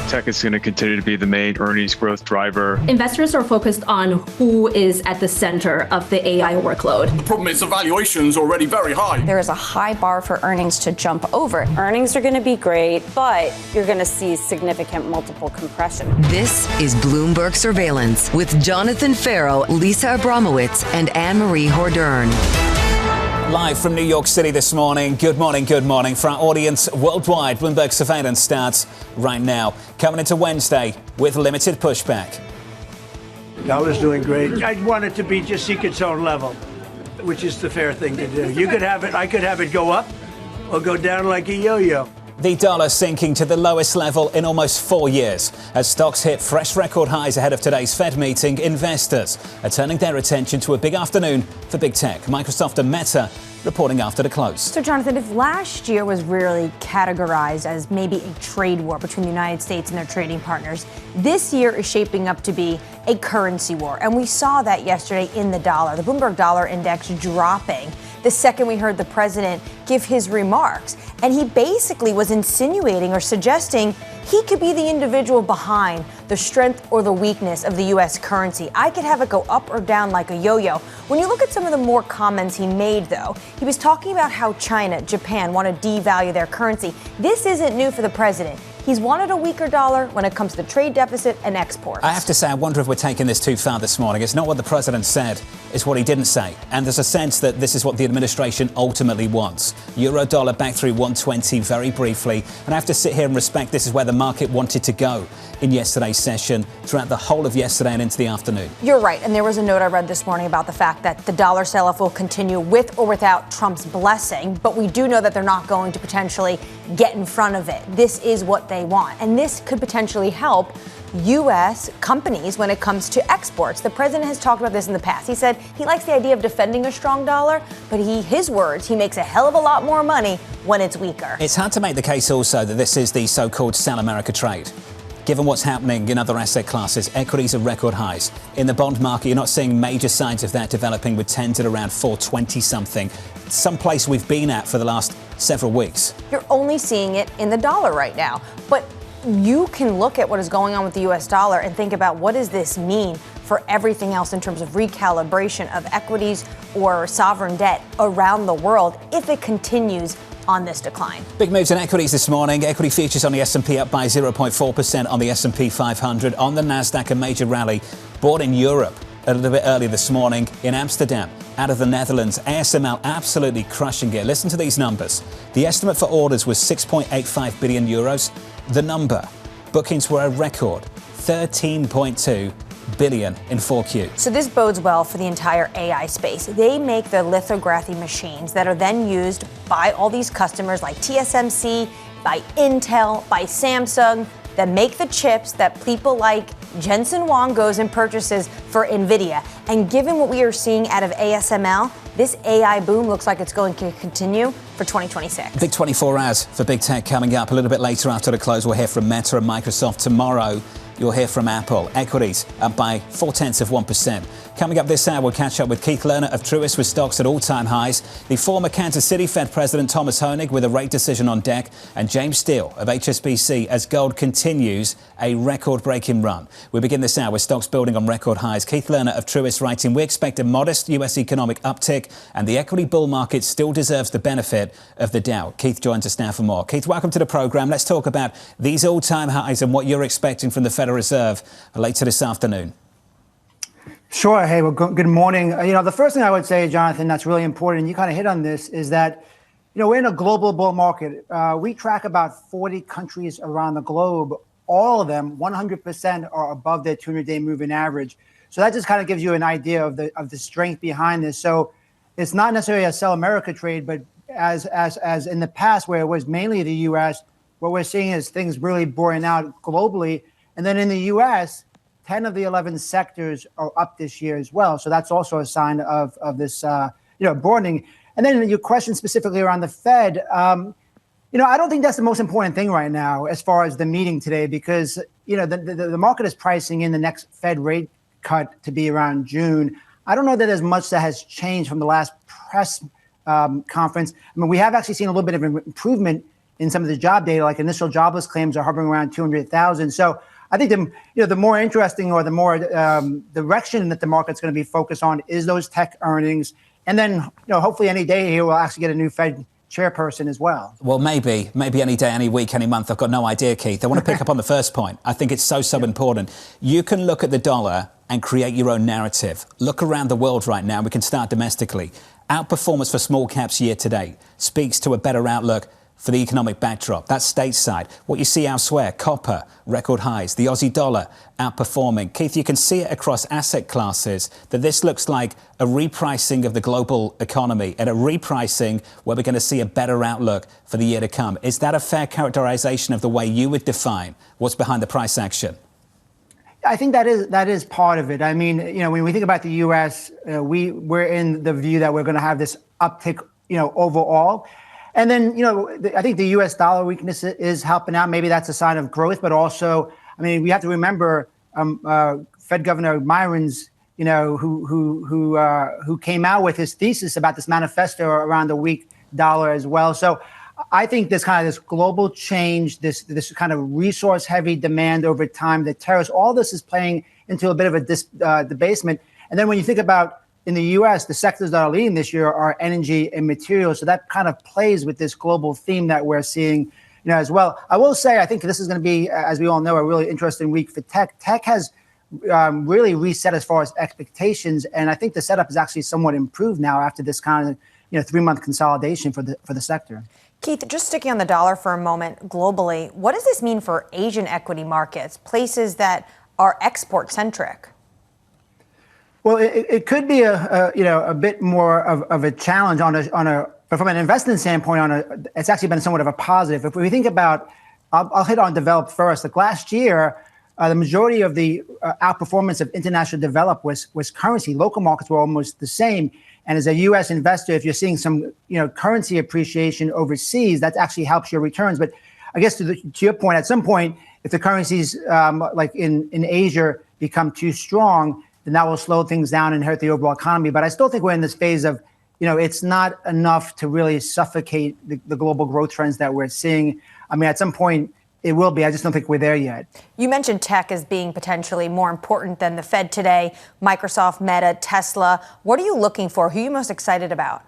Tech is going to continue to be the main earnings growth driver. Investors are focused on who is at the center of the AI workload. The problem is the valuation's already very high. There is a high bar for earnings to jump over. Earnings are going to be great, but you're going to see significant multiple compression. This is Bloomberg Surveillance with Jonathan Ferro, Lisa Abramowicz, and Annmarie Hordern. Live from New York City this morning. Good morning, good morning. For our audience worldwide, Bloomberg Surveillance starts right now. Coming into Wednesday with limited pushback. Dollar's doing great. I'd want it to be just seek its own level, which is the fair thing to do. You could have it, I could have it go up or go down like a yo-yo. The dollar sinking to the lowest level in almost 4 years. As stocks hit fresh record highs ahead of today's Fed meeting, investors are turning their attention to a big afternoon for big tech. Microsoft and Meta reporting after the close. So, Jonathan, if last year was really categorized as maybe a trade war between the United States and their trading partners, this year is shaping up to be a currency war. And we saw that yesterday in the dollar, the Bloomberg Dollar Index dropping the second we heard the president give his remarks. And he basically was insinuating or suggesting he could be the individual behind the strength or the weakness of the U.S. currency. I could have it go up or down like a yo-yo. When you look at some of the more comments he made, though, he was talking about how China, Japan want to devalue their currency. This isn't new for the president. He's wanted a weaker dollar when it comes to trade deficit and exports. I have to say, I wonder if we're taking this too far this morning. It's not what the president said, it's what he didn't say. And there's a sense that this is what the administration ultimately wants. Euro dollar back through 120 very briefly. And I have to sit here and respect this is where the market wanted to go in yesterday's session, throughout the whole of yesterday and into the afternoon. You're right. And there was a note I read this morning about the fact that the dollar sell-off will continue with or without Trump's blessing. But we do know that they're not going to potentially get in front of it. This is what they want. And this could potentially help U.S. companies when it comes to exports. The president has talked about this in the past. He said he likes the idea of defending a strong dollar, but his words, he makes a hell of a lot more money when it's weaker. It's hard to make the case also that this is the so-called sell America trade. Given what's happening in other asset classes, equities are record highs. In the bond market, you're not seeing major signs of that developing with 10s at around 420-something. Someplace we've been at for the last several weeks. You're only seeing it in the dollar right now. But you can look at what is going on with the U.S. dollar and think about what does this mean for everything else in terms of recalibration of equities or sovereign debt around the world if it continues on this decline. Big moves in equities this morning. Equity futures on the S&P up by 0.4% on the S&P 500. On the Nasdaq, a major rally bought in Europe a little bit earlier this morning in Amsterdam. Out of the Netherlands, ASML absolutely crushing it. Listen to these numbers. The estimate for orders was 6.85 billion euros. The number, bookings were a record 13.2 billion in 4Q. So this bodes well for the entire AI space. They make the lithography machines that are then used by all these customers like TSMC, by Intel, by Samsung, that make the chips that people like Jensen Huang goes and purchases for NVIDIA. And given what we are seeing out of ASML, this AI boom looks like it's going to continue for 2026. Big 24 hours for big tech coming up a little bit later after the close. We'll hear from Meta and Microsoft tomorrow. You'll hear from Apple. Equities up by 0.4%. Coming up this hour, we'll catch up with Keith Lerner of Truist with stocks at all-time highs, the former Kansas City Fed President Thomas Hoenig with a rate decision on deck, and James Steele of HSBC as gold continues a record-breaking run. We begin this hour with stocks building on record highs. Keith Lerner of Truist writing, we expect a modest U.S. economic uptick, and the equity bull market still deserves the benefit of the Dow. Keith joins us now for more. Keith, welcome to the program. Let's talk about these all-time highs and what you're expecting from the Federal Reserve later this afternoon. Sure. Hey, well, good morning. The first thing I would say, Jonathan, that's really important, and you kind of hit on this, is that, we're in a global bull market. We track about 40 countries around the globe. All of them, 100% are above their 200-day moving average. So that just kind of gives you an idea of the strength behind this. So it's not necessarily a sell America trade, but as in the past where it was mainly the U.S., what we're seeing is things really boring out globally. And then in the U.S., 10 of the 11 sectors are up this year as well. So that's also a sign of this, broadening. And then your question specifically around the Fed, I don't think that's the most important thing right now as far as the meeting today, because, the market is pricing in the next Fed rate cut to be around June. I don't know that there's much that has changed from the last press conference. I mean, we have actually seen a little bit of an improvement in some of the job data, like initial jobless claims are hovering around 200,000. So I think the more interesting or the more direction that the market's going to be focused on is those tech earnings. And then, hopefully any day here we'll actually get a new Fed chairperson as well. Well, maybe any day, any week, any month. I've got no idea, Keith. I want to pick up on the first point. I think it's so important. You can look at the dollar and create your own narrative. Look around the world right now. We can start domestically. Outperformance for small caps year to date speaks to a better outlook for the economic backdrop. That's stateside. What you see elsewhere, copper, record highs, the Aussie dollar outperforming. Keith, you can see it across asset classes that this looks like a repricing of the global economy and a repricing where we're going to see a better outlook for the year to come. Is that a fair characterization of the way you would define what's behind the price action? I think that is part of it. I mean, when we think about the U.S., we're in the view that we're going to have this uptick, overall. And then, I think the U.S. dollar weakness is helping out. Maybe that's a sign of growth, but also, I mean, we have to remember Fed Governor Myron's, who came out with his thesis about this manifesto around the weak dollar as well. So I think this global change, this kind of resource-heavy demand over time, the tariffs, all this is playing into a bit of a debasement. And then when you think about in the U.S., the sectors that are leading this year are energy and materials. So that kind of plays with this global theme that we're seeing, as well. I will say, I think this is going to be, as we all know, a really interesting week for tech. Tech has really reset as far as expectations, and I think the setup is actually somewhat improved now after this kind of 3-month consolidation for the sector. Keith, just sticking on the dollar for a moment, globally, what does this mean for Asian equity markets, places that are export centric? Well, it could be a bit more of a challenge but from an investment standpoint, it's actually been somewhat of a positive. If we think about, I'll hit on developed first. Like last year, the majority of the outperformance of international developed was currency. Local markets were almost the same. And as a U.S. investor, if you're seeing some currency appreciation overseas, that actually helps your returns. But I guess to your point, at some point, if the currencies like in Asia become too strong, then that will slow things down and hurt the overall economy. But I still think we're in this phase of, it's not enough to really suffocate the global growth trends that we're seeing. I mean, at some point, it will be. I just don't think we're there yet. You mentioned tech as being potentially more important than the Fed today. Microsoft, Meta, Tesla. What are you looking for? Who are you most excited about?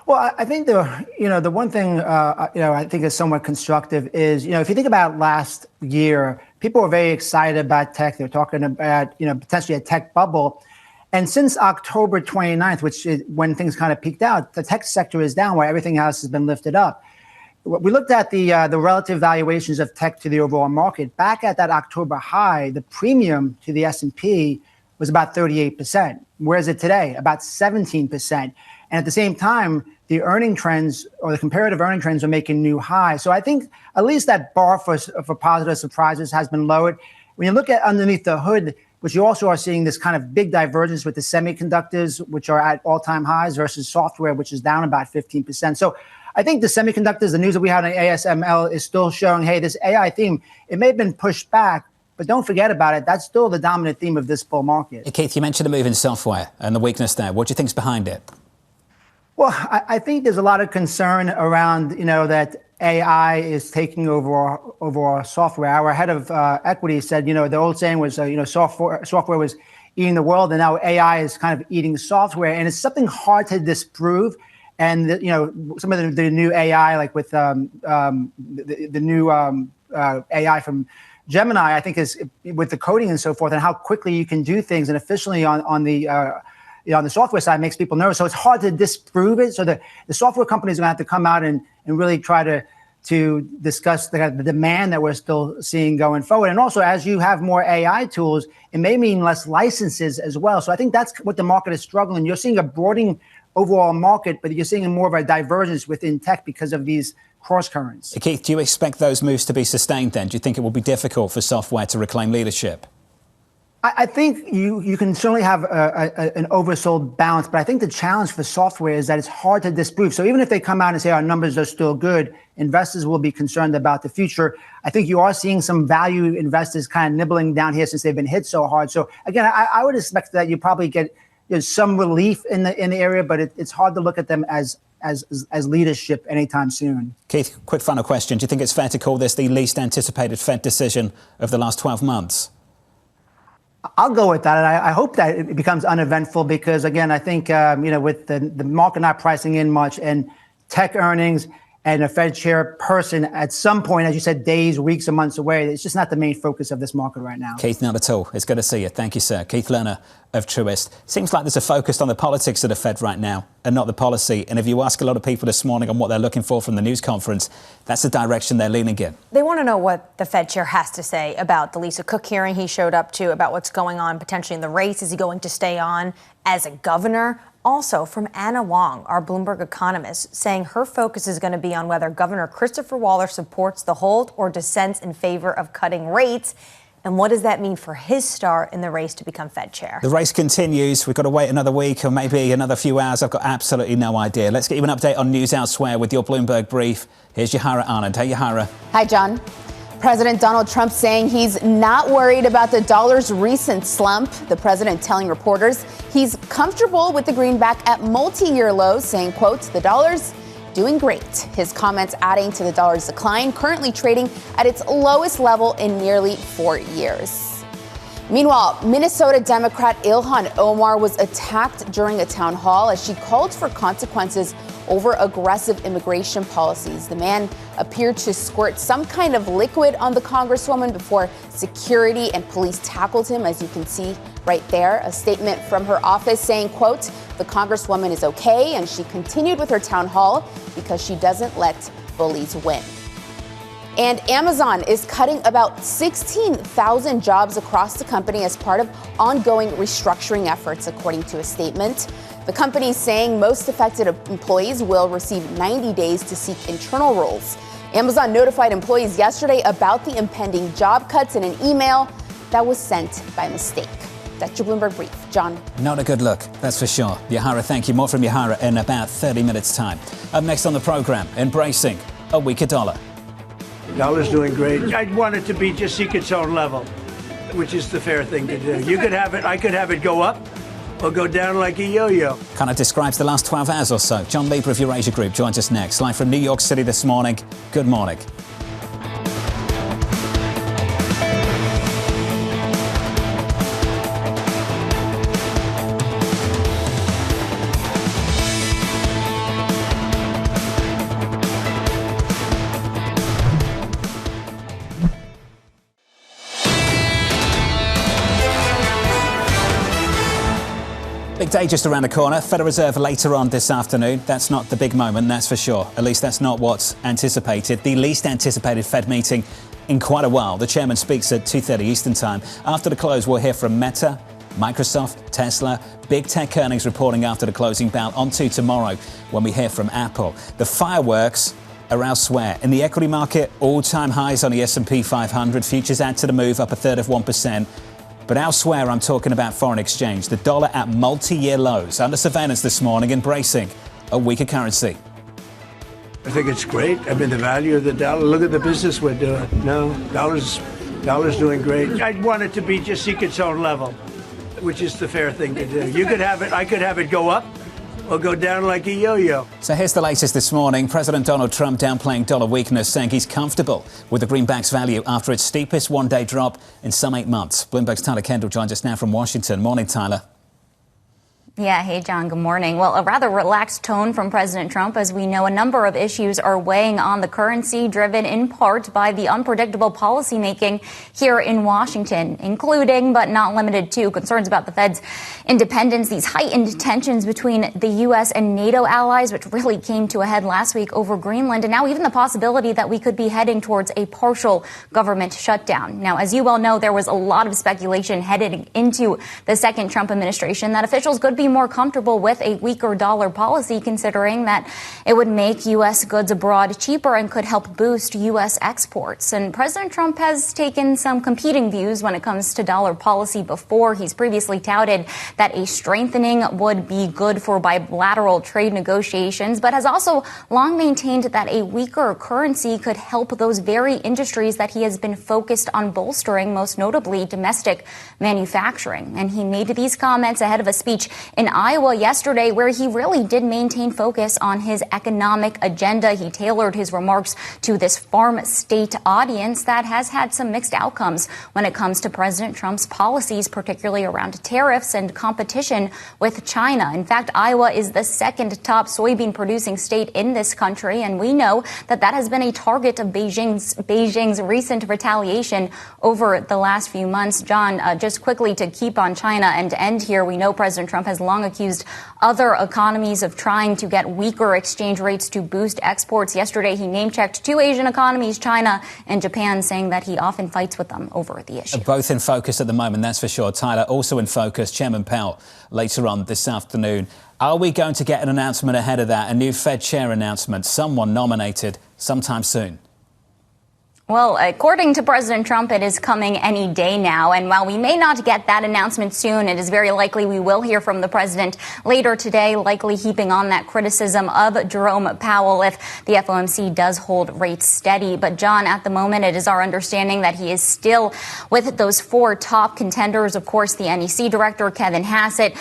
Well, I think the one thing I think is somewhat constructive is if you think about last year, people were very excited about tech. They're talking about potentially a tech bubble, and since October 29th, which is when things kind of peaked out, the tech sector is down while everything else has been lifted up. We looked at the relative valuations of tech to the overall market. Back at that October high, the premium to the S&P was about 38%. Where is it today? About 17%. And at the same time, the earning trends or the comparative earning trends are making new highs. So I think at least that bar for positive surprises has been lowered. When you look at underneath the hood, which you also are seeing this kind of big divergence with the semiconductors, which are at all-time highs, versus software, which is down about 15%. So I think the semiconductors, the news that we had on ASML is still showing, hey, this AI theme, it may have been pushed back, but don't forget about it. That's still the dominant theme of this bull market. Hey, Keith, you mentioned the move in software and the weakness there. What do you think's behind it? Well, I think there's a lot of concern around, that AI is taking over our software. Our head of equity said, the old saying was, software was eating the world, and now AI is kind of eating software, and it's something hard to disprove. And some of the new AI, like with the new AI from Gemini, I think is with the coding and so forth, and how quickly you can do things and efficiently on the software side makes people nervous. So it's hard to disprove it. So the software companies are going to have to come out and really try to discuss the demand that we're still seeing going forward. And also, as you have more AI tools, it may mean less licenses as well. So I think that's what the market is struggling. You're seeing a broadening overall market, but you're seeing more of a divergence within tech because of these cross currents. Keith, do you expect those moves to be sustained then? Do you think it will be difficult for software to reclaim leadership? I think you can certainly have an oversold balance, but I think the challenge for software is that it's hard to disprove. So even if they come out and say our numbers are still good, investors will be concerned about the future. I think you are seeing some value investors kind of nibbling down here since they've been hit so hard. So again, I would expect that you probably get some relief in the area, but it's hard to look at them as as leadership anytime soon. Keith, quick final question. Do you think it's fair to call this the least anticipated Fed decision of the last 12 months? I'll go with that. And I hope that it becomes uneventful because, again, I think, with the market not pricing in much and tech earnings and a Fed chairperson at some point, as you said, days, weeks, or months away, it's just not the main focus of this market right now. Keith, not at all. It's good to see you. Thank you, sir. Keith Lerner of Truist. Seems like there's a focus on the politics of the Fed right now and not the policy. And if you ask a lot of people this morning on what they're looking for from the news conference, that's the direction they're leaning in. They want to know what the Fed chair has to say about the Lisa Cook hearing he showed up to, about what's going on potentially in the race. Is he going to stay on as a governor? Also from Anna Wong, our Bloomberg economist, saying her focus is going to be on whether Governor Christopher Waller supports the hold or dissents in favor of cutting rates. And what does that mean for his start in the race to become Fed chair? The race continues. We've got to wait another week or maybe another few hours. I've got absolutely no idea. Let's get you an update on news elsewhere with your Bloomberg brief. Here's Yahara Anand. Hey, Yahara. Hi, John. President Donald Trump saying he's not worried about the dollar's recent slump. The president telling reporters he's comfortable with the greenback at multi-year lows, saying, quote, the dollar's doing great. His comments adding to the dollar's decline, currently trading at its lowest level in nearly 4 years. Meanwhile, Minnesota Democrat Ilhan Omar was attacked during a town hall as she called for consequences over aggressive immigration policies. The man appeared to squirt some kind of liquid on the congresswoman before security and police tackled him, as you can see right there. A statement from her office saying, quote, the congresswoman is okay, and she continued with her town hall because she doesn't let bullies win. And Amazon is cutting about 16,000 jobs across the company as part of ongoing restructuring efforts, according to a statement. The company is saying most affected employees will receive 90 days to seek internal roles. Amazon notified employees yesterday about the impending job cuts in an email that was sent by mistake. That's your Bloomberg Brief. John. Not a good look, that's for sure. Yahara, thank you. More from Yahara in about 30 minutes' time. Up next on the program, embracing a weaker dollar. Dollar's doing great. I want it to be just seek its own level, which is the fair thing to do. You could have it, I could have it go up or go down like a yo-yo. Kind of describes the last 12 hours or so. John Lieber of Eurasia Group joins us next. Live from New York City this morning. Good morning. Big day just around the corner. Federal Reserve later on this afternoon. That's not the big moment, that's for sure. At least that's not what's anticipated. The least anticipated Fed meeting in quite a while. The chairman speaks at 2:30 Eastern time. After the close, we'll hear from Meta, Microsoft, Tesla, big tech earnings reporting after the closing bell. On to tomorrow when we hear from Apple. The fireworks are elsewhere. In the equity market, all-time highs on the S&P 500. Futures add to the move, up 1/3%. But elsewhere, I'm talking about foreign exchange. The dollar at multi-year lows, under surveillance this morning, embracing a weaker currency. I think it's great. I mean, the value of the dollar. Look at the business we're doing. No, dollar's doing great. I want it to be just seek its own level, which is the fair thing to do. You could have it, I could have it go up or go down like a yo-yo. So here's the latest this morning. President Donald Trump downplaying dollar weakness, saying he's comfortable with the greenback's value after its steepest one-day drop in some 8 months. Bloomberg's Tyler Kendall joins us now from Washington. Morning, Tyler. Yeah, hey, John, good morning. Well, a rather relaxed tone from President Trump. As we know, a number of issues are weighing on the currency, driven in part by the unpredictable policymaking here in Washington, including but not limited to concerns about the Fed's independence, these heightened tensions between the U.S. and NATO allies, which really came to a head last week over Greenland, and now even the possibility that we could be heading towards a partial government shutdown. Now, as you well know, there was a lot of speculation headed into the second Trump administration that officials could be more comfortable with a weaker dollar policy, considering that it would make U.S. goods abroad cheaper and could help boost U.S. exports. And President Trump has taken some competing views when it comes to dollar policy before. He's previously touted that a strengthening would be good for bilateral trade negotiations, but has also long maintained that a weaker currency could help those very industries that he has been focused on bolstering, most notably domestic manufacturing. And he made these comments ahead of a speech in Iowa yesterday, where he really did maintain focus on his economic agenda. He tailored his remarks to this farm state audience that has had some mixed outcomes when it comes to President Trump's policies, particularly around tariffs and competition with China. In fact, Iowa is the second top soybean producing state in this country, and we know that that has been a target of Beijing's recent retaliation over the last few months. John, just quickly to keep on China and to end here, we know President Trump has long accused other economies of trying to get weaker exchange rates to boost exports. Yesterday, he name-checked two Asian economies, China and Japan, saying that he often fights with them over the issue. Both in focus at the moment, that's for sure. Tyler, also in focus, Chairman Powell later on this afternoon. Are we going to get an announcement ahead of that, a new Fed chair announcement, someone nominated sometime soon? Well, according to President Trump, it is coming any day now. And while we may not get that announcement soon, it is very likely we will hear from the president later today, likely heaping on that criticism of Jerome Powell if the FOMC does hold rates steady. But, John, at the moment, it is our understanding that he is still with those four top contenders. Of course, the NEC director, Kevin Hassett,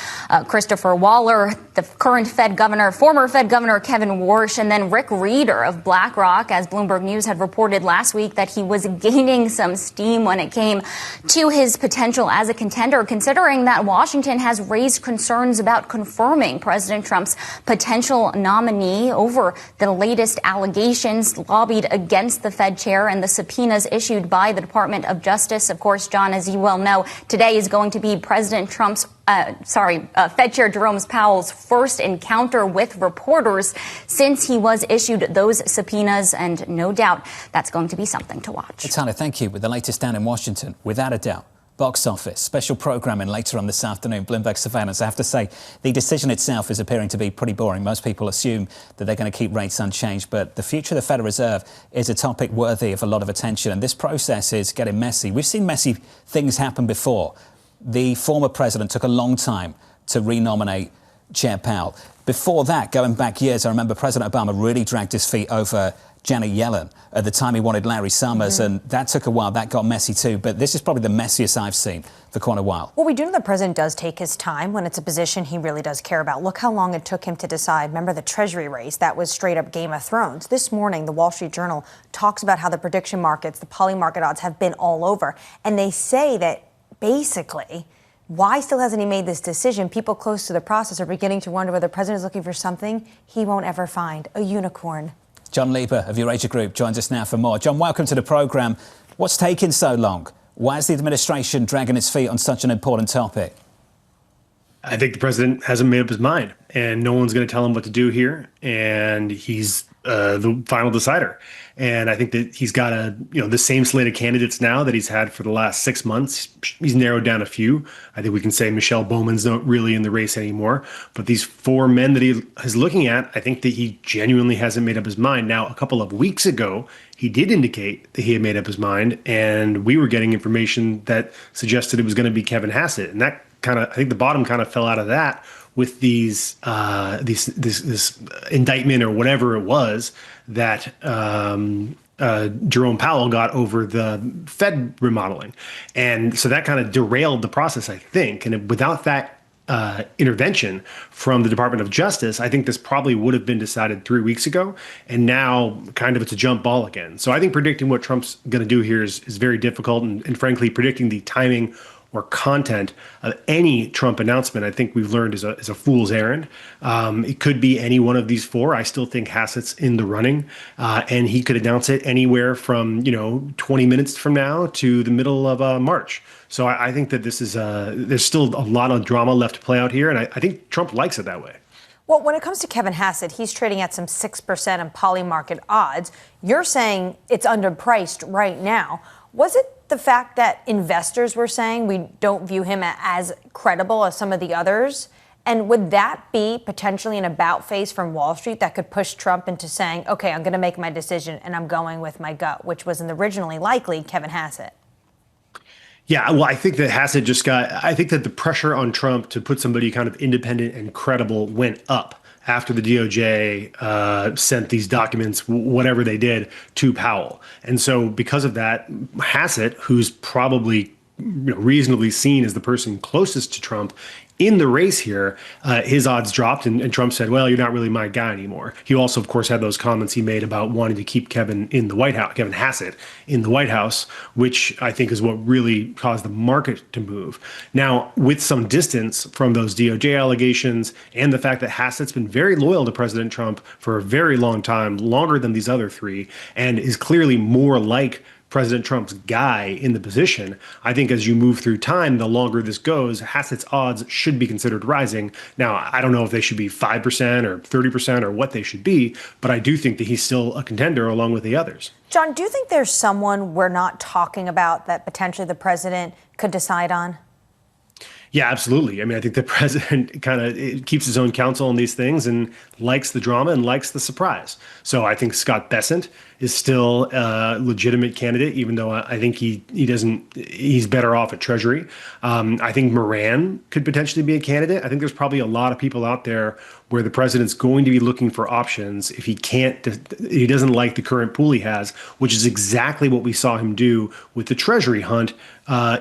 Christopher Waller, the current Fed governor, former Fed governor Kevin Warsh, and then Rick Reeder of BlackRock, as Bloomberg News had reported last week that he was gaining some steam when it came to his potential as a contender, considering that Washington has raised concerns about confirming President Trump's potential nominee over the latest allegations lobbied against the Fed chair and the subpoenas issued by the Department of Justice. Of course, John, as you well know, today is going to be President Trump's Fed Chair Jerome Powell's first encounter with reporters since he was issued those subpoenas, and no doubt that's going to be something to watch. Tyler, thank you. With the latest down in Washington, without a doubt, box office, special programming later on this afternoon, Bloomberg Surveillance. I have to say, the decision itself is appearing to be pretty boring. Most people assume that they're going to keep rates unchanged, but the future of the Federal Reserve is a topic worthy of a lot of attention, and this process is getting messy. We've seen messy things happen before. The former president took a long time to renominate Chair Powell. Before that, going back years, I remember President Obama really dragged his feet over Janet Yellen. At the time, he wanted Larry Summers, and that took a while. That got messy too. But this is probably the messiest I've seen for quite a while. Well, we do know the president does take his time when it's a position he really does care about. Look how long it took him to decide. Remember the Treasury race? That was straight up Game of Thrones. This morning, the Wall Street Journal talks about how the prediction markets, the poly market odds have been all over. And they say that basically, why still hasn't he made this decision? People close to the process are beginning to wonder whether the president is looking for something he won't ever find, a unicorn. John Lieber of Eurasia Group joins us now for more. John, welcome to the programme. What's taking so long? Why is the administration dragging its feet on such an important topic? I think the president hasn't made up his mind, and no one's going to tell him what to do here, and he's the final decider. And I think that he's got the same slate of candidates now that he's had for the last 6 months. He's narrowed down a few. I think we can say Michelle Bowman's not really in the race anymore. But these four men that he is looking at, I think that he genuinely hasn't made up his mind. Now, a couple of weeks ago, he did indicate that he had made up his mind, and we were getting information that suggested it was going to be Kevin Hassett. And that I think the bottom kind of fell out of that with this indictment or whatever it was that Jerome Powell got over the Fed remodeling. And so that kind of derailed the process, I think. And without that intervention from the Department of Justice, I think this probably would have been decided 3 weeks ago. And now kind of it's a jump ball again. So I think predicting what Trump's going to do here is very difficult. And frankly, predicting the timing or content of any Trump announcement, I think we've learned is a fool's errand. It could be any one of these four. I still think Hassett's in the running, and he could announce it anywhere from 20 minutes from now to the middle of March. So I think that this is there's still a lot of drama left to play out here, and I think Trump likes it that way. Well, when it comes to Kevin Hassett, he's trading at some 6% in poly market odds. You're saying it's underpriced right now. Was it the fact that investors were saying we don't view him as credible as some of the others? And would that be potentially an about face from Wall Street that could push Trump into saying, OK, I'm going to make my decision and I'm going with my gut, which was originally likely Kevin Hassett? Yeah, well, I think that Hassett I think that the pressure on Trump to put somebody kind of independent and credible went up after the DOJ sent these documents, whatever they did, to Powell. And so because of that, Hassett, who's probably reasonably seen as the person closest to Trump in the race here, his odds dropped, and Trump said, well, you're not really my guy anymore. He also, of course, had those comments he made about wanting to keep Kevin in the White House, Kevin Hassett in the White House, which I think is what really caused the market to move. Now, with some distance from those DOJ allegations and the fact that Hassett's been very loyal to President Trump for a very long time, longer than these other three, and is clearly more like President Trump's guy in the position, I think as you move through time, the longer this goes, Hassett's odds should be considered rising. Now, I don't know if they should be 5% or 30% or what they should be, but I do think that he's still a contender along with the others. John, do you think there's someone we're not talking about that potentially the president could decide on? Yeah, absolutely. I mean, I think the president kind of keeps his own counsel on these things and likes the drama and likes the surprise. So I think Scott Bessent is still a legitimate candidate, even though I think he's better off at Treasury. I think Moran could potentially be a candidate. I think there's probably a lot of people out there where the president's going to be looking for options if he doesn't like the current pool he has, which is exactly what we saw him do with the Treasury hunt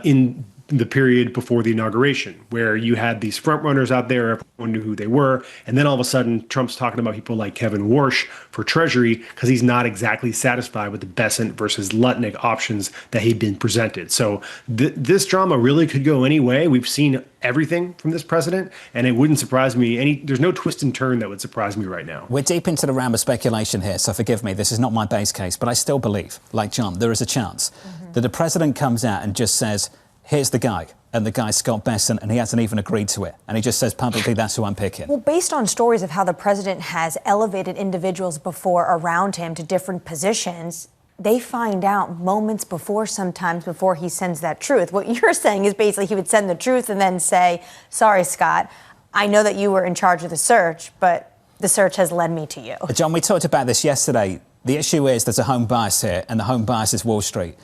in the period before the inauguration, where you had these front runners out there, everyone knew who they were, and then all of a sudden Trump's talking about people like Kevin Warsh for Treasury because he's not exactly satisfied with the Bessent versus Lutnick options that he'd been presented. So this drama really could go any way. We've seen everything from this president, and it wouldn't surprise me. There's no twist and turn that would surprise me right now. We're deep into the realm of speculation here, so forgive me, this is not my base case, but I still believe, like John, there is a chance that the president comes out and just says, here's the guy, and the guy's Scott Bessent, and he hasn't even agreed to it. And he just says publicly, that's who I'm picking. Well, based on stories of how the president has elevated individuals before around him to different positions, they find out moments before, sometimes before he sends that truth. What you're saying is basically he would send the truth and then say, sorry, Scott, I know that you were in charge of the search, but the search has led me to you. John, we talked about this yesterday. The issue is there's a home bias here, and the home bias is Wall Street.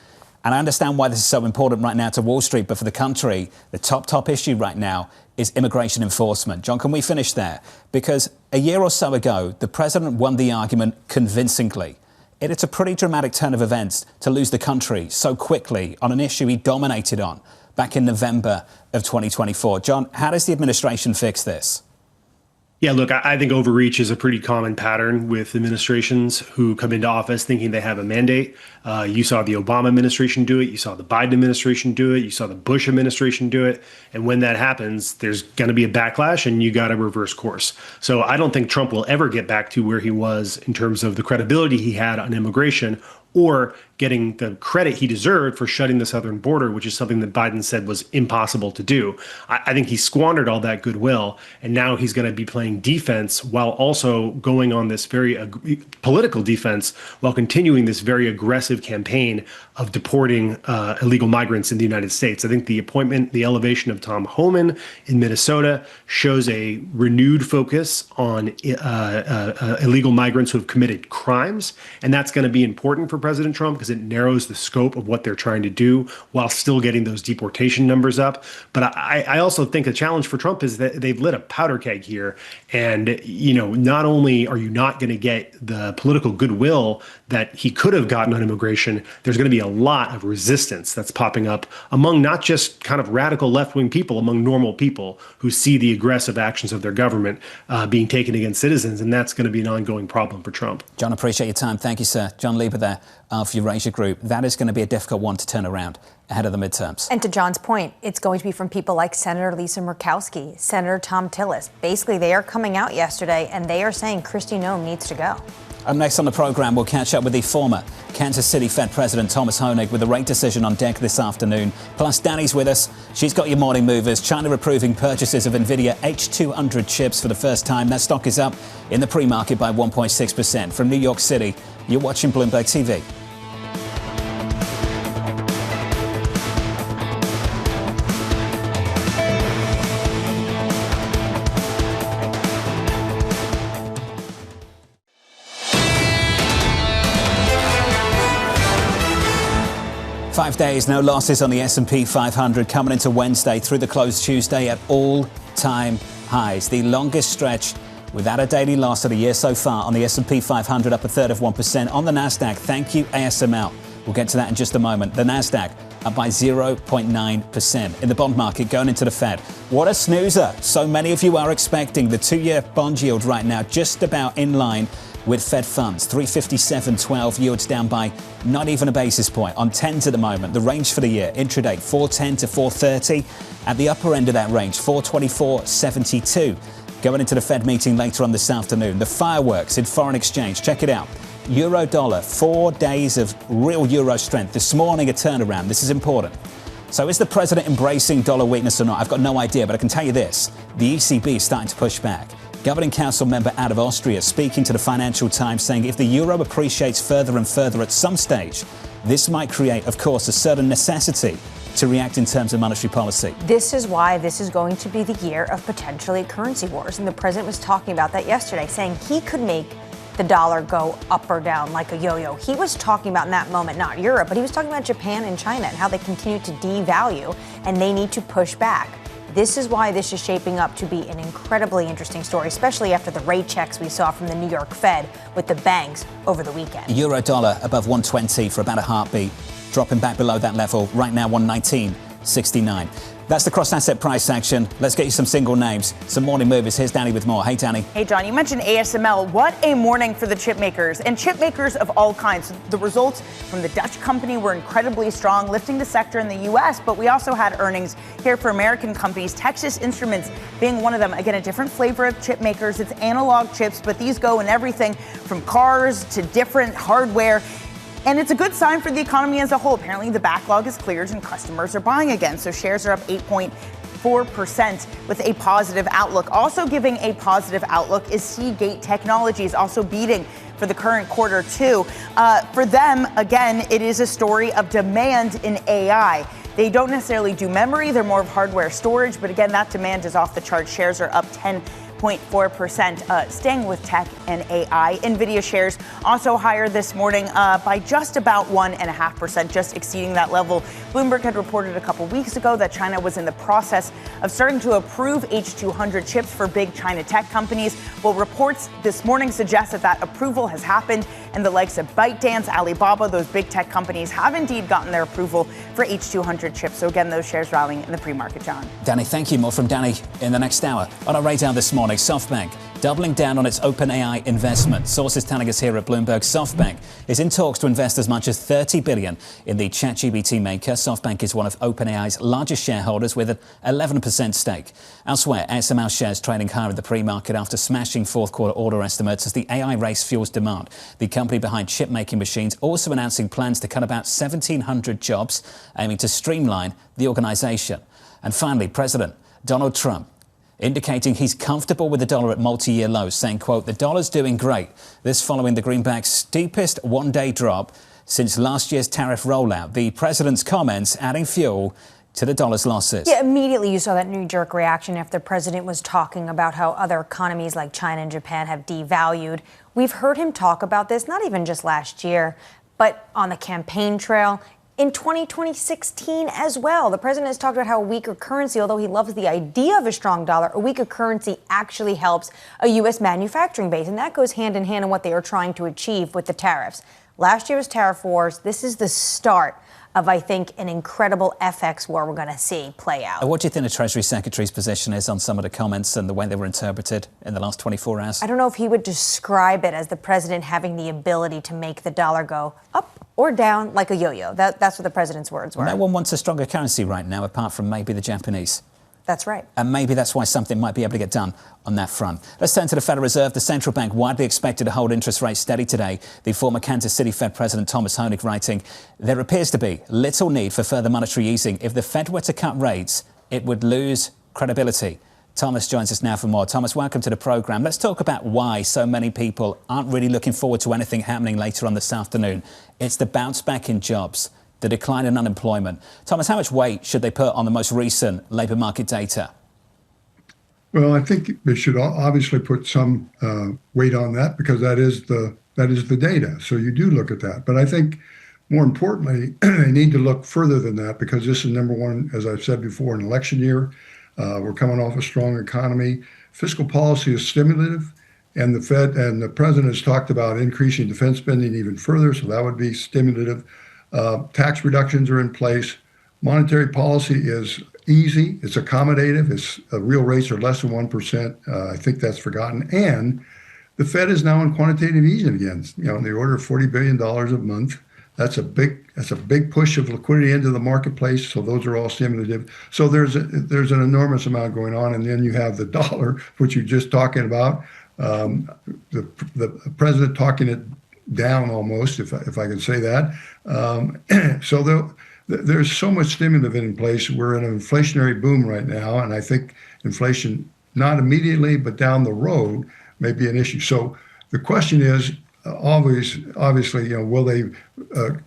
And I understand why this is so important right now to Wall Street, but for the country, the top issue right now is immigration enforcement. John, can we finish there? Because a year or so ago, the president won the argument convincingly. It's a pretty dramatic turn of events to lose the country so quickly on an issue he dominated on back in November of 2024. John, how does the administration fix this? Yeah, look, I think overreach is a pretty common pattern with administrations who come into office thinking they have a mandate. You saw the Obama administration do it. You saw the Biden administration do it. You saw the Bush administration do it. And when that happens, there's going to be a backlash and you got to reverse course. So I don't think Trump will ever get back to where he was in terms of the credibility he had on immigration or getting the credit he deserved for shutting the southern border, which is something that Biden said was impossible to do. I think he squandered all that goodwill, and now he's going to be playing defense while also going on this very political defense while continuing this very aggressive campaign of deporting illegal migrants in the United States. I think the elevation of Tom Homan in Minnesota shows a renewed focus on illegal migrants who have committed crimes, and that's going to be important for President Trump because it narrows the scope of what they're trying to do while still getting those deportation numbers up. But I also think a challenge for Trump is that they've lit a powder keg here. And, not only are you not going to get the political goodwill that he could have gotten on immigration, there's going to be a lot of resistance that's popping up among not just kind of radical left-wing people, among normal people who see the aggressive actions of their government being taken against citizens. And that's going to be an ongoing problem for Trump. John, appreciate your time. Thank you, sir. John Lieber there for Eurasia Group. That is going to be a difficult one to turn around ahead of the midterms. And to John's point, it's going to be from people like Senator Lisa Murkowski, Senator Tom Tillis. Basically, they are coming out yesterday and they are saying Kristi Noem needs to go. Up next on the program, we'll catch up with the former Kansas City Fed President Thomas Hoenig with a rate decision on deck this afternoon. Plus, Danny's with us. She's got your morning movers. China approving purchases of NVIDIA H200 chips for the first time. That stock is up in the pre-market by 1.6%. From New York City, you're watching Bloomberg TV. Five days, no losses on the S&P 500 coming into Wednesday through the close Tuesday at all-time highs. The longest stretch without a daily loss of the year so far on the S&P 500, up 1/3 of 1%. On the Nasdaq, thank you ASML We'll get to that in just a moment. The Nasdaq up by 0.9%. In the bond market going into the Fed. What a snoozer. So many of you are expecting. The 2-year bond yield right now just about in line with Fed funds. 357.12, yields down by not even a basis point. On 10s at the moment. The range for the year, intraday, 410 to 430. At the upper end of that range, 424.72. Going into the Fed meeting later on this afternoon. The fireworks in foreign exchange. Check it out. Euro dollar, 4 days of real euro strength. This morning, a turnaround. This is important. So is the president embracing dollar weakness or not? I've got no idea, but I can tell you this. The ECB is starting to push back. Governing Council member out of Austria speaking to the Financial Times saying if the euro appreciates further and further at some stage, this might create, of course, a certain necessity to react in terms of monetary policy. This is why this is going to be the year of potentially currency wars. And the president was talking about that yesterday, saying he could make the dollar go up or down like a yo-yo. He was talking about in that moment, not Europe, but he was talking about Japan and China and how they continue to devalue and they need to push back. This is why this is shaping up to be an incredibly interesting story, especially after the rate checks we saw from the New York Fed with the banks over the weekend. Euro dollar above 120 for about a heartbeat, dropping back below that level. Right now, 119.69. That's the cross-asset price action. Let's get you some single names, some morning movers. Here's Danny with more. Hey, Danny. Hey, John, you mentioned ASML. What a morning for the chip makers and chip makers of all kinds. The results from the Dutch company were incredibly strong, lifting the sector in the U.S., but we also had earnings here for American companies, Texas Instruments being one of them. Again, a different flavor of chip makers. It's analog chips, but these go in everything from cars to different hardware. And it's a good sign for the economy as a whole. Apparently, the backlog is cleared and customers are buying again. So shares are up 8.4% with a positive outlook. Also giving a positive outlook is Seagate Technologies, also beating for the current quarter, too. For them, again, it is a story of demand in AI. They don't necessarily do memory. They're more of hardware storage. But again, that demand is off the chart. Shares are up 10.4%, staying with tech and AI. NVIDIA shares also higher this morning by just about 1.5%, just exceeding that level. Bloomberg had reported a couple weeks ago that China was in the process of starting to approve H200 chips for big China tech companies. Well, reports this morning suggest that that approval has happened, and the likes of ByteDance, Alibaba, those big tech companies have indeed gotten their approval for H200 chips. So again, those shares rallying in the pre-market, John. Danny, thank you. More from Danny in the next hour. On our radar this morning, SoftBank doubling down on its OpenAI investment. Sources telling us here at Bloomberg, SoftBank is in talks to invest as much as $30 billion in the ChatGPT maker. SoftBank is one of OpenAI's largest shareholders with an 11% stake. Elsewhere, ASML shares trading higher in the pre-market after smashing fourth quarter order estimates as the AI race fuels demand. The company behind chip-making machines also announcing plans to cut about 1,700 jobs, aiming to streamline the organization. And finally, President Donald Trump indicating he's comfortable with the dollar at multi-year lows, saying, quote, the dollar's doing great. This following the greenback's steepest one-day drop since last year's tariff rollout. The president's comments adding fuel to the dollar's losses. Yeah, immediately you saw that knee-jerk reaction after the president was talking about how other economies like China and Japan have devalued. We've heard him talk about this, not even just last year, but on the campaign trail. In 2016 as well, the president has talked about how a weaker currency, although he loves the idea of a strong dollar, a weaker currency actually helps a U.S. manufacturing base. And that goes hand in hand in what they are trying to achieve with the tariffs. Last year was tariff wars. This is the start of, I think, an incredible FX war we're going to see play out. What do you think the Treasury Secretary's position is on some of the comments and the way they were interpreted in the last 24 hours? I don't know if he would describe it as the president having the ability to make the dollar go up or down like a yo-yo. That's what the president's words were. No one wants a stronger currency right now, apart from maybe the Japanese. That's right. And maybe that's why something might be able to get done on that front. Let's turn to the Federal Reserve. The central bank widely expected to hold interest rates steady today. The former Kansas City Fed President Thomas Honig writing, there appears to be little need for further monetary easing. If the Fed were to cut rates, it would lose credibility. Thomas joins us now for more. Thomas, welcome to the program. Let's talk about why so many people aren't really looking forward to anything happening later on this afternoon. It's the bounce back in jobs, the decline in unemployment. Thomas, how much weight should they put on the most recent labour market data? Well, I think they should obviously put some weight on that because that is the data. So you do look at that. But I think more importantly, they need to look further than that because this is number one, as I've said before, an election year. We're coming off a strong economy. Fiscal policy is stimulative, and the Fed and the president has talked about increasing defense spending even further, so that would be stimulative. Tax reductions are in place. Monetary policy is easy. It's accommodative. Real rates are less than 1%. I think that's forgotten. And the Fed is now in quantitative easing again, in the order of $40 billion a month. That's a big push of liquidity into the marketplace. So those are all stimulative. So there's an enormous amount going on. And then you have the dollar, which you're just talking about. The president talking it down almost, if I can say that. So there's so much stimulative in place. We're in an inflationary boom right now, and I think inflation, not immediately, but down the road, may be an issue. So the question is, obviously, will they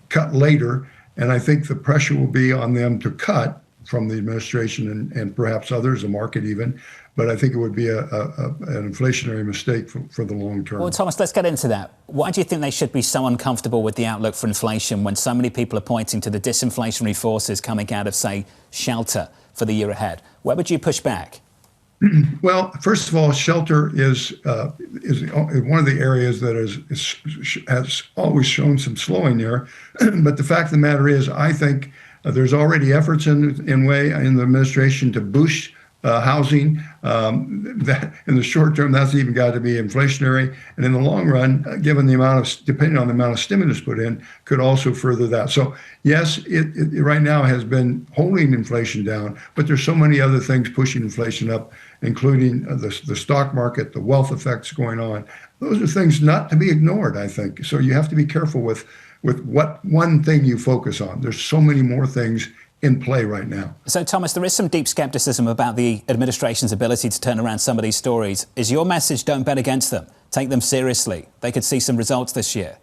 cut later? And I think the pressure will be on them to cut from the administration and perhaps others, the market even. But I think it would be an inflationary mistake for the long term. Well, Thomas, let's get into that. Why do you think they should be so uncomfortable with the outlook for inflation when so many people are pointing to the disinflationary forces coming out of, say, shelter for the year ahead? Where would you push back? Well, first of all, shelter is one of the areas that has always shown some slowing there. But the fact of the matter is, I think there's already efforts in the administration to boost housing. That in the short term, that's even got to be inflationary, and in the long run, depending on the amount of stimulus put in, could also further that. So yes, it right now has been holding inflation down, but there's so many other things pushing inflation up, including the stock market, the wealth effects going on. Those are things not to be ignored, I think. So you have to be careful with what one thing you focus on. There's so many more things in play right now. So, Thomas, there is some deep skepticism about the administration's ability to turn around some of these stories. Is your message, don't bet against them? Take them seriously. They could see some results this year.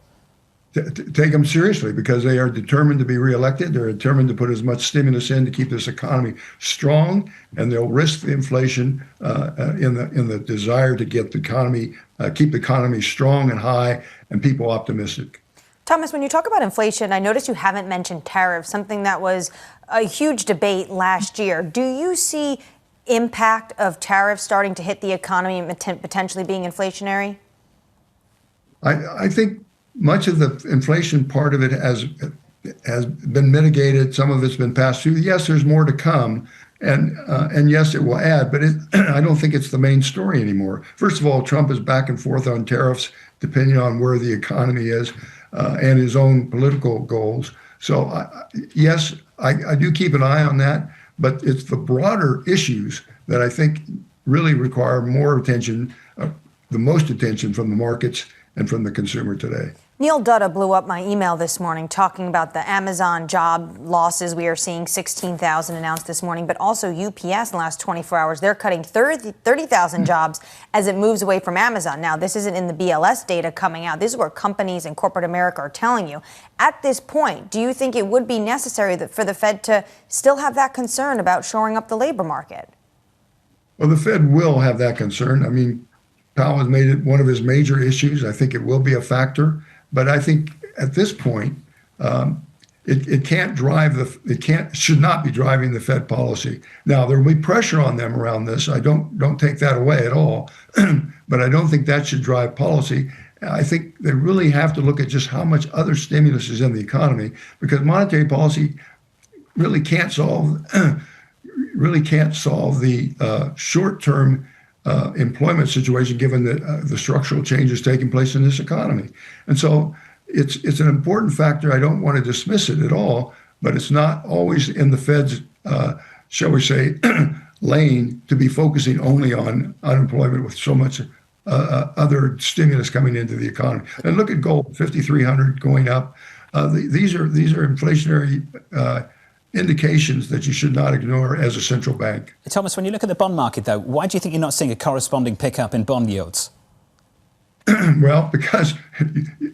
Take them seriously because they are determined to be reelected. They're determined to put as much stimulus in to keep this economy strong, and they'll risk the inflation in the desire to get keep the economy strong and high and people optimistic. Thomas, when you talk about inflation, I noticed you haven't mentioned tariffs, something that was a huge debate last year. Do you see impact of tariffs starting to hit the economy and potentially being inflationary? I think much of the inflation part of it has been mitigated. Some of it's been passed through. Yes, there's more to come. And yes, it will add, but I don't think it's the main story anymore. First of all, Trump is back and forth on tariffs, depending on where the economy is. And his own political goals. So, yes, I do keep an eye on that, but it's the broader issues that I think really require more attention, the most attention from the markets and from the consumer today. Neil Dutta blew up my email this morning talking about the Amazon job losses. We are seeing 16,000 announced this morning, but also UPS in the last 24 hours. They're cutting 30,000 jobs as it moves away from Amazon. Now, this isn't in the BLS data coming out. This is what companies in corporate America are telling you. At this point, do you think it would be necessary for the Fed to still have that concern about shoring up the labor market? Well, the Fed will have that concern. I mean, Powell has made it one of his major issues. I think it will be a factor. But I think at this point, it should not be driving the Fed policy. Now, there will be pressure on them around this. I don't take that away at all, but I don't think that should drive policy. I think they really have to look at just how much other stimulus is in the economy, because monetary policy really can't solve the short-term employment situation, given the structural changes taking place in this economy. And so it's an important factor. I don't want to dismiss it at all, but it's not always in the Fed's, shall we say, lane to be focusing only on unemployment with so much other stimulus coming into the economy. And look at gold, 5,300 going up. These are inflationary indications that you should not ignore as a central bank. Thomas, when you look at the bond market, though, why do you think you're not seeing a corresponding pickup in bond yields? Well, because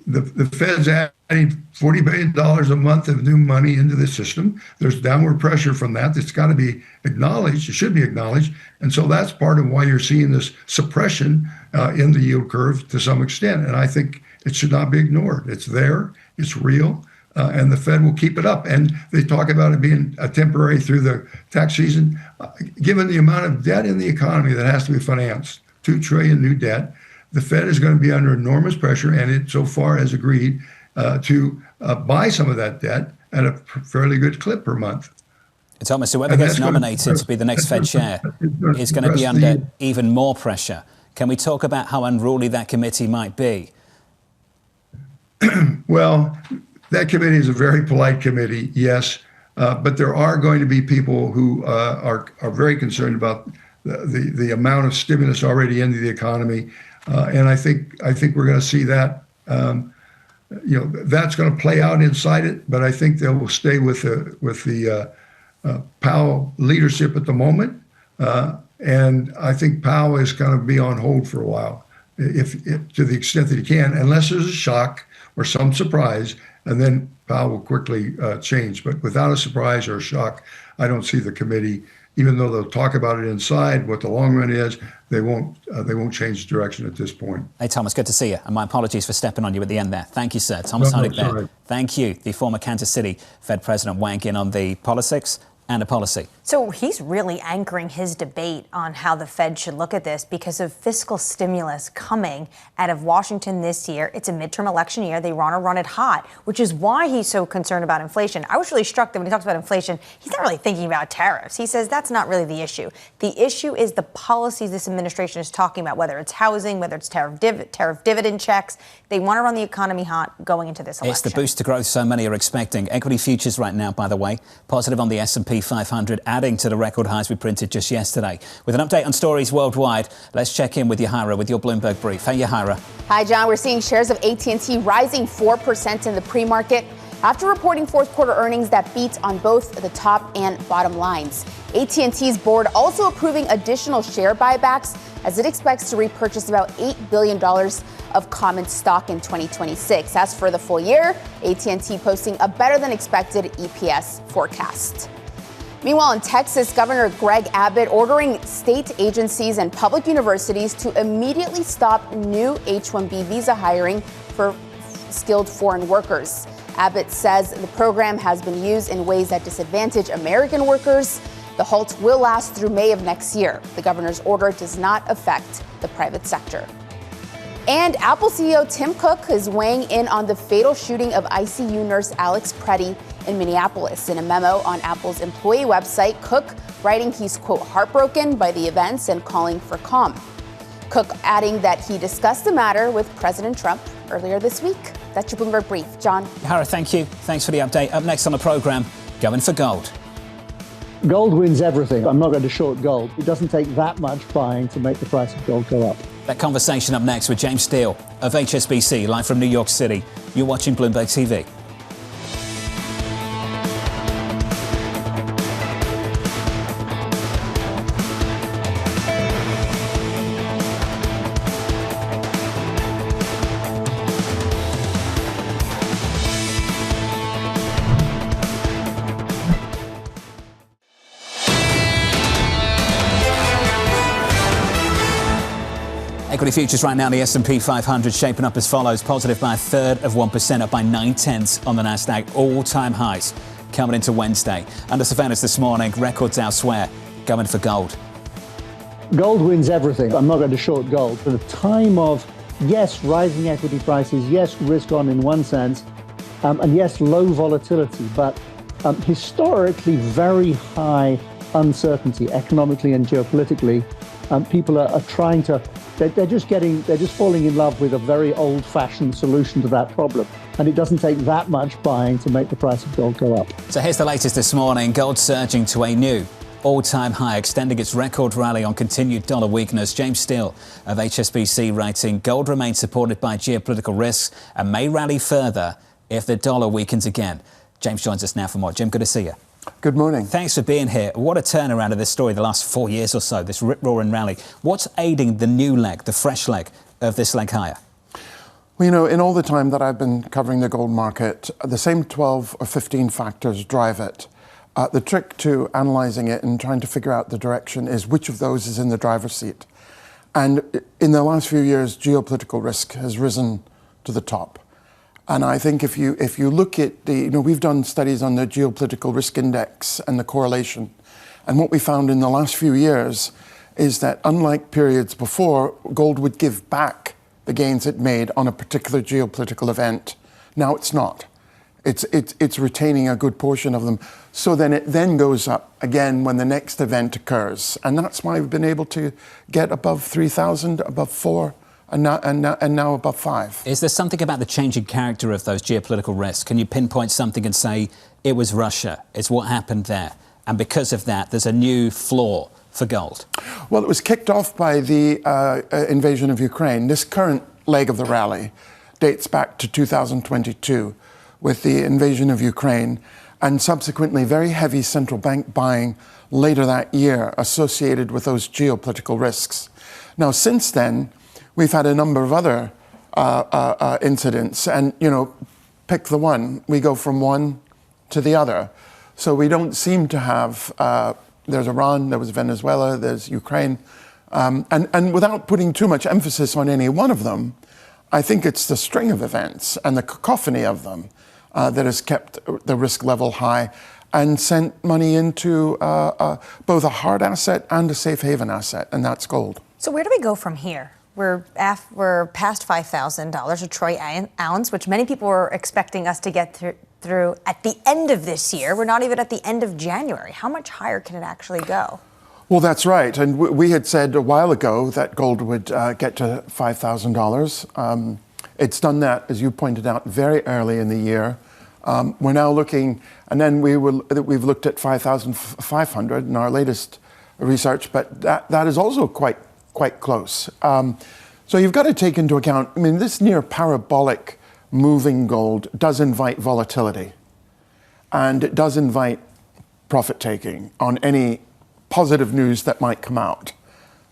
the Fed's adding $40 billion a month of new money into the system. There's downward pressure from that. It's got to be acknowledged. It should be acknowledged. And so that's part of why you're seeing this suppression in the yield curve to some extent. And I think it should not be ignored. It's there. It's real. And the Fed will keep it up. And they talk about it being a temporary through the tax season. Given the amount of debt in the economy that has to be financed, $2 trillion new debt, the Fed is going to be under enormous pressure, and it so far has agreed to buy some of that debt at a fairly good clip per month. Thomas, whoever gets nominated to be the next Fed chair is going to be under even more pressure. Can we talk about how unruly that committee might be? Well, that committee is a very polite committee, yes, but there are going to be people who are very concerned about the amount of stimulus already into the economy, and I think we're going to see that. That's going to play out inside it, but I think they will stay with the Powell leadership at the moment, and I think Powell is going to be on hold for a while, if to the extent that he can, unless there's a shock or some surprise, and then Powell will quickly change. But without a surprise or a shock, I don't see the committee, even though they'll talk about it inside, what the long run is, they won't change direction at this point. Hey, Thomas, good to see you. And my apologies for stepping on you at the end there. Thank you, sir. Thomas Honig there. Thank you. The former Kansas City Fed president weighing in on the politics and a policy. So he's really anchoring his debate on how the Fed should look at this because of fiscal stimulus coming out of Washington this year. It's a midterm election year. They want to run it hot, which is why he's so concerned about inflation. I was really struck that when he talks about inflation, he's not really thinking about tariffs. He says that's not really the issue. The issue is the policies this administration is talking about, whether it's housing, whether it's tariff dividend checks. They want to run the economy hot going into this election. It's the boost to growth so many are expecting. Equity futures right now, by the way, positive on the S&P 500, adding to the record highs we printed just yesterday. With an update on stories worldwide, let's check in with Yahira with your Bloomberg brief. Hey, Yahira. Hi, John. We're seeing shares of AT&T rising 4% in the pre-market after reporting fourth quarter earnings that beat on both the top and bottom lines. AT&T's board also approving additional share buybacks as it expects to repurchase about $8 billion of common stock in 2026. As for the full year, AT&T posting a better than expected EPS forecast. Meanwhile, in Texas, Governor Greg Abbott ordering state agencies and public universities to immediately stop new H-1B visa hiring for skilled foreign workers. Abbott says the program has been used in ways that disadvantage American workers. The halt will last through May of next year. The governor's order does not affect the private sector. And Apple CEO Tim Cook is weighing in on the fatal shooting of ICU nurse Alex Preddy in Minneapolis. In a memo on Apple's employee website, Cook writing he's, quote, heartbroken by the events and calling for calm. Cook adding that he discussed the matter with President Trump earlier this week. That's your Bloomberg Brief. John. Hara, thank you. Thanks for the update. Up next on the program, going for gold. Gold wins everything. I'm not going to short gold. It doesn't take that much buying to make the price of gold go up. That conversation up next with James Steele of HSBC, live from New York City. You're watching Bloomberg TV. Equity futures right now, the S&P 500 shaping up as follows. Positive by 1/3%, up by 0.9 on the Nasdaq. All-time highs coming into Wednesday. Under surveillance this morning, records elsewhere. Going for gold. Gold wins everything. I'm not going to short gold. For the time of, yes, rising equity prices, yes, risk on in one sense, and yes, low volatility, but historically very high uncertainty economically and geopolitically. People are trying to, they're just falling in love with a very old-fashioned solution to that problem. And it doesn't take that much buying to make the price of gold go up. So here's the latest this morning. Gold surging to a new all-time high, extending its record rally on continued dollar weakness. James Steele of HSBC writing, gold remains supported by geopolitical risks and may rally further if the dollar weakens again. James joins us now for more. Jim, good to see you. Good morning. Thanks for being here. What a turnaround of this story the last 4 years or so, this rip-roaring rally. What's aiding the new leg, the fresh leg of this leg higher? Well, you know, in all the time that I've been covering the gold market, the same 12 or 15 factors drive it. The trick to analyzing it and trying to figure out the direction is which of those is in the driver's seat. And in the last few years, geopolitical risk has risen to the top. And I think if you look at we've done studies on the geopolitical risk index and the correlation. And what we found in the last few years is that unlike periods before, gold would give back the gains it made on a particular geopolitical event. Now it's not. It's retaining a good portion of them. So then it then goes up again when the next event occurs. And that's why we've been able to get above 3,000, above 4, and now above 5. Is there something about the changing character of those geopolitical risks? Can you pinpoint something and say, it was Russia, it's what happened there, and because of that, there's a new floor for gold? Well, it was kicked off by the invasion of Ukraine. This current leg of the rally dates back to 2022 with the invasion of Ukraine and subsequently very heavy central bank buying later that year associated with those geopolitical risks. Now, since then, we've had a number of other incidents, and, pick the one. We go from one to the other. So we don't seem to have, there's Iran, there was Venezuela, there's Ukraine. And without putting too much emphasis on any one of them, I think it's the string of events and the cacophony of them that has kept the risk level high and sent money into both a hard asset and a safe haven asset, and that's gold. So where do we go from here? We're past $5,000 a troy ounce, which many people were expecting us to get through at the end of this year. We're not even at the end of January. How much higher can it actually go? Well, that's right. And we had said a while ago that gold would get to $5,000. It's done that, as you pointed out, very early in the year. We're now looking, and then we've looked at 5,500 in our latest research, but that is also quite close. So you've got to take into account, this near parabolic moving gold does invite volatility, and it does invite profit taking on any positive news that might come out,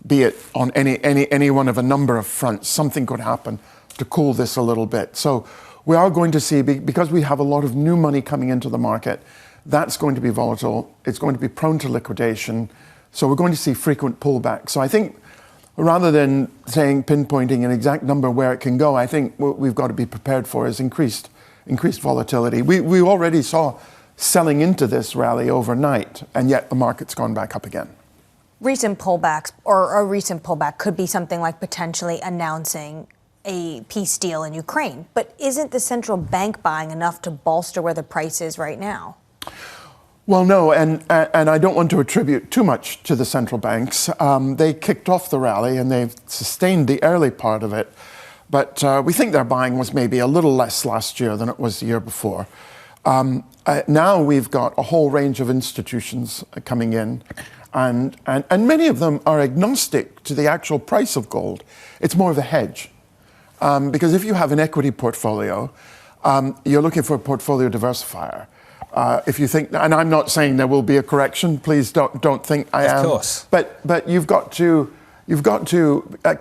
be it on any one of a number of fronts. Something could happen to cool this a little bit. So we are going to see, because we have a lot of new money coming into the market, that's going to be volatile. It's going to be prone to liquidation. So we're going to see frequent pullbacks. So I think rather than pinpointing an exact number where it can go, I think what we've got to be prepared for is increased volatility. We already saw selling into this rally overnight, and yet the market's gone back up again. Recent pullbacks, or a recent pullback, could be something like potentially announcing a peace deal in Ukraine. But isn't the central bank buying enough to bolster where the price is right now? Well, no, and I don't want to attribute too much to the central banks. They kicked off the rally and they've sustained the early part of it. But we think their buying was maybe a little less last year than it was the year before. Now we've got a whole range of institutions coming in, and many of them are agnostic to the actual price of gold. It's more of a hedge. Because if you have an equity portfolio, you're looking for a portfolio diversifier. If you think, and I'm not saying there will be a correction, please don't think I am. Of course. But you've got to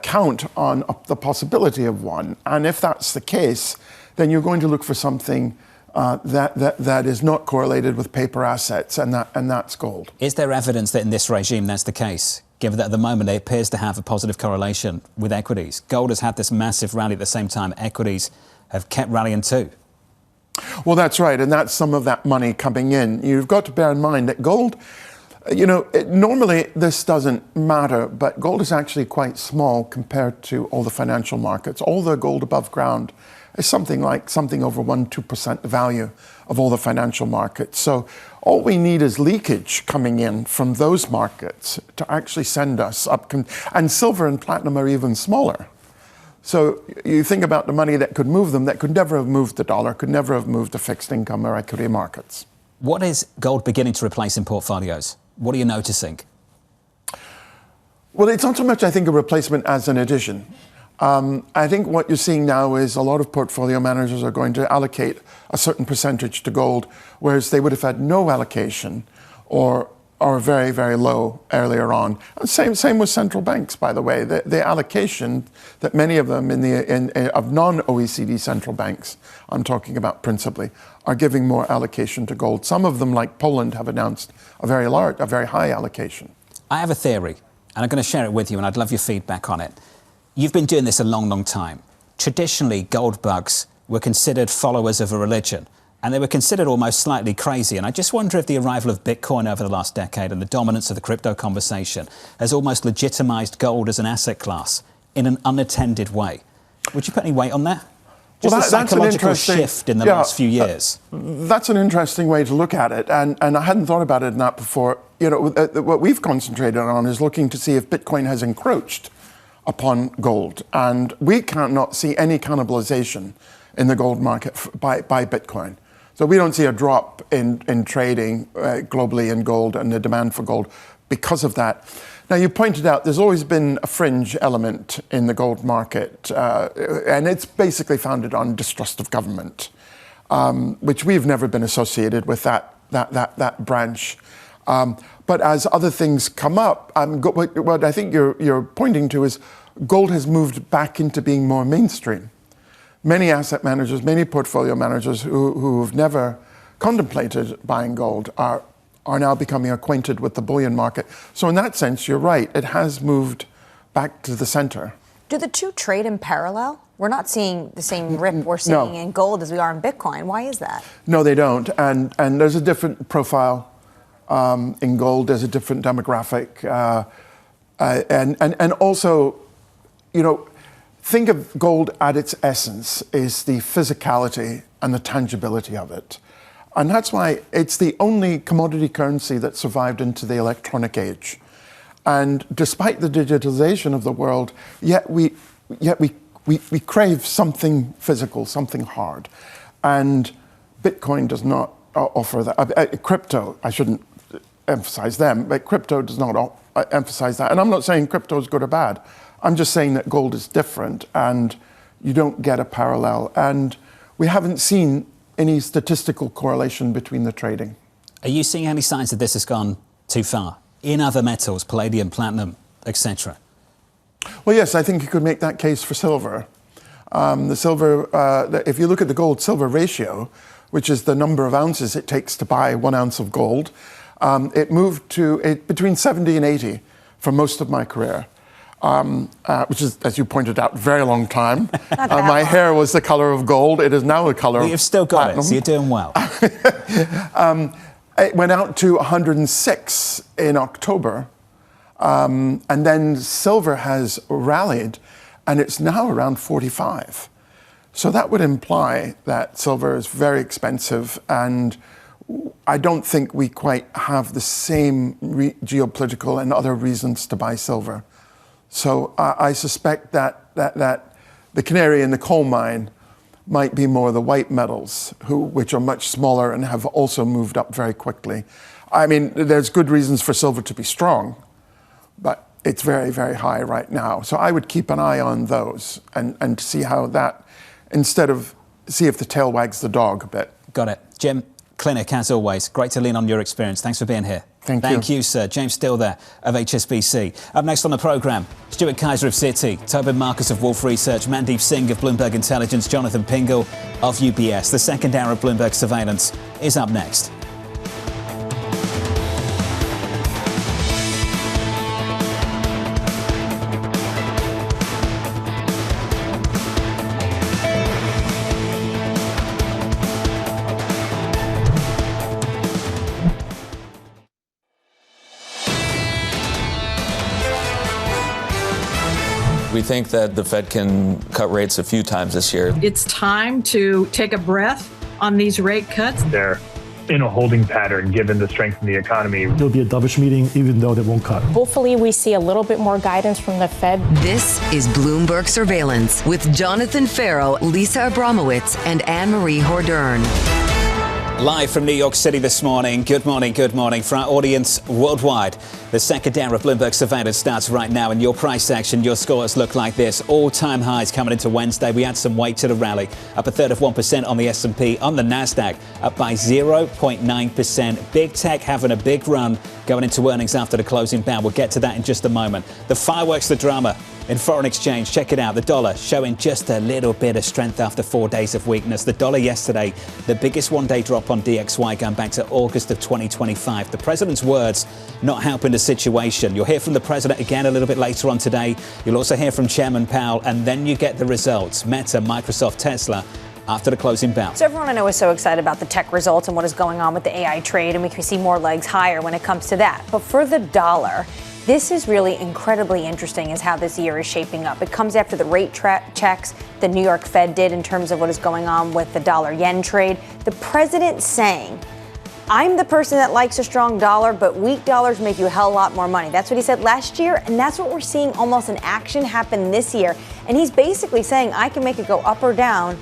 count on the possibility of one. And if that's the case, then you're going to look for something that is not correlated with paper assets, and that's gold. Is there evidence that in this regime that's the case, given that at the moment it appears to have a positive correlation with equities? Gold has had this massive rally at the same time. Equities have kept rallying too. Well, that's right, and that's some of that money coming in. You've got to bear in mind that gold, normally this doesn't matter, but gold is actually quite small compared to all the financial markets. All the gold above ground is something over 1-2% the value of all the financial markets. So all we need is leakage coming in from those markets to actually send us up. And silver and platinum are even smaller. So you think about the money that could move them, that could never have moved the dollar, could never have moved the fixed income or equity markets. What is gold beginning to replace in portfolios? What are you noticing? Well, it's not so much, I think, a replacement as an addition. I think what you're seeing now is a lot of portfolio managers are going to allocate a certain percentage to gold, whereas they would have had no allocation or very, very low earlier on. Same with central banks, by the way. The allocation that many of them of non-OECD central banks, I'm talking about principally, are giving more allocation to gold. Some of them, like Poland, have announced a very high allocation. I have a theory, and I'm going to share it with you, and I'd love your feedback on it. You've been doing this a long, long time. Traditionally, gold bugs were considered followers of a religion, and they were considered almost slightly crazy. And I just wonder if the arrival of Bitcoin over the last decade and the dominance of the crypto conversation has almost legitimized gold as an asset class in an unattended way. Would you put any weight on that? Just a psychological shift in the last few years. That's an interesting way to look at it, and I hadn't thought about it in that before. What we've concentrated on is looking to see if Bitcoin has encroached upon gold, and we cannot see any cannibalization in the gold market by Bitcoin. So we don't see a drop in trading globally in gold and the demand for gold because of that. Now, you pointed out there's always been a fringe element in the gold market, and it's basically founded on distrust of government, which we've never been associated with that branch. But as other things come up, what I think you're pointing to is gold has moved back into being more mainstream. Many asset managers, many portfolio managers who've never contemplated buying gold are now becoming acquainted with the bullion market. So in that sense, you're right. It has moved back to the center. Do the two trade in parallel? We're not seeing the same rip we're seeing in gold as we are in Bitcoin. Why is that? No, they don't. And there's a different profile in gold. There's a different demographic. And also, think of gold at its essence is the physicality and the tangibility of it. And that's why it's the only commodity currency that survived into the electronic age. And despite the digitalization of the world, yet we crave something physical, something hard. And Bitcoin does not offer that. Crypto, I shouldn't emphasize them, but crypto does not emphasize that. And I'm not saying crypto is good or bad. I'm just saying that gold is different and you don't get a parallel. And we haven't seen any statistical correlation between the trading. Are you seeing any signs that this has gone too far in other metals, palladium, platinum, etc.? Well, yes, I think you could make that case for silver. The silver, if you look at the gold-silver ratio, which is the number of ounces it takes to buy 1 ounce of gold, it moved to between 70 and 80 for most of my career. Which is, as you pointed out, a very long time. My hair was the color of gold. It is now the color of You've still got platinum. it, so you're doing well. It went out to 106 in October. And then silver has rallied, and it's now around 45. So that would imply that silver is very expensive, and I don't think we quite have the same geopolitical and other reasons to buy silver. So I suspect that the canary in the coal mine might be more the white metals, which are much smaller and have also moved up very quickly. I mean, there's good reasons for silver to be strong, but it's very, very high right now. So I would keep an eye on those and see how that, see if the tail wags the dog a bit. Got it. Jim, clinic as always. Great to lean on your experience. Thanks for being here. Thank you, sir. James Still there of HSBC. Up next on the programme, Stuart Kaiser of Citi, Tobin Marcus of Wolfe Research, Mandeep Singh of Bloomberg Intelligence, Jonathan Pingle of UBS. The second hour of Bloomberg Surveillance is up next. We think that the Fed can cut rates a few times this year. It's time to take a breath on these rate cuts. They're in a holding pattern given the strength in the economy. There'll be a dovish meeting even though they won't cut. Hopefully we see a little bit more guidance from the Fed. This is Bloomberg Surveillance with Jonathan Ferro, Lisa Abramowicz, and Annmarie Hordern. Live from New York City this morning. Good morning for our audience worldwide. The second hour of Bloomberg Surveillance starts right now. In your price action, your scores look like this. All-time highs coming into Wednesday. We add some weight to the rally. Up a third of 1% on the S&P. On the NASDAQ, up by 0.9%. Big tech having a big run going into earnings after the closing bell. We'll get to that in just a moment. The fireworks, the drama in foreign exchange. Check it out. The dollar showing just a little bit of strength after 4 days of weakness. The dollar yesterday, the biggest one-day drop on DXY going back to August of 2025. The president's words not helping the situation. You'll hear from the president again a little bit later on today. You'll also hear from Chairman Powell, and then you get the results. Meta, Microsoft, Tesla after the closing bell. So everyone I know is so excited about the tech results and what is going on with the AI trade, and we can see more legs higher when it comes to that. But for the dollar, This is really incredibly interesting is how this year is shaping up. It comes after the rate checks the New York Fed did in terms of what is going on with the dollar-yen trade. The president saying, I'm the person that likes a strong dollar, but weak dollars make you a hell of a lot more money. That's what he said last year, and that's what we're seeing almost in action happen this year. And he's basically saying, I can make it go up or down,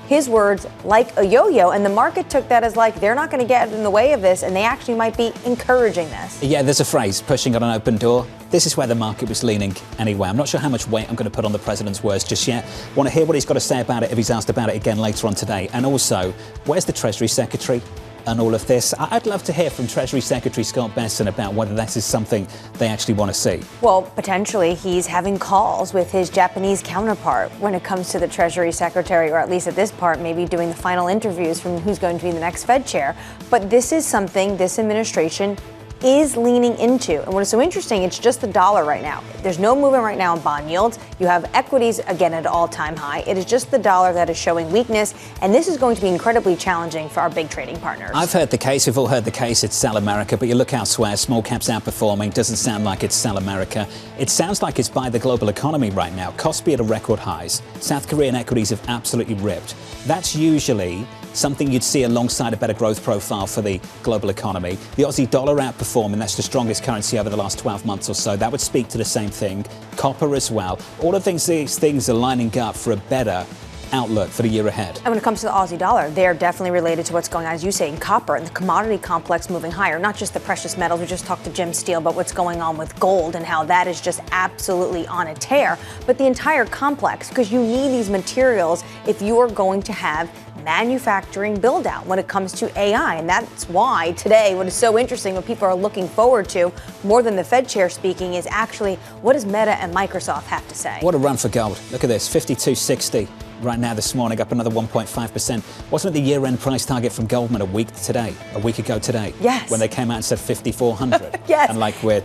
his words, like a yo-yo. And the market took that as like, they're not going to get in the way of this, and they actually might be encouraging this. Yeah, there's a phrase, pushing on an open door. This is where the market was leaning anyway. I'm not sure how much weight I'm going to put on the president's words just yet. Want to hear what he's got to say about it if he's asked about it again later on today. And also, where's the Treasury Secretary and all of this? I'd love to hear from Treasury Secretary Scott Bessent about whether that is something they actually want to see. Well, potentially he's having calls with his Japanese counterpart when it comes to the Treasury Secretary, or at least at this part, maybe doing the final interviews from who's going to be the next Fed chair. But this is something this administration is leaning into. And what is so interesting, it's just the dollar right now. There's no movement right now in bond yields. You have equities, again, at an all-time high. It is just the dollar that is showing weakness. And this is going to be incredibly challenging for our big trading partners. I've heard the case. We've all heard the case. It's sell America. But you look elsewhere, small caps outperforming. Doesn't sound like it's sell America. It sounds like it's buy the global economy right now. Kospi at a record highs. South Korean equities have absolutely ripped. That's usually something you'd see alongside a better growth profile for the global economy. The Aussie dollar outperforming, that's the strongest currency over the last 12 months or so. That would speak to the same thing. Copper as well. All of these things are lining up for a better outlook for the year ahead. And when it comes to the Aussie dollar, they're definitely related to what's going on, as you say, in copper and the commodity complex moving higher, not just the precious metals. We just talked to Jim Steele, but what's going on with gold and how that is just absolutely on a tear, but the entire complex, because you need these materials if you are going to have manufacturing build out when it comes to AI. And that's why today, what is so interesting, what people are looking forward to more than the Fed chair speaking, is actually what does Meta and Microsoft have to say? What a run for gold. Look at this, 52.60 right now this morning, up another 1.5%. Wasn't it the year-end price target from Goldman a week ago today? Yes. When they came out and said 5,400. Yes. And like we're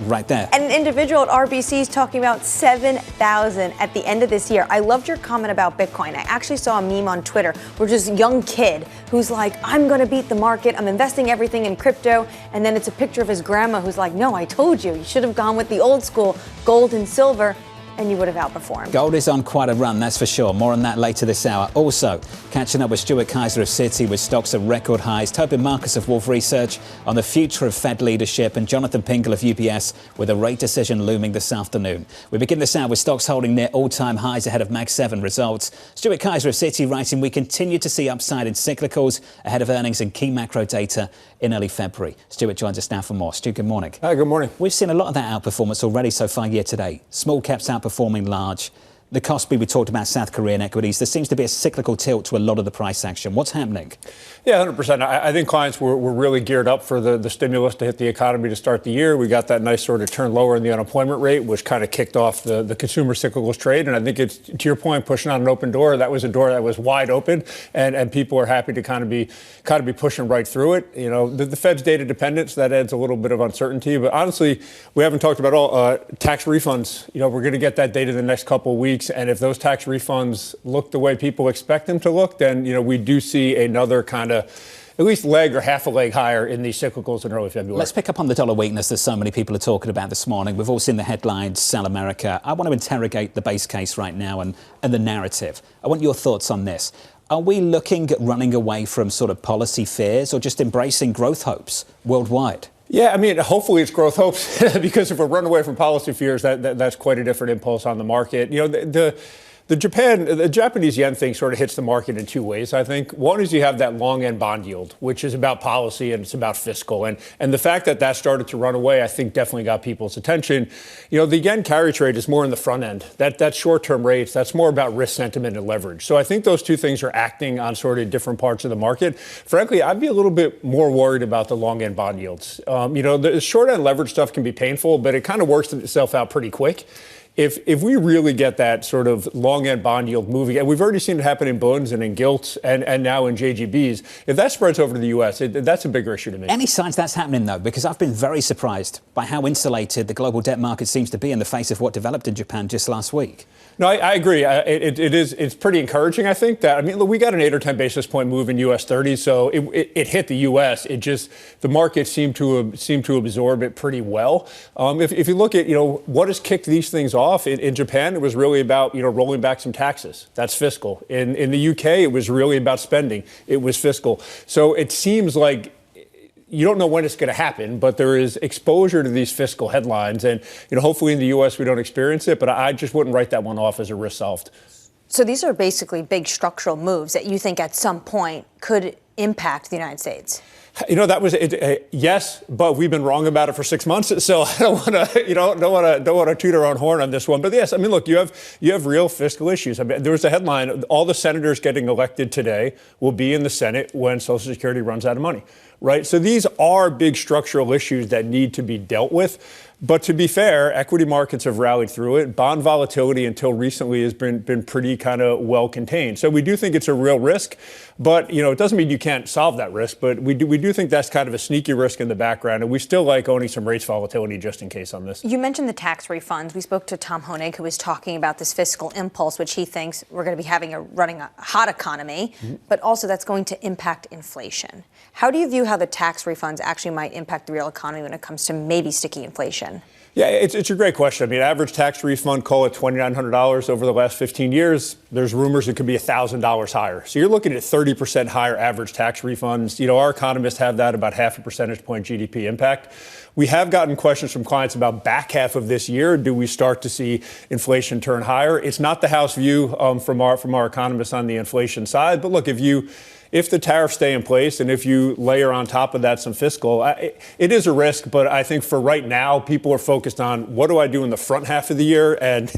right there. And an individual at RBC is talking about 7,000 at the end of this year. I loved your comment about Bitcoin. I actually saw a meme on Twitter where just a young kid who's like, I'm going to beat the market. I'm investing everything in crypto. And then it's a picture of his grandma who's like, no, I told you. You should have gone with the old school gold and silver, and you would have outperformed. Gold is on quite a run, that's for sure. More on that later this hour. Also, catching up with Stuart Kaiser of Citi with stocks at record highs. Tobin Marcus of Wolfe Research on the future of Fed leadership. And Jonathan Pingle of UBS with a rate decision looming this afternoon. We begin this hour with stocks holding near all-time highs ahead of Mag 7 results. Stuart Kaiser of Citi writing, we continue to see upside in cyclicals ahead of earnings and key macro data in early February. Stuart joins us now for more. Stu, good morning. Hi, good morning. We've seen a lot of that outperformance already so far year to date. Small caps outperforming large. The Kospi, we talked about South Korean equities. There seems to be a cyclical tilt to a lot of the price action. What's happening? Yeah, 100%. I think clients were really geared up for the stimulus to hit the economy to start the year. We got that nice sort of turn lower in the unemployment rate, which kind of kicked off the consumer cyclicals trade. And I think it's, to your point, pushing on an open door. That was a door that was wide open, and people are happy to kind of be pushing right through it. You know, the Fed's data dependent, so that adds a little bit of uncertainty. But honestly, we haven't talked about all tax refunds. You know, we're going to get that data in the next couple of weeks. And if those tax refunds look the way people expect them to look, then, you know, we do see another kind of at least leg or half a leg higher in these cyclicals in early February. Let's pick up on the dollar weakness that so many people are talking about this morning. We've all seen the headlines, sell America. I want to interrogate the base case right now and the narrative. I want your thoughts on this. Are we looking at running away from sort of policy fears or just embracing growth hopes worldwide? Yeah, I mean, hopefully it's growth hopes because if we run away from policy fears, that's quite a different impulse on the market. You know, the Japanese yen thing sort of hits the market in two ways, I think. One is you have that long end bond yield, which is about policy and it's about fiscal. And the fact that started to run away, I think definitely got people's attention. You know, the yen carry trade is more in the front end. That's short-term rates. That's more about risk sentiment and leverage. So I think those two things are acting on sort of different parts of the market. Frankly, I'd be a little bit more worried about the long end bond yields. You know, the short end leverage stuff can be painful, but it kind of works itself out pretty quick. if we really get that sort of long end bond yield moving, and we've already seen it happen in bonds and in gilts and now in JGBs, if that spreads over to the U.S., that's a bigger issue to me. Any signs that's happening, though? Because I've been very surprised by how insulated the global debt market seems to be in the face of what developed in Japan just last week. No, I agree. It's pretty encouraging, I think, that, I mean, look, we got an 8 or 10 basis point move in U.S. 30, so it hit the U.S. The market seemed to absorb it pretty well. If you look at, what has kicked these things off, in Japan, it was really about, rolling back some taxes. That's fiscal. In the U.K., it was really about spending. It was fiscal. So it seems like you don't know when it's going to happen, but there is exposure to these fiscal headlines. And, hopefully in the U.S. we don't experience it, but I just wouldn't write that one off as a risk solved. So these are basically big structural moves that you think at some point could impact the United States. That was it. Yes, but we've been wrong about it for 6 months. So I don't want to toot our own horn on this one. But yes, I mean, look, you have real fiscal issues. I mean, there was a headline: all the senators getting elected today will be in the Senate when Social Security runs out of money. Right. So these are big structural issues that need to be dealt with. But to be fair, equity markets have rallied through it. Bond volatility until recently has been pretty kind of well contained. So we do think it's a real risk. But, it doesn't mean you can't solve that risk. But we do think that's kind of a sneaky risk in the background. And we still like owning some rates volatility just in case on this. You mentioned the tax refunds. We spoke to Tom Honig, who was talking about this fiscal impulse, which he thinks we're going to be running a hot economy, but also that's going to impact inflation. How do you view how the tax refunds actually might impact the real economy when it comes to maybe sticky inflation? Yeah, it's a great question. I mean, average tax refund, call it $2,900 over the last 15 years. There's rumors it could be $1,000 higher. So you're looking at 30% higher average tax refunds. Our economists have that about 0.5 percentage point GDP impact. We have gotten questions from clients about back half of this year. Do we start to see inflation turn higher? It's not the house view from our economists on the inflation side. But look, if the tariffs stay in place and if you layer on top of that some fiscal, it is a risk. But I think for right now, people are focused on what do I do in the front half of the year? And,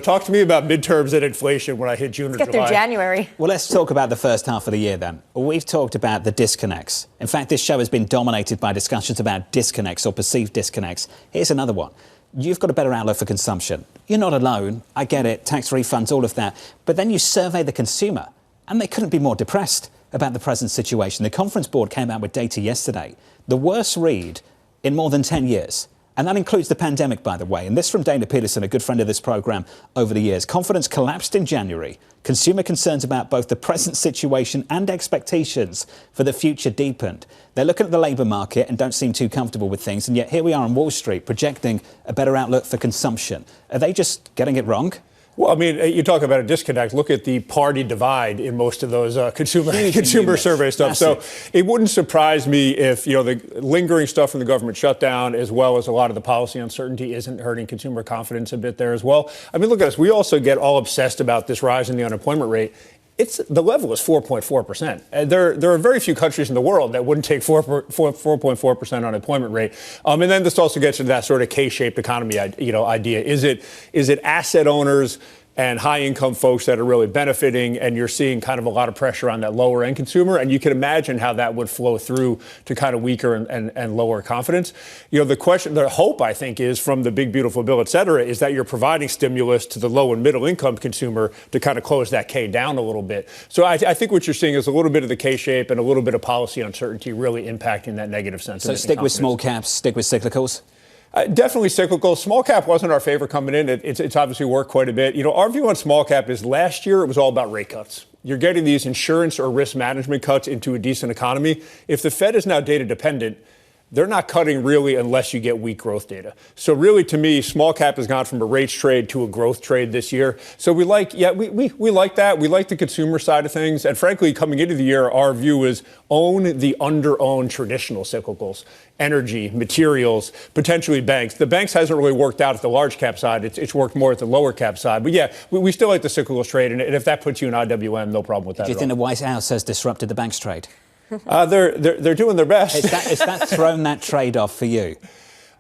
talk to me about midterms and inflation when I hit June or July. Get through January. Well, let's talk about the first half of the year then. We've talked about the disconnects. In fact, this show has been dominated by discussions about disconnects or perceived disconnects. Here's another one. You've got a better outlook for consumption. You're not alone. I get it. Tax refunds, all of that. But then you survey the consumer and they couldn't be more depressed about the present situation. The Conference Board came out with data yesterday. The worst read in more than 10 years. And that includes the pandemic, by the way. And this from Dana Peterson, a good friend of this programme over the years. Confidence collapsed in January. Consumer concerns about both the present situation and expectations for the future deepened. They're looking at the labour market and don't seem too comfortable with things. And yet here we are on Wall Street projecting a better outlook for consumption. Are they just getting it wrong? Well, I mean, you talk about a disconnect. Look at the party divide in most of those consumer survey stuff. Massive. So it wouldn't surprise me if, the lingering stuff from the government shutdown, as well as a lot of the policy uncertainty, isn't hurting consumer confidence a bit there as well. I mean, look at us. We also get all obsessed about this rise in the unemployment rate. The level is 4.4%. There are very few countries in the world that wouldn't take 4.4% unemployment rate. And then this also gets into that sort of K-shaped economy, idea. Is it asset owners and high-income folks that are really benefiting, and you're seeing kind of a lot of pressure on that lower-end consumer, and you can imagine how that would flow through to kind of weaker and lower confidence. The hope, I think, is from the big, beautiful bill, et cetera, is that you're providing stimulus to the low and middle-income consumer to kind of close that K down a little bit. So I think what you're seeing is a little bit of the K-shape and a little bit of policy uncertainty really impacting that negative sentiment. So stick with small caps, stick with cyclicals? Definitely cyclical. Small cap wasn't our favorite coming in. It's obviously worked quite a bit. Our view on small cap is last year it was all about rate cuts. You're getting these insurance or risk management cuts into a decent economy. If the Fed is now data dependent, they're not cutting really unless you get weak growth data. So really, to me, small cap has gone from a rates trade to a growth trade this year. So we like that. We like the consumer side of things. And frankly, coming into the year, our view is own the under-owned traditional cyclicals. Energy, materials, potentially banks. The banks hasn't really worked out at the large cap side. It's worked more at the lower cap side. But yeah, we still like the cyclicals trade. And if that puts you in IWM, no problem with that. Do you think the White House has disrupted the banks trade? They're doing their best. Is that thrown that trade off for you?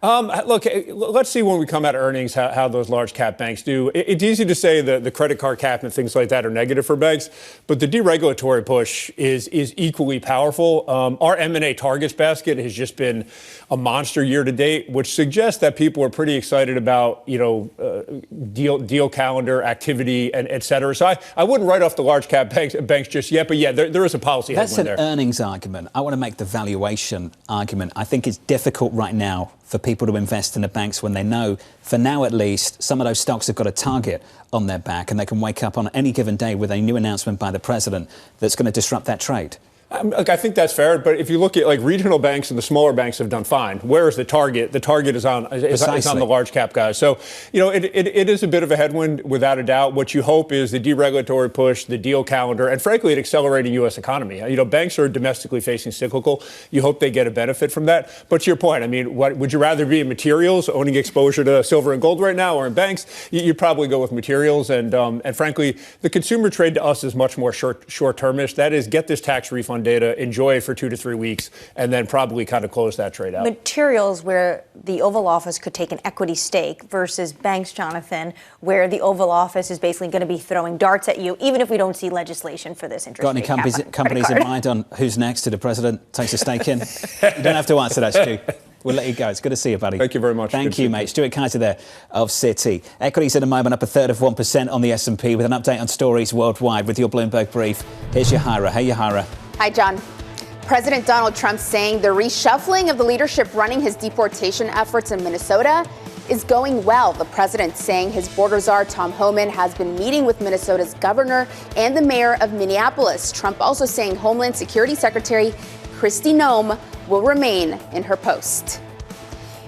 Look, let's see when we come out of earnings how those large cap banks do. It's easy to say that the credit card cap and things like that are negative for banks, but the deregulatory push is equally powerful. Our M&A targets basket has just been a monster year to date, which suggests that people are pretty excited about deal calendar activity and et cetera. So I wouldn't write off the large cap banks just yet, but yeah, there is a policy headwind there. That's an earnings argument. I want to make the valuation argument. I think it's difficult right now for people to invest in the banks when they know, for now at least, some of those stocks have got a target on their back and they can wake up on any given day with a new announcement by the president that's going to disrupt that trade. Look, I think that's fair, but if you look at like regional banks and the smaller banks have done fine. Where is the target? The target is on the large cap guys. So, it is a bit of a headwind without a doubt. What you hope is the deregulatory push, the deal calendar, and frankly, an accelerating U.S. economy. Banks are domestically facing cyclical. You hope they get a benefit from that. But to your point, what would you rather be in materials, owning exposure to silver and gold right now, or in banks? You'd probably go with materials. And frankly, the consumer trade to us is much more short-termish. That is, get this tax refund data, enjoy it for 2 to 3 weeks, and then probably kind of close that trade out. Materials where the Oval Office could take an equity stake versus banks, Jonathan, where the Oval Office is basically going to be throwing darts at you, even if we don't see legislation for this interest rate cap. Got any companies in mind on who's next to the president takes a stake in? You don't have to answer that, Stu. We'll let you go. It's good to see you, buddy. Thank you very much. Thank you, mate. Stuart Kaiser there of Citi. Equities at the moment up 1/3% on the S&P with an update on stories worldwide with your Bloomberg brief. Here's Yahira. Hey, Yahira. Hi, John. President Donald Trump saying the reshuffling of the leadership running his deportation efforts in Minnesota is going well. The president saying his border czar, Tom Homan, has been meeting with Minnesota's governor and the mayor of Minneapolis. Trump also saying Homeland Security Secretary Kristi Noem will remain in her post.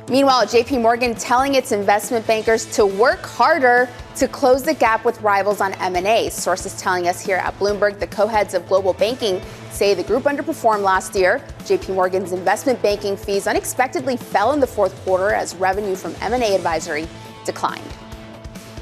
Meanwhile, JP Morgan telling its investment bankers to work harder to close the gap with rivals on M&A. Sources telling us here at Bloomberg, the co-heads of global banking say the group underperformed last year. JP Morgan's investment banking fees unexpectedly fell in the fourth quarter as revenue from M&A advisory declined.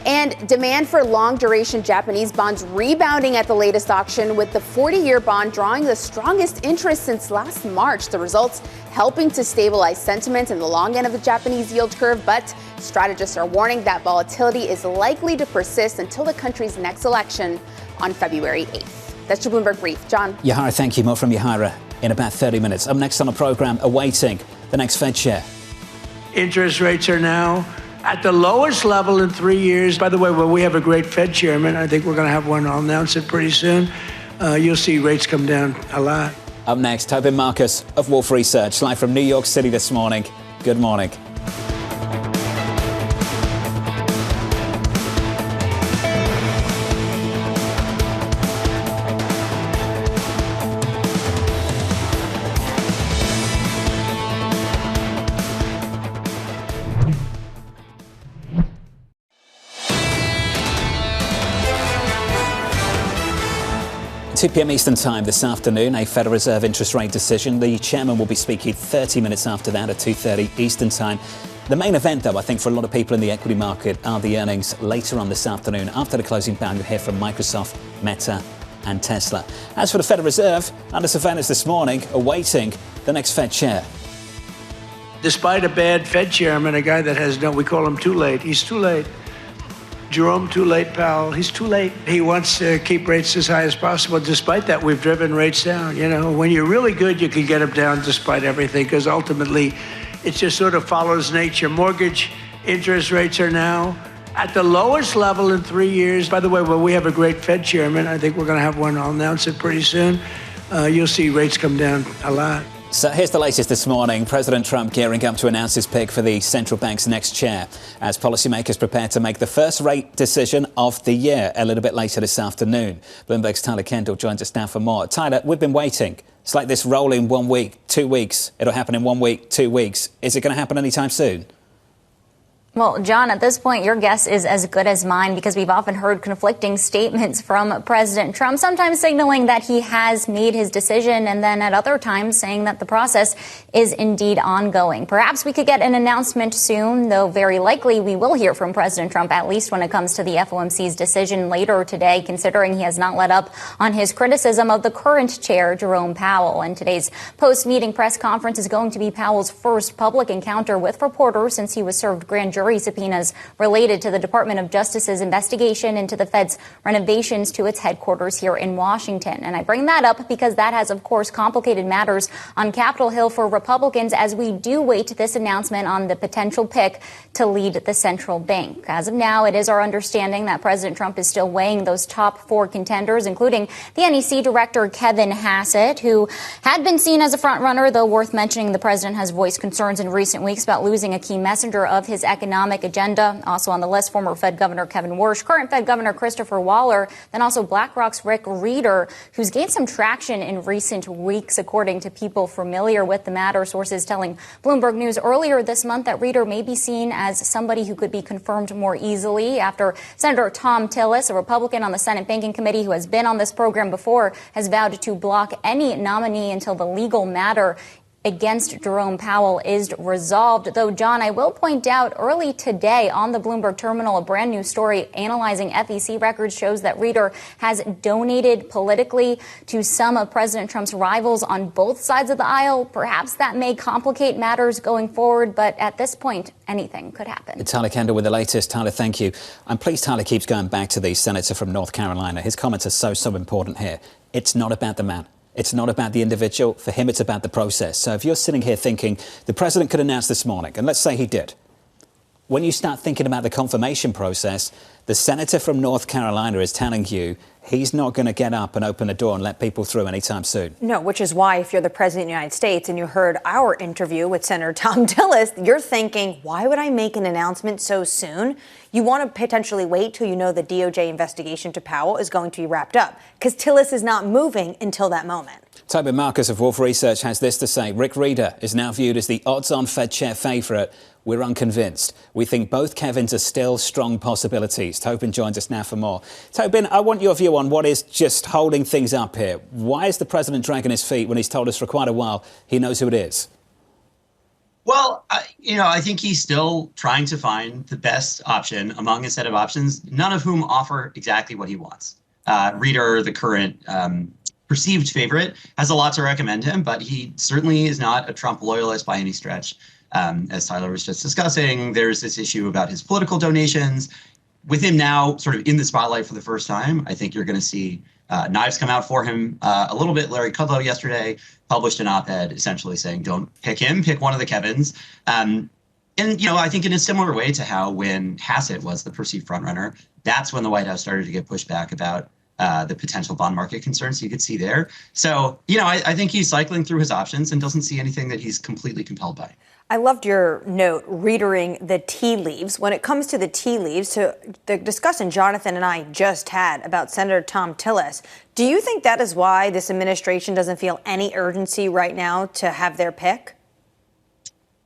And demand for long-duration Japanese bonds rebounding at the latest auction, with the 40-year bond drawing the strongest interest since last March. The results helping to stabilize sentiment in the long end of the Japanese yield curve, but strategists are warning that volatility is likely to persist until the country's next election on February 8th. That's your Bloomberg Brief. John. Yahira, thank you. More from Yahira in about 30 minutes. Up next on the program, awaiting the next Fed chair. Interest rates are now at the lowest level in 3 years. By the way, when we have a great Fed chairman, I think we're going to have one. I'll announce it pretty soon. You'll see rates come down a lot. Up next, Tobin Marcus of Wolfe Research, live from New York City this morning. Good morning. $2 p.m. Eastern Time this afternoon, a Federal Reserve interest rate decision. The chairman will be speaking 30 minutes after that at 2:30 Eastern Time. The main event, though, I think for a lot of people in the equity market are the earnings later on this afternoon. After the closing bell, you'll hear from Microsoft, Meta and Tesla. As for the Federal Reserve, under surveillance this morning, awaiting the next Fed chair. Despite a bad Fed chairman, a guy that has we call him too late. He's too late. Jerome, too late, pal. He's too late. He wants to keep rates as high as possible. Despite that, we've driven rates down. When you're really good, you can get them down despite everything, because ultimately it just sort of follows nature. Mortgage interest rates are now at the lowest level in 3 years. By the way, when we have a great Fed chairman, I think we're going to have one. I'll announce it pretty soon. You'll see rates come down a lot. So here's the latest this morning. President Trump gearing up to announce his pick for the central bank's next chair as policymakers prepare to make the first rate decision of the year a little bit later this afternoon. Bloomberg's Tyler Kendall joins us now for more. Tyler, we've been waiting. It's like this rolling 1 week, 2 weeks. It'll happen in 1 week, 2 weeks. Is it going to happen anytime soon? Well, John, at this point, your guess is as good as mine because we've often heard conflicting statements from President Trump, sometimes signaling that he has made his decision and then at other times saying that the process is indeed ongoing. Perhaps we could get an announcement soon, though very likely we will hear from President Trump, at least when it comes to the FOMC's decision later today, considering he has not let up on his criticism of the current chair, Jerome Powell. And today's post-meeting press conference is going to be Powell's first public encounter with reporters since he was served grand jury subpoenas related to the Department of Justice's investigation into the Fed's renovations to its headquarters here in Washington. And I bring that up because that has, of course, complicated matters on Capitol Hill for Republicans as we do wait this announcement on the potential pick to lead the central bank. As of now, it is our understanding that President Trump is still weighing those top 4 contenders, including the NEC director Kevin Hassett, who had been seen as a frontrunner, though worth mentioning the president has voiced concerns in recent weeks about losing a key messenger of his economic agenda. Also on the list, former Fed Governor Kevin Warsh, current Fed Governor Christopher Waller, then also BlackRock's Rick Rieder, who's gained some traction in recent weeks, according to people familiar with the matter. Sources telling Bloomberg News earlier this month that Rieder may be seen as somebody who could be confirmed more easily after Senator Tom Tillis, a Republican on the Senate Banking Committee who has been on this program before, has vowed to block any nominee until the legal matter against Jerome Powell is resolved. Though, John, I will point out early today on the Bloomberg terminal, a brand new story analyzing FEC records shows that Rieder has donated politically to some of President Trump's rivals on both sides of the aisle. Perhaps that may complicate matters going forward, but at this point, anything could happen. Tyler Kendall with the latest. Tyler, thank you. I'm pleased Tyler keeps going back to the senator from North Carolina. His comments are so important here. It's not about the man. It's not about the individual. For him, it's about the process. So if you're sitting here thinking the president could announce this morning, and let's say he did, when you start thinking about the confirmation process, the senator from North Carolina is telling you he's not going to get up and open the door and let people through anytime soon. No, which is why if you're the president of the United States and you heard our interview with Senator Tom Tillis, you're thinking, why would I make an announcement so soon? You want to potentially wait till you know the DOJ investigation to Powell is going to be wrapped up because Tillis is not moving until that moment. Tobin Marcus of Wolf Research has this to say. Rick Rieder is now viewed as the odds-on Fed chair favourite. We're unconvinced. We think both Kevins are still strong possibilities. Tobin joins us now for more. Tobin, I want your view on what is just holding things up here. Why is the president dragging his feet when he's told us for quite a while he knows who it is? Well, I think he's still trying to find the best option among a set of options, none of whom offer exactly what he wants. Rieder, the current perceived favorite, has a lot to recommend him, but he certainly is not a Trump loyalist by any stretch. As Tyler was just discussing, there's this issue about his political donations. With him now sort of in the spotlight for the first time, I think you're going to see knives come out for him a little bit. Larry Kudlow yesterday published an op-ed essentially saying, don't pick him, pick one of the Kevins. And, I think in a similar way to how when Hassett was the perceived frontrunner, that's when the White House started to get pushed back about the potential bond market concerns you could see there. So, I think he's cycling through his options and doesn't see anything that he's completely compelled by. I loved your note, reading the tea leaves. When it comes to the tea leaves, so the discussion Jonathan and I just had about Senator Tom Tillis, do you think that is why this administration doesn't feel any urgency right now to have their pick?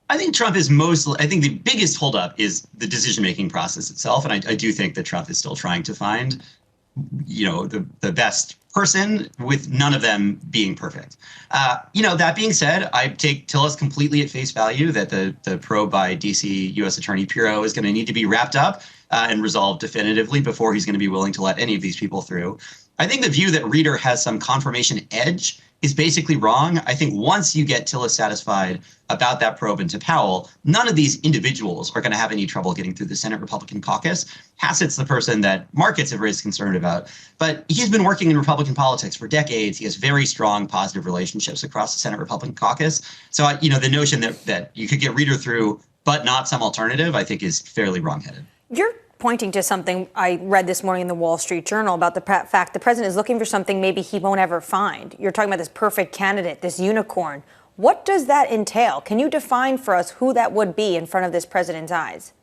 I think Trump is I think the biggest holdup is the decision-making process itself. And I do think that Trump is still trying to find, the best person with none of them being perfect. That being said, I take Tillis completely at face value that the probe by DC U.S. Attorney Pirro is going to need to be wrapped up and resolved definitively before he's going to be willing to let any of these people through. I think the view that Rieder has some confirmation edge is basically wrong. I think once you get Tillis satisfied about that probe into Powell, none of these individuals are going to have any trouble getting through the Senate Republican caucus. Hassett's the person that markets have raised concern about, but he's been working in Republican politics for decades. He has very strong positive relationships across the Senate Republican caucus. So, the notion that you could get Rieder through, but not some alternative, I think is fairly wrongheaded. You're pointing to something I read this morning in the Wall Street Journal about the fact the president is looking for something maybe he won't ever find. You're talking about this perfect candidate, this unicorn. What does that entail? Can you define for us who that would be in front of this president's eyes?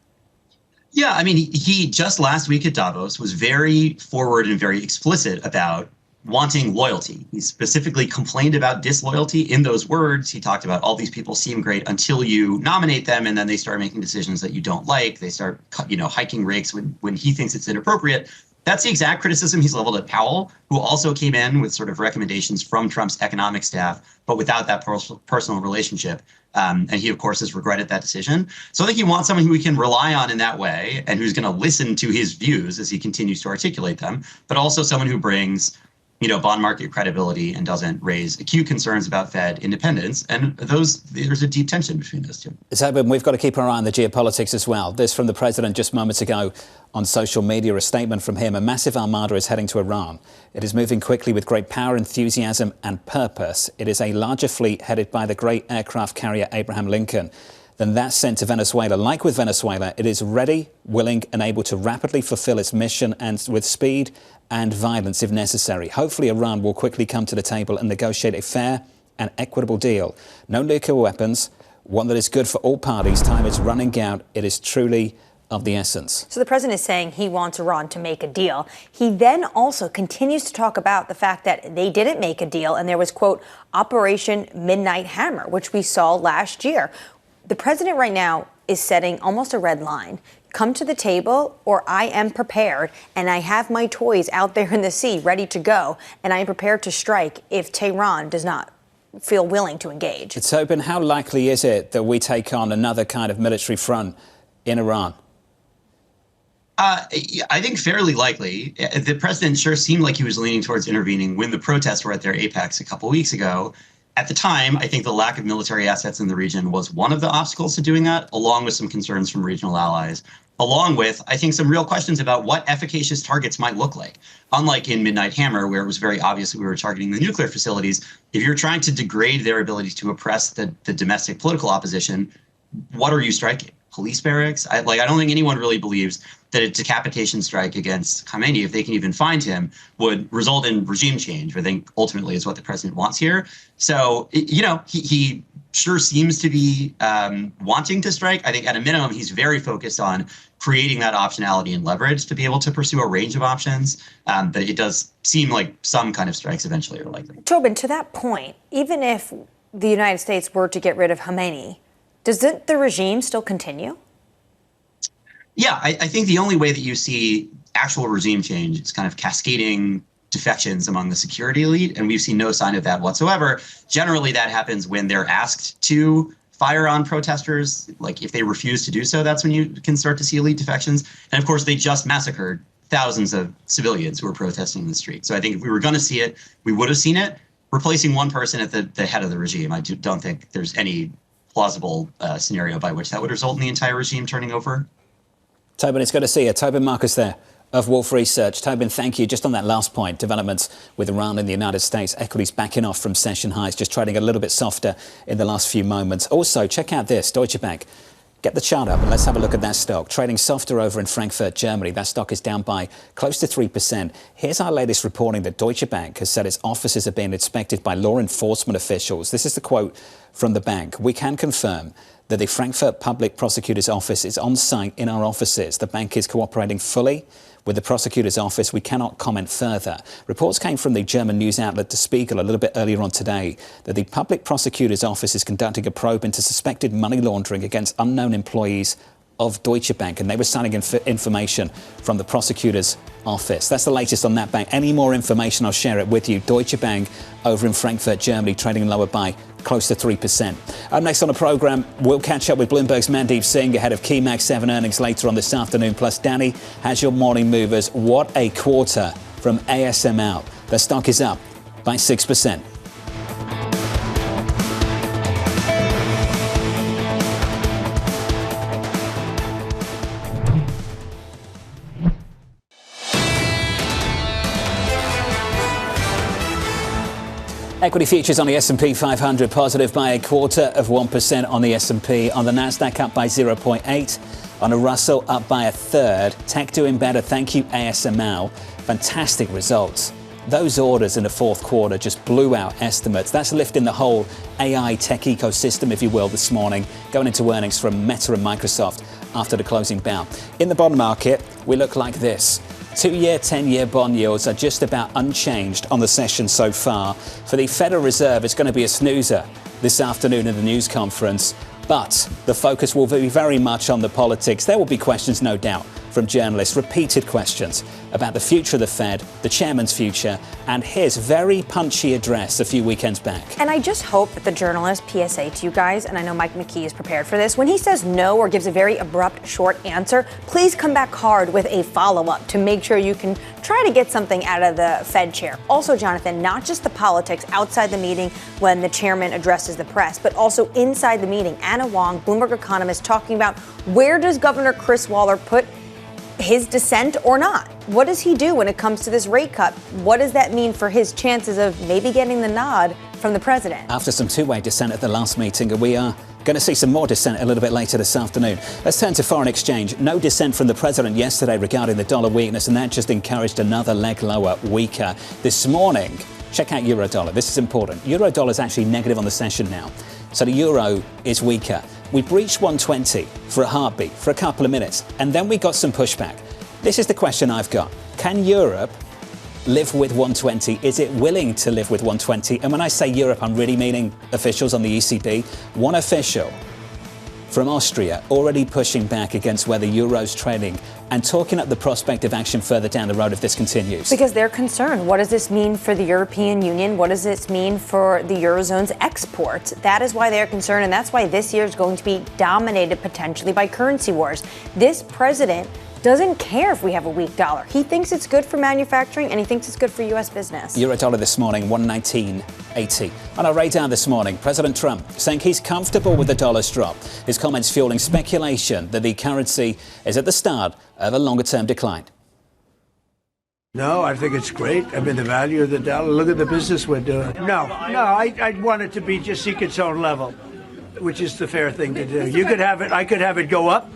Yeah, he just last week at Davos was very forward and very explicit about wanting loyalty. He specifically complained about disloyalty in those words. He talked about all these people seem great until you nominate them, and then they start making decisions that you don't like. They start, hiking rakes when he thinks it's inappropriate. That's the exact criticism he's leveled at Powell, who also came in with sort of recommendations from Trump's economic staff, but without that personal relationship. And he, of course, has regretted that decision. So I think he wants someone who he can rely on in that way and who's going to listen to his views as he continues to articulate them, but also someone who brings bond market credibility and doesn't raise acute concerns about Fed independence. And there's a deep tension between those two. So we've got to keep our eye on the geopolitics as well. This from the president just moments ago on social media, a statement from him. A massive armada is heading to Iran. It is moving quickly with great power, enthusiasm and purpose. It is a larger fleet headed by the great aircraft carrier Abraham Lincoln than that sent to Venezuela. Like with Venezuela, it is ready, willing and able to rapidly fulfill its mission and with speed and violence if necessary. Hopefully Iran will quickly come to the table and negotiate a fair and equitable deal. No nuclear weapons, one that is good for all parties. Time is running out. It is truly of the essence. So the president is saying he wants Iran to make a deal. He then also continues to talk about the fact that they didn't make a deal and there was, quote, Operation Midnight Hammer, which we saw last year. The president right now is setting almost a red line. Come to the table or I am prepared and I have my toys out there in the sea ready to go and I am prepared to strike if Tehran does not feel willing to engage. Tobin, how likely is it that we take on another kind of military front in Iran? I think fairly likely. The president sure seemed like he was leaning towards intervening when the protests were at their apex a couple weeks ago. At the time, I think the lack of military assets in the region was one of the obstacles to doing that, along with some concerns from regional allies, along with, I think, some real questions about what efficacious targets might look like. Unlike in Midnight Hammer, where it was very obvious that we were targeting the nuclear facilities, if you're trying to degrade their ability to oppress the domestic political opposition, what are you striking? Police barracks? I don't think anyone really believes that a decapitation strike against Khamenei, if they can even find him, would result in regime change, I think ultimately is what the president wants here. So, he sure seems to be wanting to strike. I think at a minimum, he's very focused on creating that optionality and leverage to be able to pursue a range of options. But it does seem like some kind of strikes eventually are likely. Tobin, to that point, even if the United States were to get rid of Khamenei, doesn't the regime still continue? Yeah, I think the only way that you see actual regime change is kind of cascading defections among the security elite, and we've seen no sign of that whatsoever. Generally, that happens when they're asked to fire on protesters. Like if they refuse to do so, that's when you can start to see elite defections. And of course, they just massacred thousands of civilians who were protesting in the street. So I think if we were going to see it, we would have seen it. Replacing one person at the head of the regime, I don't think there's any plausible scenario by which that would result in the entire regime turning over. Tobin, it's good to see you. Tobin Marcus there of Wolf Research. Tobin, thank you. Just on that last point, developments with Iran and the United States, equities backing off from session highs, just trading a little bit softer in the last few moments. Also, check out this, Deutsche Bank. Get the chart up and let's have a look at that stock. Trading softer over in Frankfurt, Germany. That stock is down by close to 3%. Here's our latest reporting that Deutsche Bank has said its offices are being inspected by law enforcement officials. This is the quote from the bank. We can confirm that the Frankfurt Public Prosecutor's Office is on site in our offices. The bank is cooperating fully with the prosecutor's office. We cannot comment further. Reports came from the German news outlet Der Spiegel a little bit earlier on today that the public prosecutor's office is conducting a probe into suspected money laundering against unknown employees of Deutsche Bank, and they were signing information from the prosecutor's office. That's the latest on that bank. Any more information, I'll share it with you. Deutsche Bank over in Frankfurt, Germany, trading lower by close to 3%. Up next on the programme, we'll catch up with Bloomberg's Mandeep Singh ahead of key Mag 7 earnings later on this afternoon. Plus, Danny has your morning movers. What a quarter from ASML. The stock is up by 6%. Equity futures on the S&P 500 positive by 0.25% on the S&P. On the Nasdaq up by 0.8. On the Russell up by 1/3. Tech doing better. Thank you, ASML. Fantastic results. Those orders in the fourth quarter just blew out estimates. That's lifting the whole AI tech ecosystem, if you will, this morning, going into earnings from Meta and Microsoft after the closing bell. In the bond market, we look like this. 2-year, 10-year bond yields are just about unchanged on the session so far. For the Federal Reserve, it's going to be a snoozer this afternoon in the news conference. But the focus will be very much on the politics. There will be questions, no doubt, from journalists, repeated questions about the future of the Fed, the chairman's future, and his very punchy address a few weekends back. And I just hope that the journalist, PSA to you guys, and I know Mike McKee is prepared for this, when he says no or gives a very abrupt, short answer, please come back hard with a follow-up to make sure you can try to get something out of the Fed chair. Also, Jonathan, not just the politics outside the meeting when the chairman addresses the press, but also inside the meeting. Anna Wong, Bloomberg economist, talking about where does Governor Chris Waller put his dissent or not? What does he do when it comes to this rate cut? What does that mean for his chances of maybe getting the nod from the president? After some two-way dissent at the last meeting, we are going to see some more dissent a little bit later this afternoon. Let's turn to foreign exchange. No dissent from the president yesterday regarding the dollar weakness, and that just encouraged another leg lower, weaker. This morning, check out euro dollar. This is important. Euro dollar is actually negative on the session now. So the euro is weaker. We breached 120 for a heartbeat, for a couple of minutes, and then we got some pushback. This is the question I've got. Can Europe live with 120? Is it willing to live with 120? And when I say Europe, I'm really meaning officials on the ECB. One official from Austria already pushing back against where the euro's trading and talking up the prospect of action further down the road if this continues. Because they're concerned. What does this mean for the European Union? What does this mean for the Eurozone's exports? That is why they're concerned, and that's why this year is going to be dominated potentially by currency wars. This president doesn't care if we have a weak dollar. He thinks it's good for manufacturing, and he thinks it's good for U.S. business. Euro dollar this morning, 119.80. On our radar this morning, President Trump saying he's comfortable with the dollar's drop. His comments fueling speculation that the currency is at the start of a longer-term decline. No, I think it's great. I mean, the value of the dollar. Look at the business we're doing. No, I want it to be just seek its own level, which is the fair thing to do. You could have it. I could have it go up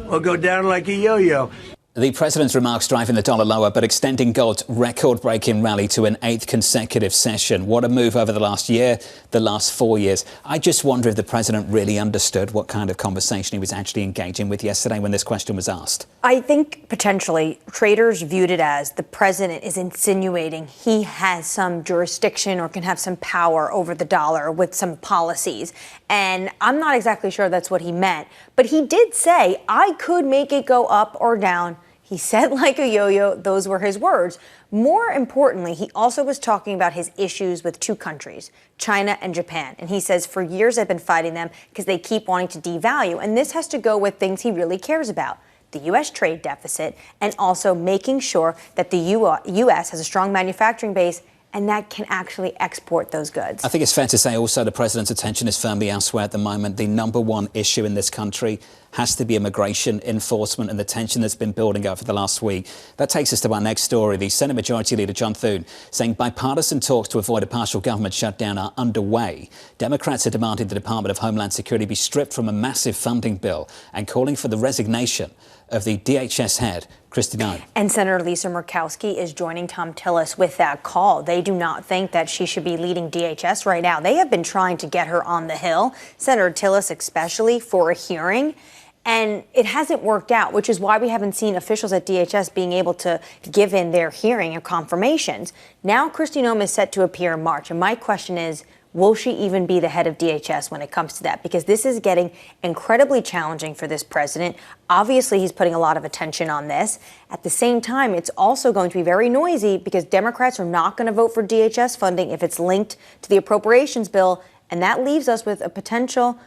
or go down like a yo-yo. The president's remarks driving the dollar lower, but extending gold's record-breaking rally to an 8th consecutive session. What a move over the last year, the last 4 years. I just wonder if the president really understood what kind of conversation he was actually engaging with yesterday when this question was asked. I think potentially traders viewed it as the president is insinuating he has some jurisdiction or can have some power over the dollar with some policies. And I'm not exactly sure that's what he meant. But he did say, I could make it go up or down. He said like a yo-yo. Those were his words. More importantly, he also was talking about his issues with two countries, China and Japan. And he says, for years I've been fighting them because they keep wanting to devalue. And this has to go with things he really cares about. The U.S. trade deficit and also making sure that the U.S. has a strong manufacturing base and that can actually export those goods. I think it's fair to say also the president's attention is firmly elsewhere at the moment. The number one issue in this country has to be immigration enforcement and the tension that's been building over the last week. That takes us to our next story. The Senate Majority Leader John Thune saying bipartisan talks to avoid a partial government shutdown are underway. Democrats are demanding the Department of Homeland Security be stripped from a massive funding bill and calling for the resignation of the DHS head, Kristi Noem. And Senator Lisa Murkowski is joining Tom Tillis with that call. They do not think that she should be leading DHS right now. They have been trying to get her on the Hill, Senator Tillis especially, for a hearing. And it hasn't worked out, which is why we haven't seen officials at DHS being able to give in their hearing or confirmations. Now Kristi Noem is set to appear in March. And my question is, will she even be the head of DHS when it comes to that? Because this is getting incredibly challenging for this president. Obviously, he's putting a lot of attention on this. At the same time, it's also going to be very noisy because Democrats are not going to vote for DHS funding if it's linked to the appropriations bill. And that leaves us with a potential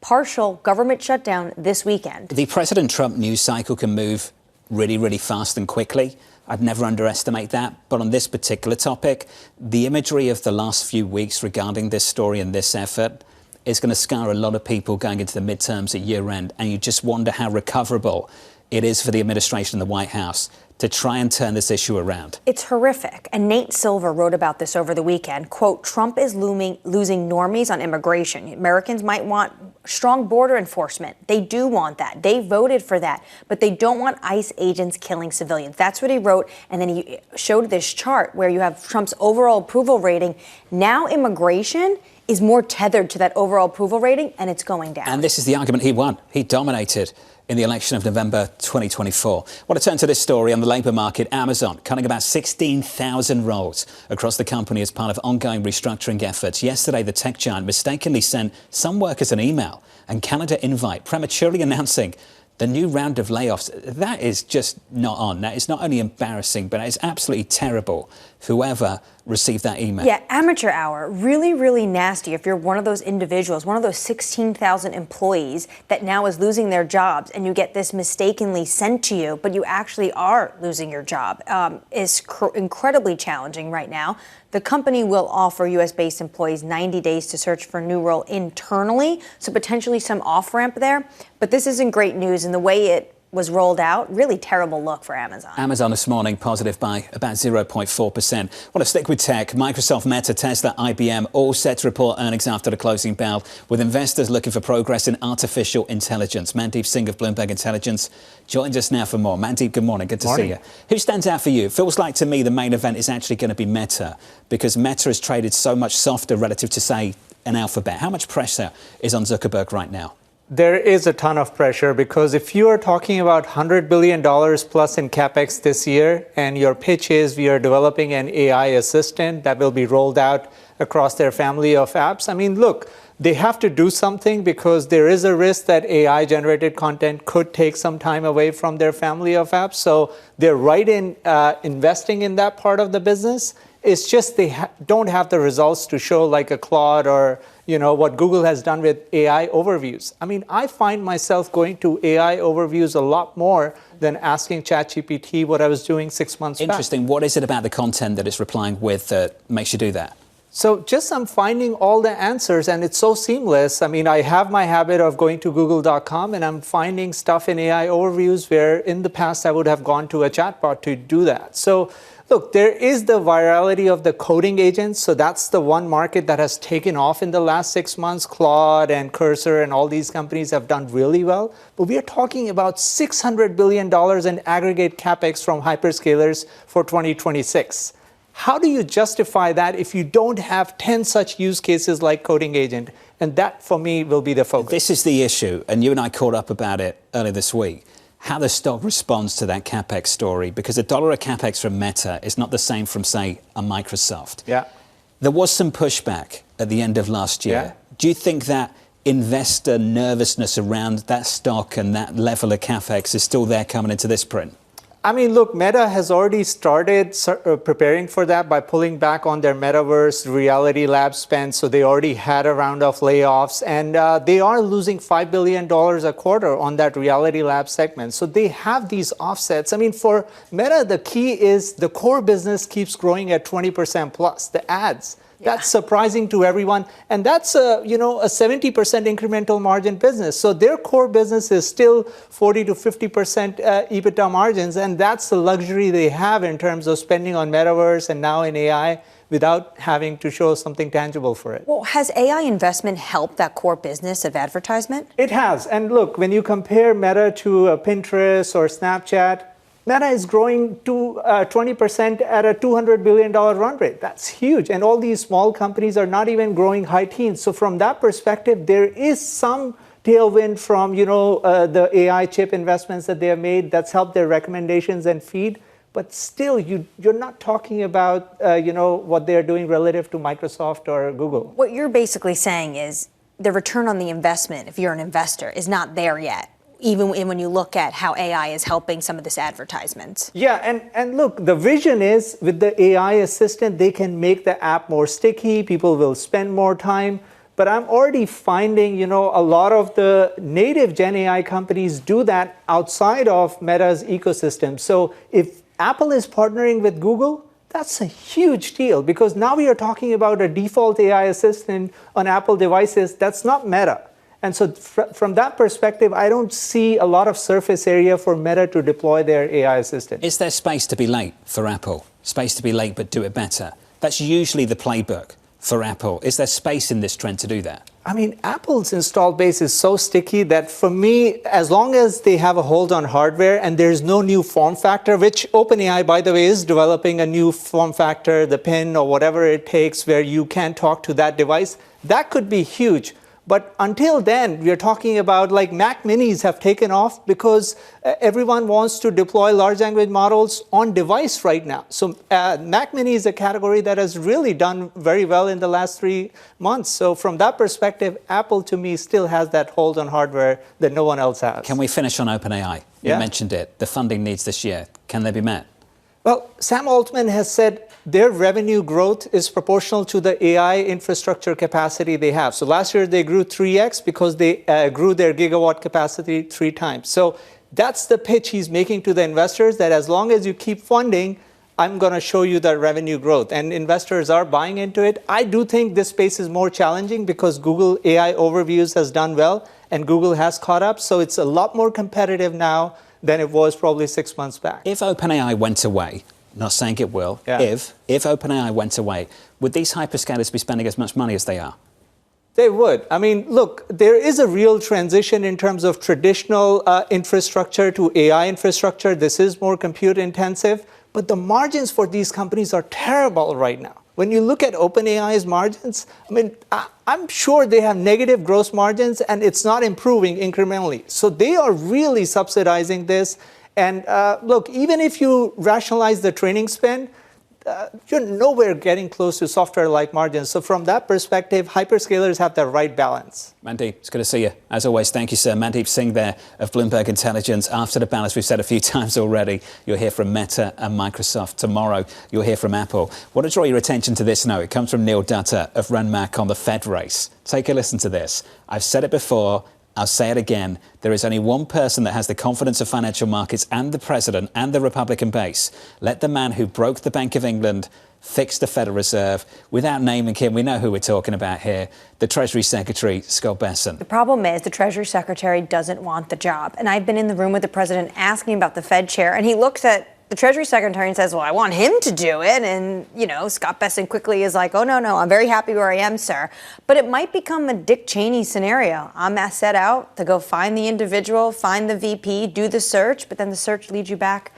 partial government shutdown this weekend. The President Trump news cycle can move really, really fast and quickly. I'd never underestimate that. But on this particular topic, the imagery of the last few weeks regarding this story and this effort is going to scar a lot of people going into the midterms at year end. And you just wonder how recoverable it is for the administration and the White House to try and turn this issue around. It's horrific. And Nate Silver wrote about this over the weekend. Quote, Trump is losing normies on immigration. Americans might want strong border enforcement. They do want that. They voted for that. But they don't want ICE agents killing civilians. That's what he wrote. And then he showed this chart where you have Trump's overall approval rating. Now immigration is more tethered to that overall approval rating, and it's going down. And this is the argument he won. He dominated in the election of November 2024. I want to turn to this story on the labour market. Amazon cutting about 16,000 roles across the company as part of ongoing restructuring efforts. Yesterday, the tech giant mistakenly sent some workers an email and calendar invite prematurely announcing the new round of layoffs. That is just not on. That is not only embarrassing, but it is absolutely terrible, whoever received that email. Yeah, amateur hour. Really, really nasty if you're one of those individuals, one of those 16,000 employees that now is losing their jobs, and you get this mistakenly sent to you, but you actually are losing your job. Is incredibly challenging right now. The company will offer U.S.-based employees 90 days to search for a new role internally, so potentially some off-ramp there. But this isn't great news, and the way it was rolled out, really terrible look for Amazon. Amazon this morning positive by about 0.4%. Want to stick with tech. Microsoft, Meta, Tesla, IBM all set to report earnings after the closing bell, with investors looking for progress in artificial intelligence. Mandeep Singh of Bloomberg Intelligence joins us now for more. Mandeep, good morning. Good to see you. Who stands out for you? It feels like to me the main event is actually going to be Meta, because Meta has traded so much softer relative to, say, an Alphabet. How much pressure is on Zuckerberg right now? There is a ton of pressure, because if you are talking about $100 billion plus in capex this year, and your pitch is we are developing an AI assistant that will be rolled out across their family of apps, I mean, look, they have to do something, because there is a risk that AI-generated content could take some time away from their family of apps. So they're right in investing in that part of the business. It's just they don't have the results to show, like a Claude or what Google has done with AI overviews. I mean, I find myself going to AI overviews a lot more than asking ChatGPT what I was doing 6 months back. Interesting. What is it about the content that it's replying with that makes you do that? So just I'm finding all the answers, and it's so seamless. I mean, I have my habit of going to google.com, and I'm finding stuff in AI overviews where in the past I would have gone to a chatbot to do that. So look, there is the virality of the coding agents. So that's the one market that has taken off in the last 6 months. Claude and Cursor and all these companies have done really well. But we are talking about $600 billion in aggregate capex from hyperscalers for 2026. How do you justify that if you don't have 10 such use cases like coding agent? And that, for me, will be the focus. This is the issue, and you and I caught up about it earlier this week. How the stock responds to that capex story, because $1 of capex from Meta is not the same from, say, a Microsoft. Yeah. There was some pushback at the end of last year. Yeah. Do you think that investor nervousness around that stock and that level of capex is still there coming into this print? I mean, look, Meta has already started preparing for that by pulling back on their metaverse reality lab spend. So they already had a round of layoffs, and they are losing $5 billion a quarter on that reality lab segment. So they have these offsets. I mean, for Meta, the key is the core business keeps growing at 20% plus, the ads. That's surprising to everyone. And that's a 70% incremental margin business. So their core business is still 40 to 50% EBITDA margins. And that's the luxury they have in terms of spending on metaverse and now in AI without having to show something tangible for it. Well, has AI investment helped that core business of advertisement? It has. And look, when you compare Meta to Pinterest or Snapchat, Meta is growing to 20% at a $200 billion run rate. That's huge. And all these small companies are not even growing high teens. So from that perspective, there is some tailwind from, the AI chip investments that they have made that's helped their recommendations and feed. But still, you're not talking about, what they're doing relative to Microsoft or Google. What you're basically saying is the return on the investment, if you're an investor, is not there yet, even when you look at how AI is helping some of this advertisement. Yeah, and look, the vision is with the AI assistant, they can make the app more sticky, people will spend more time. But I'm already finding, a lot of the native Gen AI companies do that outside of Meta's ecosystem. So if Apple is partnering with Google, that's a huge deal, because now we are talking about a default AI assistant on Apple devices. That's not Meta. And so from that perspective, I don't see a lot of surface area for Meta to deploy their AI assistant. Is there space to be late for Apple? Space to be late but do it better? That's usually the playbook for Apple. Is there space in this trend to do that? I mean, Apple's installed base is so sticky that for me, as long as they have a hold on hardware and there's no new form factor, which OpenAI, by the way, is developing a new form factor, the pin or whatever it takes, where you can talk to that device, that could be huge. But until then, we're talking about like Mac Minis have taken off because everyone wants to deploy large language models on device right now. So Mac Mini is a category that has really done very well in the last 3 months. So from that perspective, Apple to me still has that hold on hardware that no one else has. Can we finish on OpenAI? You mentioned it. The funding needs this year. Can they be met? Well, Sam Altman has said their revenue growth is proportional to the AI infrastructure capacity they have. So last year they grew 3x because they grew their gigawatt capacity 3 times. So that's the pitch he's making to the investors, that as long as you keep funding, I'm going to show you that revenue growth. And investors are buying into it. I do think this space is more challenging because Google AI Overviews has done well and Google has caught up. So it's a lot more competitive now than it was probably 6 months back. If OpenAI went away, not saying it will, if OpenAI went away, would these hyperscalers be spending as much money as they are? They would. I mean, look, there is a real transition in terms of traditional infrastructure to AI infrastructure. This is more compute intensive, but the margins for these companies are terrible right now. When you look at OpenAI's margins, I mean, I'm sure they have negative gross margins and it's not improving incrementally. So they are really subsidizing this. And look, even if you rationalize the training spend, you're nowhere getting close to software-like margins. So from that perspective, hyperscalers have the right balance. Mandeep, it's good to see you. As always, thank you, sir. Mandeep Singh there of Bloomberg Intelligence. After the balance, we've said a few times already, you'll hear from Meta and Microsoft. Tomorrow, you'll hear from Apple. I want to draw your attention to this note. It comes from Neil Dutta of Renmark on the Fed race. Take a listen to this. I've said it before. I'll say it again. There is only one person that has the confidence of financial markets and the president and the Republican base. Let the man who broke the Bank of England fix the Federal Reserve. Without naming him, we know who we're talking about here. The Treasury Secretary, Scott Bessent. The problem is the Treasury Secretary doesn't want the job. And I've been in the room with the president asking about the Fed chair, and he looks at the Treasury Secretary and says, well, I want him to do it. And, you know, Scott Bessent quickly is like, oh, no, I'm very happy where I am, sir. But it might become a Dick Cheney scenario. I'm set out to go find the individual, find the VP, do the search, but then the search leads you back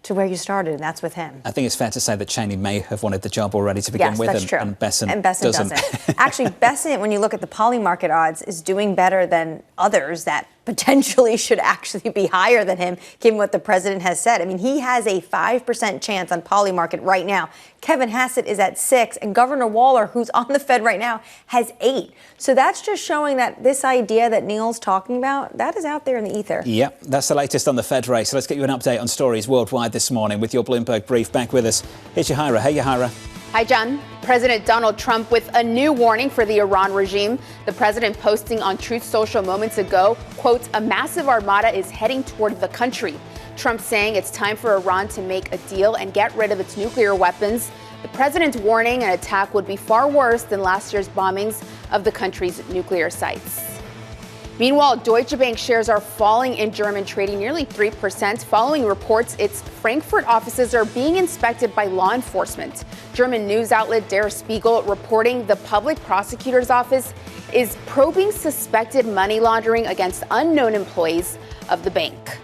to where you started, and that's with him. I think it's fair to say that Cheney may have wanted the job already to begin with, that's true. And Bessent doesn't. Actually, Bessent, when you look at the poly market odds, is doing better than others that potentially should actually be higher than him, given what the president has said. I mean, he has a 5% chance on poly market right now. Kevin Hassett is at 6%, and Governor Waller, who's on the Fed right now, has 8%. So that's just showing that this idea that Neil's talking about, that is out there in the ether. Yep, that's the latest on the Fed race. So let's get you an update on stories worldwide this morning with your Bloomberg Brief. Back with us, here's Yahira. Hey, Yahira. Hi, John. President Donald Trump with a new warning for the Iran regime. The president posting on Truth Social moments ago, quote, a massive armada is heading toward the country. Trump saying it's time for Iran to make a deal and get rid of its nuclear weapons. The president's warning an attack would be far worse than last year's bombings of the country's nuclear sites. Meanwhile, Deutsche Bank shares are falling in German trading nearly 3% following reports its Frankfurt offices are being inspected by law enforcement. German news outlet Der Spiegel reporting the public prosecutor's office is probing suspected money laundering against unknown employees of the bank.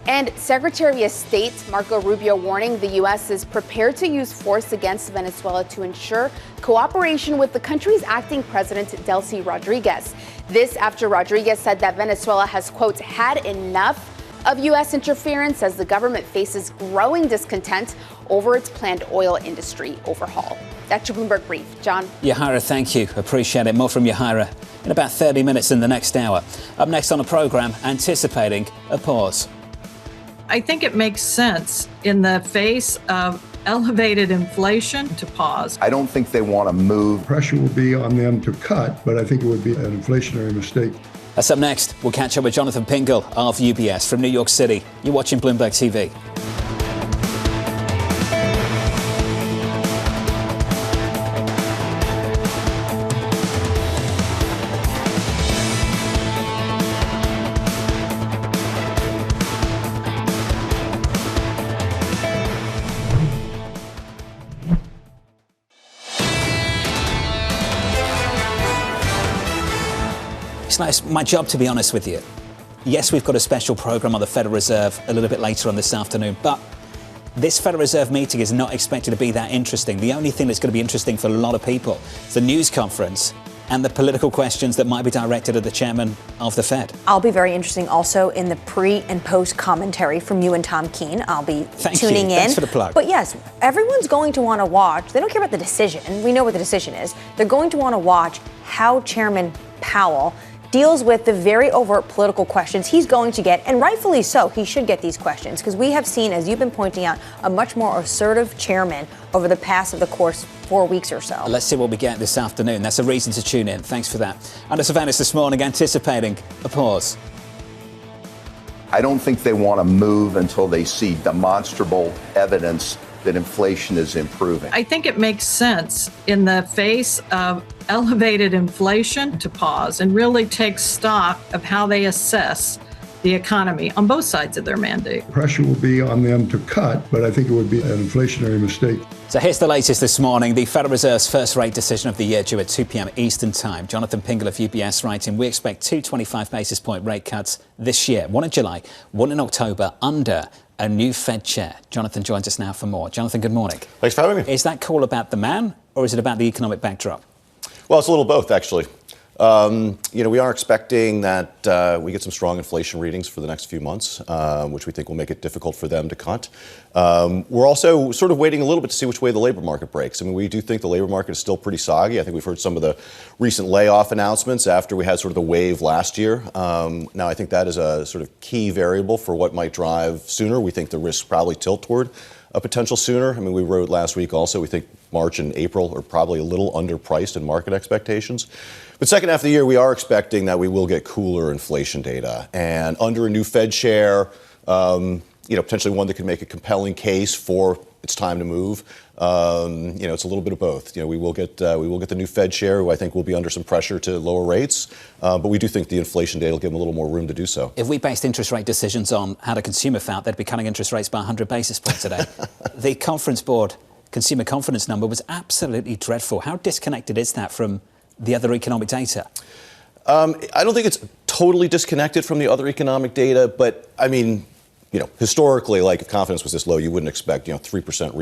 And Secretary of State Marco Rubio warning the U.S. is prepared to use force against Venezuela to ensure cooperation with the country's acting president, Delcy Rodriguez. This after Rodriguez said that Venezuela has, quote, had enough of U.S. interference as the government faces growing discontent over its planned oil industry overhaul. That's your Bloomberg Brief. John? Yahira, thank you. Appreciate it. More from Yahira in about 30 minutes in the next hour. Up next on the programme, anticipating a pause. I think it makes sense in the face of elevated inflation to pause. I don't think they want to move. Pressure will be on them to cut, but I think it would be an inflationary mistake. That's up next. We'll catch up with Jonathan Pingle of UBS from New York City. You're watching Bloomberg TV. It's my job to be honest with you. Yes, we've got a special program on the Federal Reserve a little bit later on this afternoon, but this Federal Reserve meeting is not expected to be that interesting. The only thing that's going to be interesting for a lot of people is the news conference and the political questions that might be directed at the chairman of the Fed. I'll be very interesting also in the pre and post commentary from you and Tom Keene. I'll be tuning in. Thanks for the plug. But yes, everyone's going to want to watch. They don't care about the decision. We know what the decision is. They're going to want to watch how Chairman Powell deals with the very overt political questions he's going to get, and rightfully so. He should get these questions because we have seen, as you've been pointing out, a much more assertive chairman over the past of the course 4 weeks or so. Let's see what we get this afternoon. That's a reason to tune in. Thanks for that. Under surveillance this morning, anticipating a pause. I don't think they want to move until they see demonstrable evidence that inflation is improving. I think it makes sense in the face of elevated inflation to pause and really take stock of how they assess the economy on both sides of their mandate. Pressure will be on them to cut, but I think it would be an inflationary mistake. So here's the latest this morning. The Federal Reserve's first rate decision of the year due at 2 p.m. Eastern Time. Jonathan Pingle of UBS writing, we expect 2 25 basis point rate cuts this year. One in July, one in October, under a new Fed chair. Jonathan joins us now for more. Jonathan, good morning. Thanks for having me. Is that call about the man or is it about the economic backdrop? Well, it's a little both, actually. We are expecting that we get some strong inflation readings for the next few months, which we think will make it difficult for them to cut. We're also sort of waiting a little bit to see which way the labor market breaks. I mean, we do think the labor market is still pretty soggy. I think we've heard some of the recent layoff announcements after we had sort of the wave last year. Now, I think that is a sort of key variable for what might drive sooner. We think the risks probably tilt toward a potential sooner. I mean, we wrote last week also, we think March and April are probably a little underpriced in market expectations. But second half of the year, we are expecting that we will get cooler inflation data. And under a new Fed chair, potentially one that could make a compelling case for it's time to move. It's a little bit of both. We will get the new Fed chair, who I think will be under some pressure to lower rates. But we do think the inflation data will give them a little more room to do so. If we based interest rate decisions on how the consumer felt, they'd be cutting interest rates by 100 basis points today. The Conference Board consumer confidence number was absolutely dreadful. How disconnected is that from the other economic data? I don't think it's totally disconnected from the other economic data, but I mean, historically, like if confidence was this low, you wouldn't expect, 3%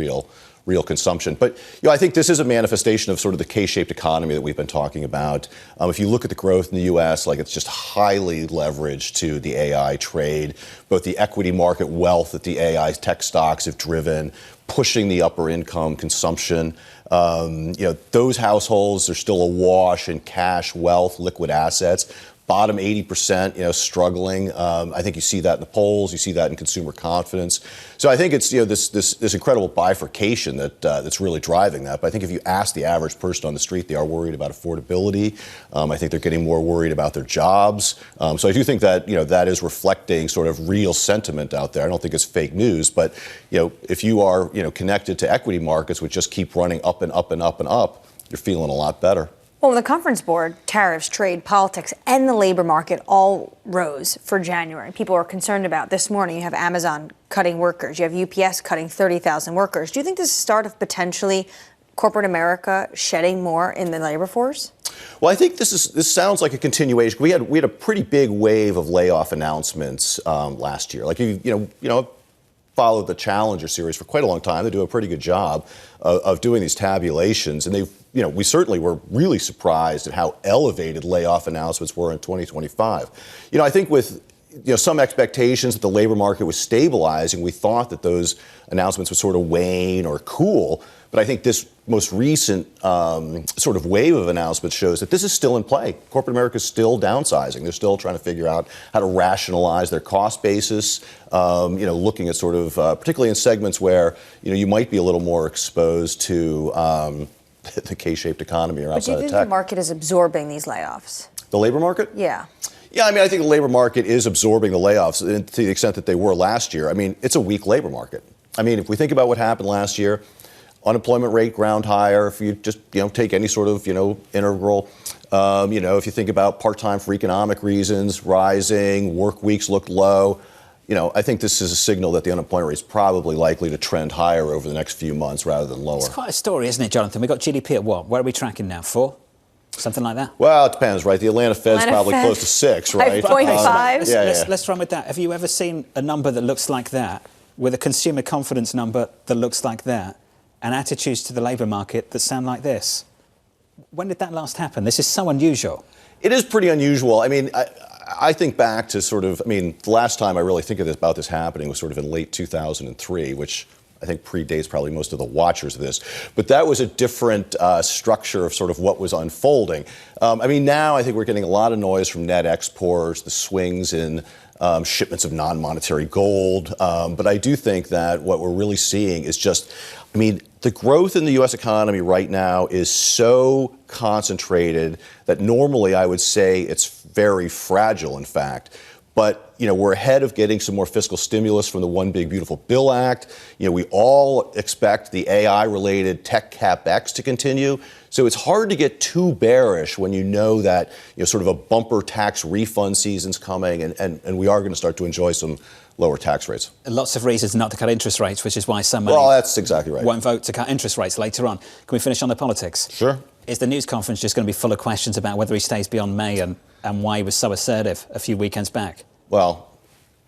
real consumption. But, I think this is a manifestation of sort of the K-shaped economy that we've been talking about. If you look at the growth in the U.S., like it's just highly leveraged to the AI trade, both the equity market wealth that the AI tech stocks have driven, pushing the upper income consumption. Those households are still awash in cash, wealth, liquid assets. Bottom 80%, struggling. I think you see that in the polls. You see that in consumer confidence. So I think it's this incredible bifurcation that's really driving that. But I think if you ask the average person on the street, they are worried about affordability. I think they're getting more worried about their jobs. So I do think that that is reflecting sort of real sentiment out there. I don't think it's fake news, but if you are connected to equity markets, which just keep running up and up and up and up, you're feeling a lot better. Well, the Conference Board, tariffs, trade, politics, and the labor market all rose for January. People are concerned about this morning. You have Amazon cutting workers. You have UPS cutting 30,000 workers. Do you think this is the start of potentially corporate America shedding more in the labor force? Well, I think this sounds like a continuation. We had a pretty big wave of layoff announcements last year. Like followed the Challenger series for quite a long time. They do a pretty good job of doing these tabulations, and we certainly were really surprised at how elevated layoff announcements were in 2025. I think with some expectations that the labor market was stabilizing, we thought that those announcements would sort of wane or cool. But I think this most recent sort of wave of announcements shows that this is still in play. Corporate America is still downsizing. They're still trying to figure out how to rationalize their cost basis, looking at sort of, particularly in segments where, you might be a little more exposed to the K-shaped economy or outside of tech. But do you think the market is absorbing these layoffs? The labor market? Yeah. Yeah, I mean, I think the labor market is absorbing the layoffs to the extent that they were last year. I mean, it's a weak labor market. I mean, if we think about what happened last year, unemployment rate ground higher. If you just take any sort of integral, if you think about part-time for economic reasons rising, work weeks looked low. I think this is a signal that the unemployment rate is probably likely to trend higher over the next few months rather than lower. It's quite a story, isn't it, Jonathan? We've got GDP at what? Where are we tracking now? 4? Something like that? Well, it depends, right? The Atlanta Fed's probably close to 6, right? 5.5. Let's run with that. Have you ever seen a number that looks like that, with a consumer confidence number that looks like that, and attitudes to the labour market that sound like this? When did that last happen? This is so unusual. It is pretty unusual. I mean, I think back to the last time I really think about this happening was sort of in late 2003, which I think predates probably most of the watchers of this. But that was a different structure of sort of what was unfolding. I mean, now I think we're getting a lot of noise from net exports, the swings in shipments of non-monetary gold. But I do think that what we're really seeing is just, I mean, the growth in the U.S. economy right now is so concentrated that normally I would say it's very fragile, in fact. But, we're ahead of getting some more fiscal stimulus from the One Big Beautiful Bill Act. We all expect the AI-related tech capex to continue. So it's hard to get too bearish when you know that, sort of a bumper tax refund season's coming and we are going to start to enjoy some lower tax rates. Lots of reasons not to cut interest rates, which is why some Well, that's exactly right. won't vote to cut interest rates later on. Can we finish on the politics? Sure. Is the news conference just going to be full of questions about whether he stays beyond May and why he was so assertive a few weekends back? Well,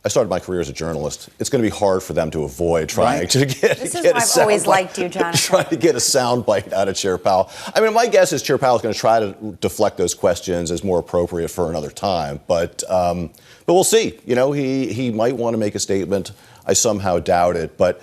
I started my career as a journalist. It's going to be hard for them to avoid trying to get This is why I've always liked you, Jonathan. Trying to get a soundbite out of Chair Powell. I mean, my guess is Chair Powell is going to try to deflect those questions as more appropriate for another time. But we'll see. He might want to make a statement. I somehow doubt it. But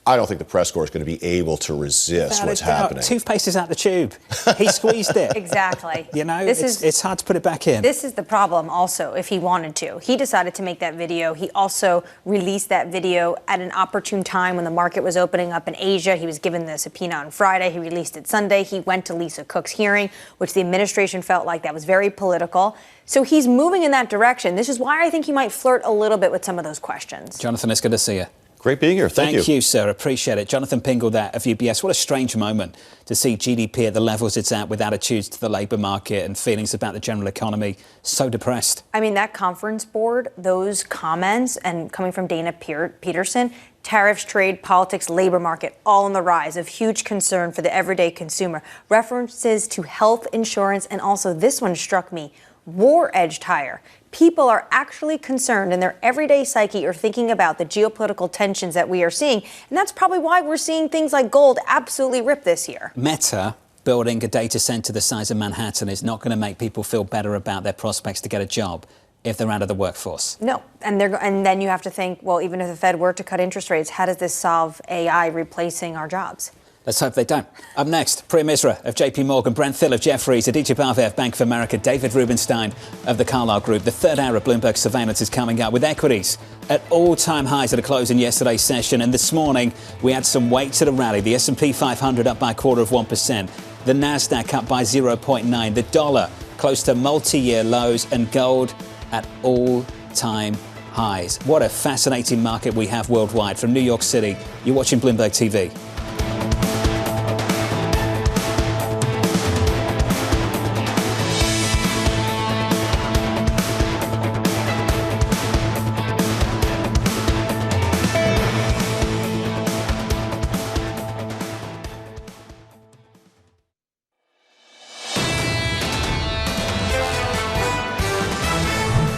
I don't think the press corps is going to be able to resist what's happening. Toothpaste is out the tube. He squeezed it. Exactly. It's hard to put it back in. This is the problem also, if he wanted to. He decided to make that video. He also released that video at an opportune time when the market was opening up in Asia. He was given the subpoena on Friday. He released it Sunday. He went to Lisa Cook's hearing, which the administration felt like that was very political. So he's moving in that direction. This is why I think he might flirt a little bit with some of those questions. Jonathan, it's good to see you. Great being here. Thank you, sir. Appreciate it. Jonathan Pingle there of UBS. What a strange moment to see GDP at the levels it's at with attitudes to the labour market and feelings about the general economy so depressed. I mean, that conference board, those comments, and coming from Dana Peterson, tariffs, trade, politics, labour market, all on the rise of huge concern for the everyday consumer. References to health insurance, and also this one struck me, war edged higher. People are actually concerned in their everyday psyche or thinking about the geopolitical tensions that we are seeing. And that's probably why we're seeing things like gold absolutely rip this year. Meta building a data center the size of Manhattan is not going to make people feel better about their prospects to get a job if they're out of the workforce. No. And then you have to think, well, even if the Fed were to cut interest rates, how does this solve AI replacing our jobs? Let's hope they don't. Up next, Priya Misra of JP Morgan, Brent Thill of Jefferies, Aditya Bharve of Bank of America, David Rubenstein of the Carlyle Group. The third hour of Bloomberg Surveillance is coming up with equities at all-time highs at a close in yesterday's session. And this morning, we had some weight to the rally. The S&P 500 up by 0.25%. The Nasdaq up by 0.9%. The dollar close to multi-year lows, and gold at all-time highs. What a fascinating market we have worldwide. From New York City, you're watching Bloomberg TV.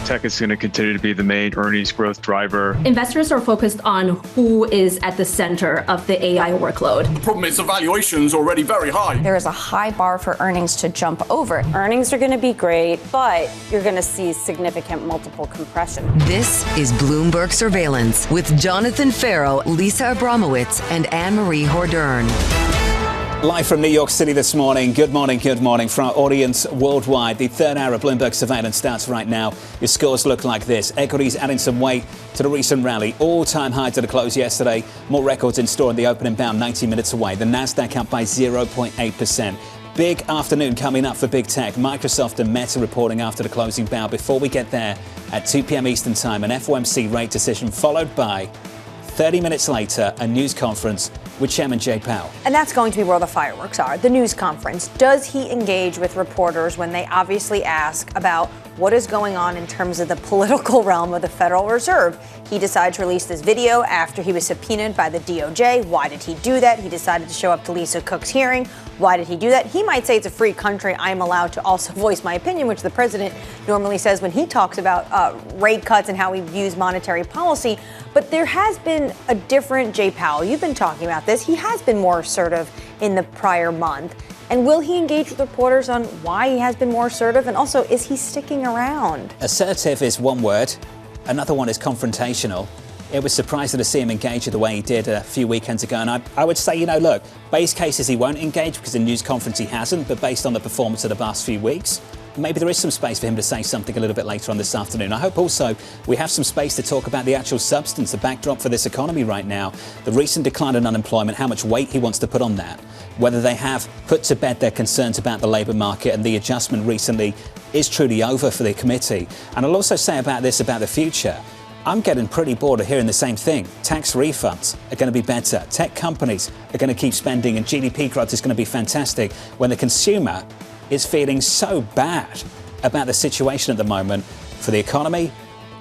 Tech is going to continue to be the main earnings growth driver. Investors are focused on who is at the center of the AI workload. The problem is the valuation's already very high. There is a high bar for earnings to jump over. Earnings are going to be great, but you're going to see significant multiple compression. This is Bloomberg Surveillance with Jonathan Ferro, Lisa Abramowicz, and Annmarie Hordern. Live from New York City this morning. Good morning, good morning. For our audience worldwide, the third hour of Bloomberg Surveillance starts right now. Your scores look like this. Equities adding some weight to the recent rally. All-time high to the close yesterday. More records in store in the opening bound 90 minutes away. The Nasdaq up by 0.8%. Big afternoon coming up for big tech. Microsoft and Meta reporting after the closing bow. Before we get there, at 2 p.m. Eastern Time, an FOMC rate decision followed by 30 minutes later, a news conference with Chairman Jay Powell. And that's going to be where the fireworks are, the news conference. Does he engage with reporters when they obviously ask about what is going on in terms of the political realm of the Federal Reserve. He decided to release this video after he was subpoenaed by the DOJ. Why did he do that? He decided to show up to Lisa Cook's hearing. Why did he do that? He might say it's a free country. I'm allowed to also voice my opinion, which the president normally says when he talks about rate cuts and how he views monetary policy. But there has been a different Jay Powell. You've been talking about this. He has been more assertive in the prior month. And will he engage with reporters on why he has been more assertive? And also, is he sticking around? Assertive is one word. Another one is confrontational. It was surprising to see him engage the way he did a few weekends ago. And I would say, look, base case is he won't engage because in news conference he hasn't. But based on the performance of the past few weeks, maybe there is some space for him to say something a little bit later on this afternoon. I hope also we have some space to talk about the actual substance, the backdrop for this economy right now, the recent decline in unemployment, how much weight he wants to put on that, whether they have put to bed their concerns about the labour market and the adjustment recently is truly over for the committee. And I'll also say about this, about the future, I'm getting pretty bored of hearing the same thing. Tax refunds are going to be better. Tech companies are going to keep spending and GDP growth is going to be fantastic when the consumer is feeling so bad about the situation at the moment for the economy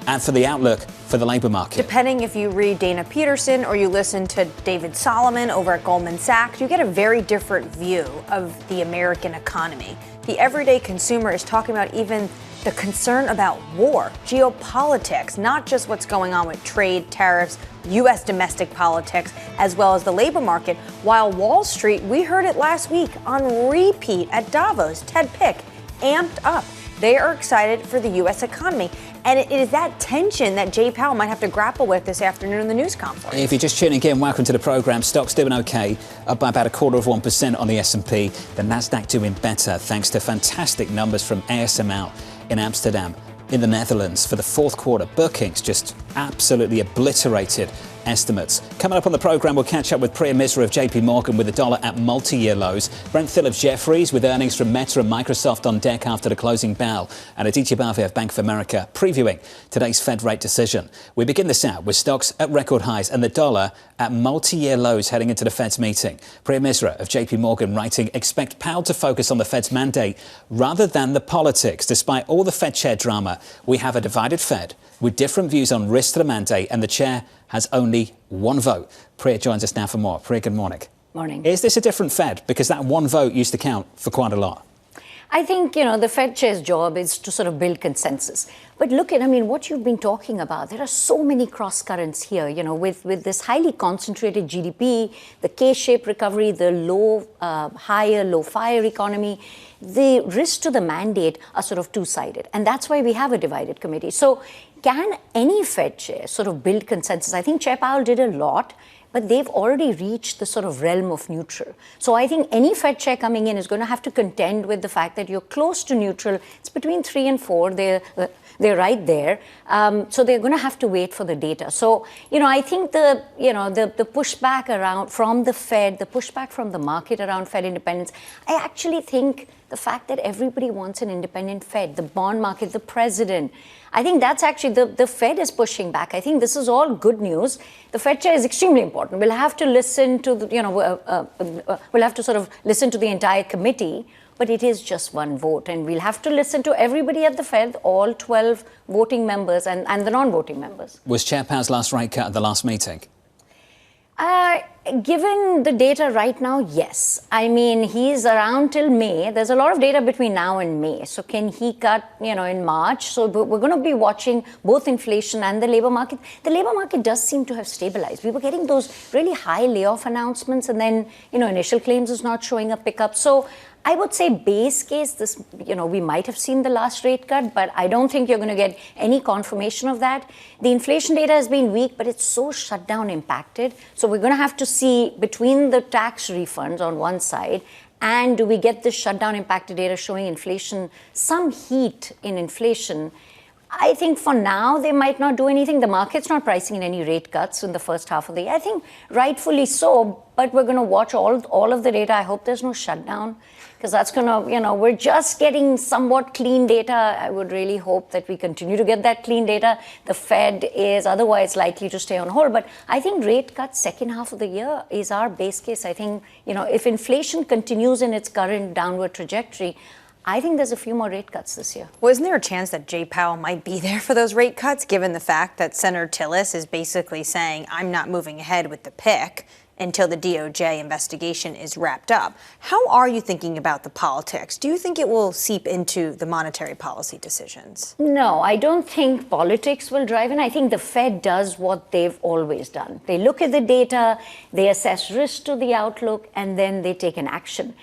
and for the outlook for the labour market. Depending if you read Dana Peterson or you listen to David Solomon over at Goldman Sachs, you get a very different view of the American economy. The everyday consumer is talking about even the concern about war, geopolitics, not just what's going on with trade, tariffs, U.S. domestic politics, as well as the labor market. While Wall Street, we heard it last week on repeat at Davos, Ted Pick, amped up. They are excited for the U.S. economy. And it is that tension that Jay Powell might have to grapple with this afternoon in the news conference. If you're just tuning in, welcome to the programme. Stocks doing OK, up by about 0.25% on the S&P. The Nasdaq doing better thanks to fantastic numbers from ASML in Amsterdam, in the Netherlands for the fourth quarter. Bookings just absolutely obliterated estimates. Coming up on the programme, we'll catch up with Priya Misra of JP Morgan with the dollar at multi-year lows. Brent Thill of Jefferies with earnings from Meta and Microsoft on deck after the closing bell. And Aditya Bhavia of Bank of America previewing today's Fed rate decision. We begin this out with stocks at record highs and the dollar at multi-year lows heading into the Fed's meeting. Priya Misra of JP Morgan writing, expect Powell to focus on the Fed's mandate rather than the politics. Despite all the Fed chair drama, we have a divided Fed with different views on risk to the mandate, and the chair has only one vote. Priya joins us now for more. Priya, good morning. Morning. Is this a different Fed? Because that one vote used to count for quite a lot. I think, the Fed chair's job is to sort of build consensus. But look at, what you've been talking about. There are so many cross currents here, with this highly concentrated GDP, the K-shaped recovery, the low hire, low fire economy. The risks to the mandate are sort of two-sided. And that's why we have a divided committee. So can any Fed chair sort of build consensus? I think Chair Powell did a lot, but they've already reached the sort of realm of neutral. So I think any Fed chair coming in is going to have to contend with the fact that you're close to neutral. It's between 3 and 4. They're right there. So they're going to have to wait for the data. So, I think the pushback around from the Fed, the pushback from the market around Fed independence, I actually think the fact that everybody wants an independent Fed, the bond market, the president, I think that's actually the Fed is pushing back. I think this is all good news. The Fed chair is extremely important. We'll have to listen to we'll have to sort of listen to the entire committee, but it is just one vote, and we'll have to listen to everybody at the Fed, all 12 voting members and the non-voting members. Was Chair Powell's last rate cut at the last meeting? Given the data right now, yes. He's around till May. There's a lot of data between now and May. So can he cut, in March? So we're going to be watching both inflation and the labor market. The labor market does seem to have stabilized. We were getting those really high layoff announcements, and then, initial claims is not showing a pickup. So I would say base case, this, we might have seen the last rate cut, but I don't think you're going to get any confirmation of that. The inflation data has been weak, but it's so shutdown impacted. So we're going to have to see between the tax refunds on one side and do we get this shutdown impacted data showing inflation, some heat in inflation. I think for now, they might not do anything. The market's not pricing in any rate cuts in the first half of the year. I think rightfully so, but we're going to watch all of the data. I hope there's no shutdown, because that's going to, we're just getting somewhat clean data. I would really hope that we continue to get that clean data. The Fed is otherwise likely to stay on hold. But I think rate cuts second half of the year is our base case. I think, if inflation continues in its current downward trajectory, I think there's a few more rate cuts this year. Well, isn't there a chance that Jay Powell might be there for those rate cuts, given the fact that Senator Tillis is basically saying, I'm not moving ahead with the pick until the DOJ investigation is wrapped up? How are you thinking about the politics? Do you think it will seep into the monetary policy decisions? No, I don't think politics will drive in. I think the Fed does what they've always done. They look at the data, they assess risk to the outlook, and then they take an action.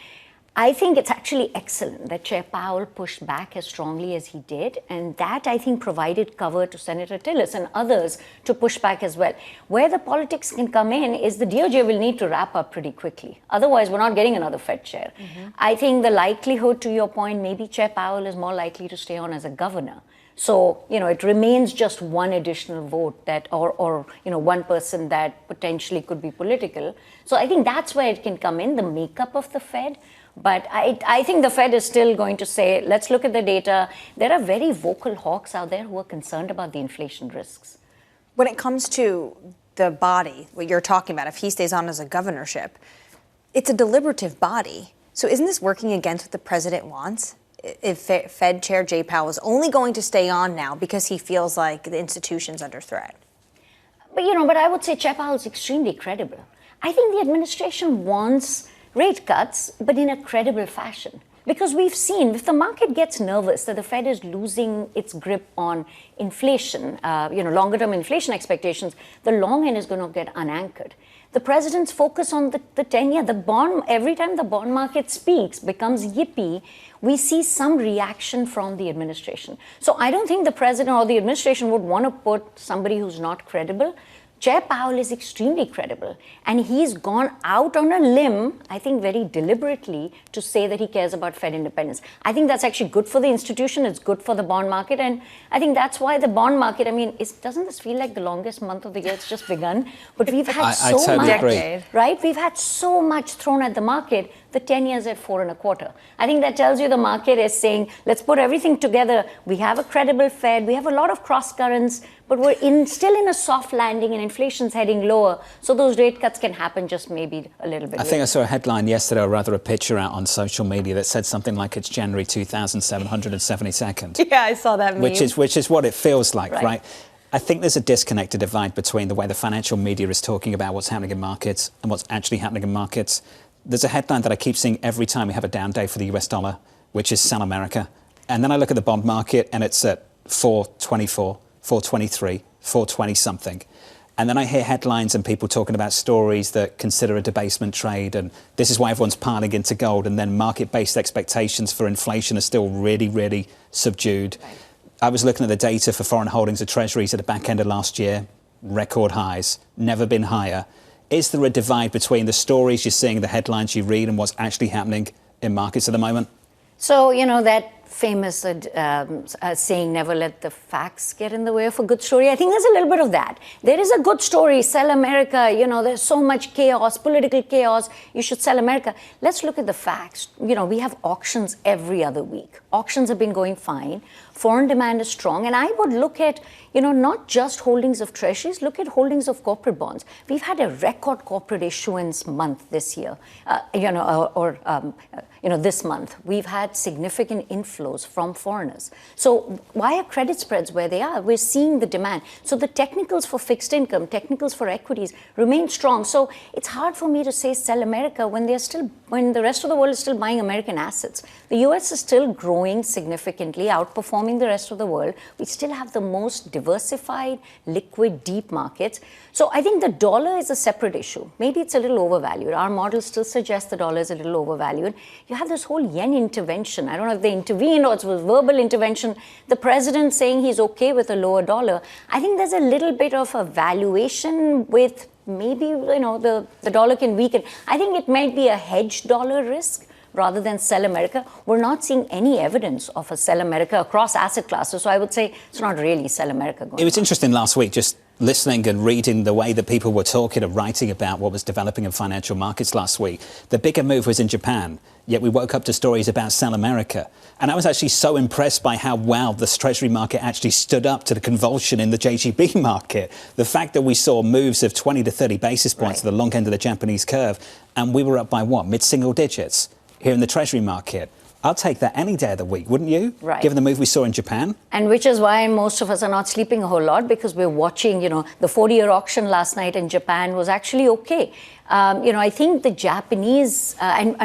I think it's actually excellent that Chair Powell pushed back as strongly as he did, and that, I think, provided cover to Senator Tillis and others to push back as well. Where the politics can come in is the DOJ will need to wrap up pretty quickly. Otherwise, we're not getting another Fed chair. I think the likelihood, to your point, maybe Chair Powell is more likely to stay on as a governor. So, it remains just one additional vote that, or one person that potentially could be political. So I think that's where it can come in, the makeup of the Fed. But I think the Fed is still going to say, let's look at the data. There are very vocal hawks out there who are concerned about the inflation risks. When it comes to the body, what you're talking about, if he stays on as a governorship, it's a deliberative body. So isn't this working against what the president wants? If Fed Chair Jay Powell is only going to stay on now because he feels like the institution's under threat. But I would say Chair Powell is extremely credible. I think the administration wants rate cuts, but in a credible fashion. Because we've seen, if the market gets nervous that the Fed is losing its grip on inflation, longer-term inflation expectations, the long end is going to get unanchored. The president's focus on the 10-year, the bond, every time the bond market speaks, becomes yippee, we see some reaction from the administration. So I don't think the president or the administration would want to put somebody who's not credible. Chair Powell is extremely credible, and he's gone out on a limb, I think very deliberately, to say that he cares about Fed independence. I think that's actually good for the institution, it's good for the bond market, and I think that's why the bond market, doesn't this feel like the longest month of the year? It's just begun, but we've had so much, right? We've had so much thrown at the market. The 10 years at 4.25. I think that tells you the market is saying, let's put everything together. We have a credible Fed. We have a lot of cross currents, but we're still in a soft landing and inflation's heading lower. So those rate cuts can happen just maybe a little bit I think I saw a headline yesterday, or rather a picture out on social media that said something like it's January 2772nd. Yeah, I saw that meme. Which is what it feels like, right? I think there's a disconnect, a divide between the way the financial media is talking about what's happening in markets and what's actually happening in markets. There's a headline that I keep seeing every time we have a down day for the US dollar, which is sell America. And then I look at the bond market and it's at 424, 423, 420 something. And then I hear headlines and people talking about stories that consider a debasement trade, and this is why everyone's piling into gold, and then market-based expectations for inflation are still really, really subdued. Right. I was looking at the data for foreign holdings of treasuries at the back end of last year, record highs, never been higher. Is there a divide between the stories you're seeing, the headlines you read, and what's actually happening in markets at the moment? So, that famous saying, never let the facts get in the way of a good story. I think there's a little bit of that. There is a good story, sell America, there's so much chaos, political chaos, you should sell America. Let's look at the facts. We have auctions every other week. Auctions have been going fine. Foreign demand is strong. And I would look at, not just holdings of treasuries, look at holdings of corporate bonds. We've had a record corporate issuance month this year, this month. We've had significant inflows from foreigners. So why are credit spreads where they are? We're seeing the demand. So the technicals for fixed income, technicals for equities remain strong. So it's hard for me to say sell America when the rest of the world is still buying American assets. The US is still growing significantly, outperforming the rest of the world. We still have the most diversified, liquid, deep markets. So I think the dollar is a separate issue. Maybe it's a little overvalued. Our model still suggests the dollar is a little overvalued. You have this whole yen intervention. I don't know if they intervened or it was verbal intervention. The president saying he's okay with a lower dollar. I think there's a little bit of a valuation with maybe, the dollar can weaken. I think it might be a hedged dollar risk rather than sell America. We're not seeing any evidence of a sell America across asset classes. So I would say it's not really sell America going on. It was interesting last week, just listening and reading the way that people were talking and writing about what was developing in financial markets last week. The bigger move was in Japan, yet we woke up to stories about sell America. And I was actually so impressed by how well the treasury market actually stood up to the convulsion in the JGB market. The fact that we saw moves of 20 to 30 basis points at the long end of the Japanese curve, and we were up by what, mid-single digits here in the treasury market. I'll take that any day of the week, wouldn't you? Right. Given the move we saw in Japan. And which is why most of us are not sleeping a whole lot, because we're watching, the 40-year auction last night in Japan was actually okay. I think the Japanese, and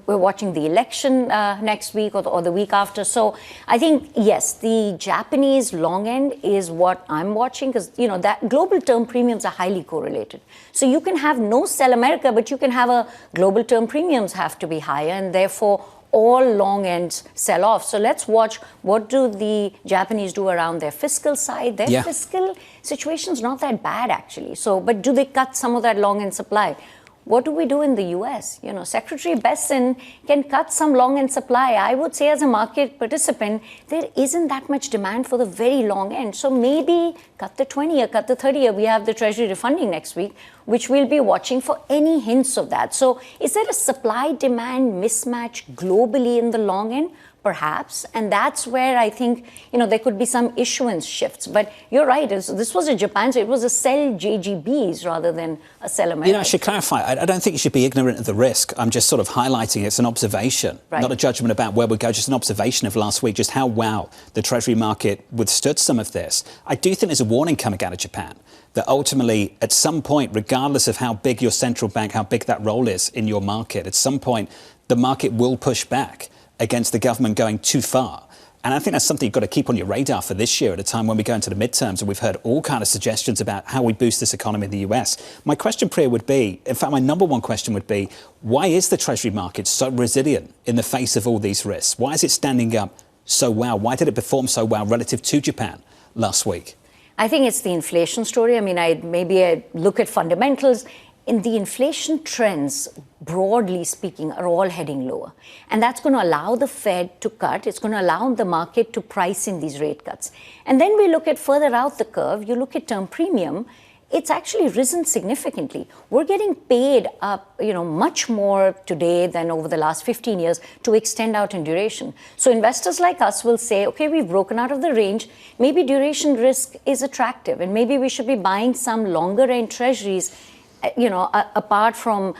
we're watching the election next week or the week after. So I think, yes, the Japanese long end is what I'm watching, because, that global term premiums are highly correlated. So you can have no sell America, but you can have a global term premiums have to be higher, and therefore all long ends sell off. So let's watch what do the Japanese do around their fiscal side. Their fiscal situation's not that bad, actually. So, but do they cut some of that long end supply? What do we do in the US? Secretary Besson can cut some long end supply. I would say as a market participant, there isn't that much demand for the very long end. So maybe cut the 20-year, cut the 30-year. We have the Treasury refunding next week, which we'll be watching for any hints of that. So is there a supply-demand mismatch globally in the long end? Perhaps, and that's where I think, there could be some issuance shifts. But you're right, this was a Japan, so it was a sell JGBs rather than a sell America. I should clarify, I don't think you should be ignorant of the risk. I'm just sort of highlighting it's an observation, not a judgment about where we go, just an observation of last week, just how well the Treasury market withstood some of this. I do think there's a warning coming out of Japan that ultimately, at some point, regardless of how big your central bank, how big that role is in your market, at some point, the market will push back against the government going too far. And I think that's something you've got to keep on your radar for this year at a time when we go into the midterms and we've heard all kind of suggestions about how we boost this economy in the US. My question, Priya, would be, in fact, my number one question would be, why is the Treasury market so resilient in the face of all these risks? Why is it standing up so well? Why did it perform so well relative to Japan last week? I think it's the inflation story. I mean, I look at fundamentals. In the inflation trends, broadly speaking, are all heading lower. And that's going to allow the Fed to cut. It's going to allow the market to price in these rate cuts. And then we look at further out the curve. You look at term premium. It's actually risen significantly. We're getting paid up, much more today than over the last 15 years to extend out in duration. So investors like us will say, okay, we've broken out of the range. Maybe duration risk is attractive, and maybe we should be buying some longer end treasuries, apart from,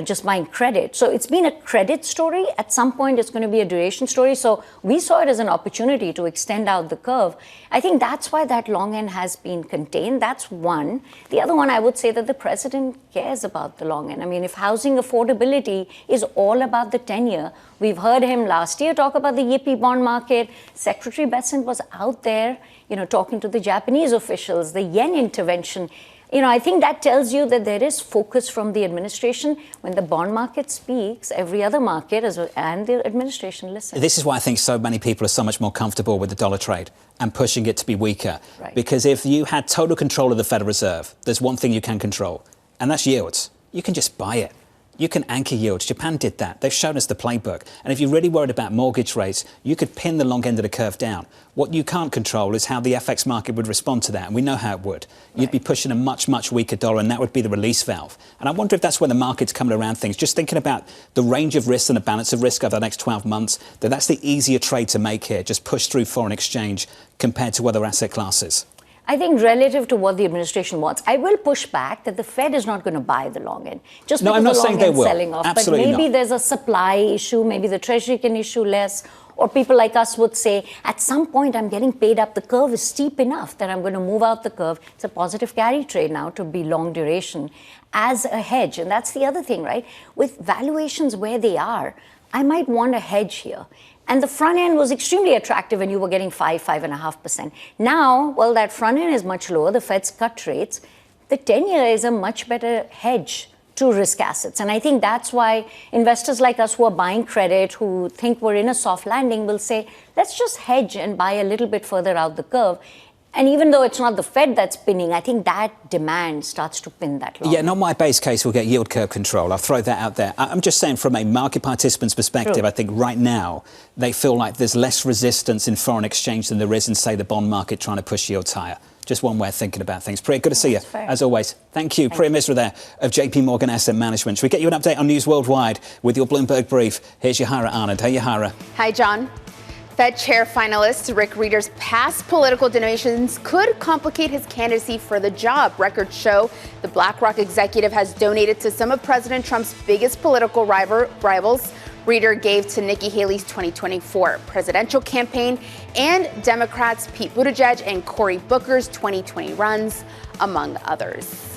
just buying credit. So it's been a credit story. At some point, it's going to be a duration story. So we saw it as an opportunity to extend out the curve. I think that's why that long end has been contained. That's one. The other one, I would say that the president cares about the long end. I mean, if housing affordability is all about the 10-year, we've heard him last year talk about the yippee bond market. Secretary Besson was out there, talking to the Japanese officials, the yen intervention. I think that tells you that there is focus from the administration. When the bond market speaks, every other market and the administration listens. This is why I think so many people are so much more comfortable with the dollar trade and pushing it to be weaker. Right. Because if you had total control of the Federal Reserve, there's one thing you can control, and that's yields. You can just buy it. You can anchor yields. Japan did that. They've shown us the playbook. And if you're really worried about mortgage rates, you could pin the long end of the curve down. What you can't control is how the FX market would respond to that. And we know how it would. You'd be pushing a much, much weaker dollar, and that would be the release valve. And I wonder if that's where the market's coming around things. Just thinking about the range of risks and the balance of risk over the next 12 months, that's the easier trade to make here. Just push through foreign exchange compared to other asset classes. I think relative to what the administration wants, I will push back that the Fed is not going to buy the long end. Just because I'm not the long saying they end will. selling off. Absolutely but maybe not. There's a supply issue. Maybe the Treasury can issue less. Or people like us would say, at some point, I'm getting paid up. The curve is steep enough that I'm going to move out the curve. It's a positive carry trade now to be long duration as a hedge. And that's the other thing, right? With valuations where they are, I might want a hedge here. And the front end was extremely attractive when you were getting 5.5%. Now, well, that front end is much lower. The Fed's cut rates. The 10-year is a much better hedge to risk assets. And I think that's why investors like us who are buying credit, who think we're in a soft landing, will say, let's just hedge and buy a little bit further out the curve. And even though it's not the Fed that's pinning, I think that demand starts to pin that long. Yeah, not my base case will get yield curve control. I'll throw that out there. I'm just saying from a market participant's perspective, I think right now they feel like there's less resistance in foreign exchange than there is in, say, the bond market trying to push yields higher. Just one way of thinking about things. Priya, good to see you, as always. Thank you. Priya Misra there of JP Morgan Asset Management. Should we get you an update on news worldwide with your Bloomberg brief? Here's Yahara Anand. Hey, Yahara. Hi, John. Fed chair finalist Rick Rieder's past political donations could complicate his candidacy for the job. Records show the BlackRock executive has donated to some of President Trump's biggest political rivals. Reader gave to Nikki Haley's 2024 presidential campaign and Democrats Pete Buttigieg and Cory Booker's 2020 runs, among others.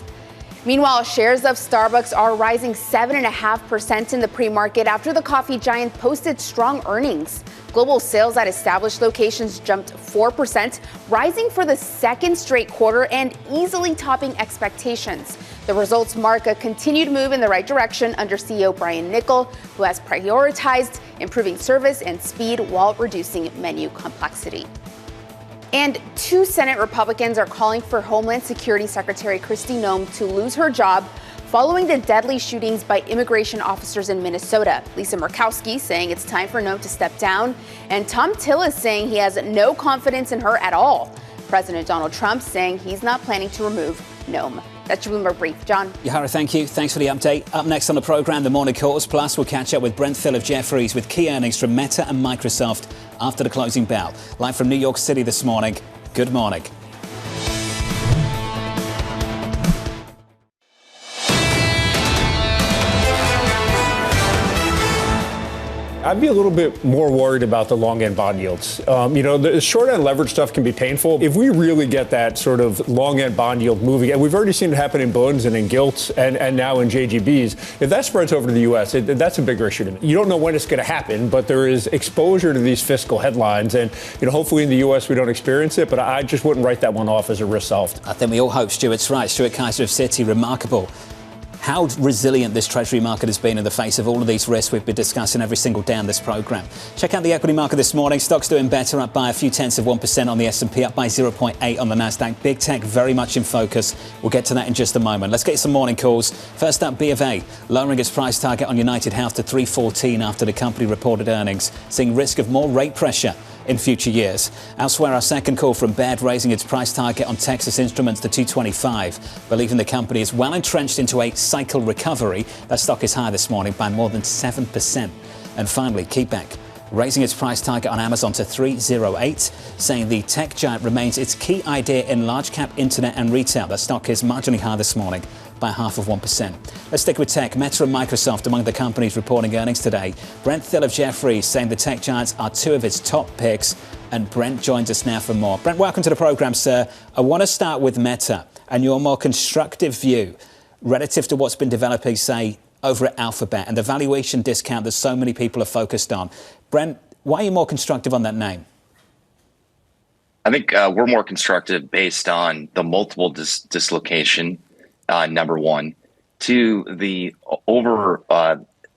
Meanwhile, shares of Starbucks are rising 7.5% in the pre-market after the coffee giant posted strong earnings. Global sales at established locations jumped 4%, rising for the second straight quarter and easily topping expectations. The results mark a continued move in the right direction under CEO Brian Niccol, who has prioritized improving service and speed while reducing menu complexity. And 2 Senate Republicans are calling for Homeland Security Secretary Kristi Noem to lose her job following the deadly shootings by immigration officers in Minnesota. Lisa Murkowski saying it's time for Noem to step down, and Tom Tillis saying he has no confidence in her at all. President Donald Trump saying he's not planning to remove Noem. That's your Bloomberg Brief. John. Yahara, thank you. Thanks for the update. Up next on the program, the morning calls. Plus, we'll catch up with Brent Thill of Jefferies with key earnings from Meta and Microsoft after the closing bell. Live from New York City this morning. Good morning. I'd be a little bit more worried about the long end bond yields. The short end leverage stuff can be painful. If we really get that sort of long end bond yield moving, and we've already seen it happen in bonds and in gilts and now in JGBs, if that spreads over to the U.S., that's a bigger issue to me. You don't know when it's going to happen, but there is exposure to these fiscal headlines. And, hopefully in the U.S. we don't experience it, but I just wouldn't write that one off as a risk solved. I think we all hope Stuart's right. Stuart Kaiser of Citi, remarkable how resilient this Treasury market has been in the face of all of these risks we've been discussing every single day on this program. Check out the equity market this morning. Stocks doing better, up by a few tenths of 1% on the S&P, up by 0.8 on the Nasdaq. Big tech very much in focus. We'll get to that in just a moment. Let's get some morning calls. First up, B of A, lowering its price target on United Health to 314 after the company reported earnings, seeing risk of more rate pressure in future years. Elsewhere, our second call from Baird, raising its price target on Texas Instruments to 225, believing the company is well entrenched into a cycle recovery. That stock is higher this morning by more than 7%. And finally, KeyBank, raising its price target on Amazon to 308, saying the tech giant remains its key idea in large cap internet and retail. The stock is marginally higher this morning by 0.5%. Let's stick with tech. Meta and Microsoft among the companies reporting earnings today. Brent Thill of Jefferies saying the tech giants are 2 of its top picks. And Brent joins us now for more. Brent, welcome to the program, sir. I want to start with Meta and your more constructive view relative to what's been developing, say, over at Alphabet and the valuation discount that so many people are focused on. Brent, why are you more constructive on that name? I think we're more constructive based on the multiple dislocation. Number one, to the over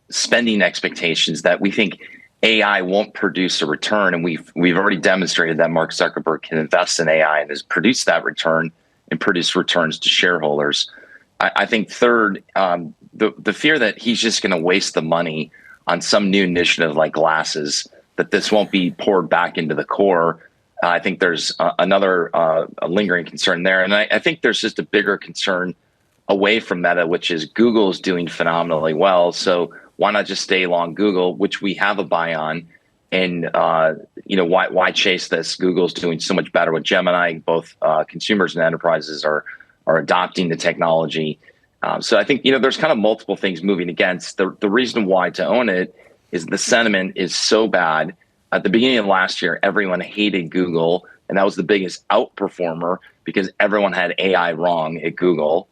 spending expectations that we think AI won't produce a return, and we've already demonstrated that Mark Zuckerberg can invest in AI and has produced that return and produce returns to shareholders. I think third, the fear that he's just going to waste the money on some new initiative like glasses, that this won't be poured back into the core. I think there's another a lingering concern there, and I think there's just a bigger concern away from Meta, which is Google is doing phenomenally well. So why not just stay long Google, which we have a buy on? And, why chase this? Google's doing so much better with Gemini. Both consumers and enterprises are adopting the technology. So I think, there's kind of multiple things moving against. The reason why to own it is the sentiment is so bad. At the beginning of last year, everyone hated Google, and that was the biggest outperformer because everyone had AI wrong at Google.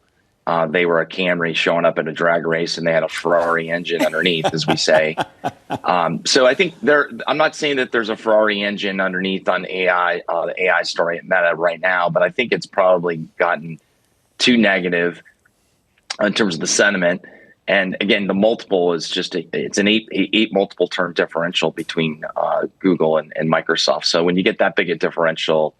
They were a Camry showing up in a drag race, and they had a Ferrari engine underneath, as we say. So I think I'm not saying that there's a Ferrari engine underneath on AI, the AI story at Meta right now, but I think it's probably gotten too negative in terms of the sentiment. And again, the multiple is just it's an eight multiple turn differential between Google and Microsoft. So when you get that big a differential,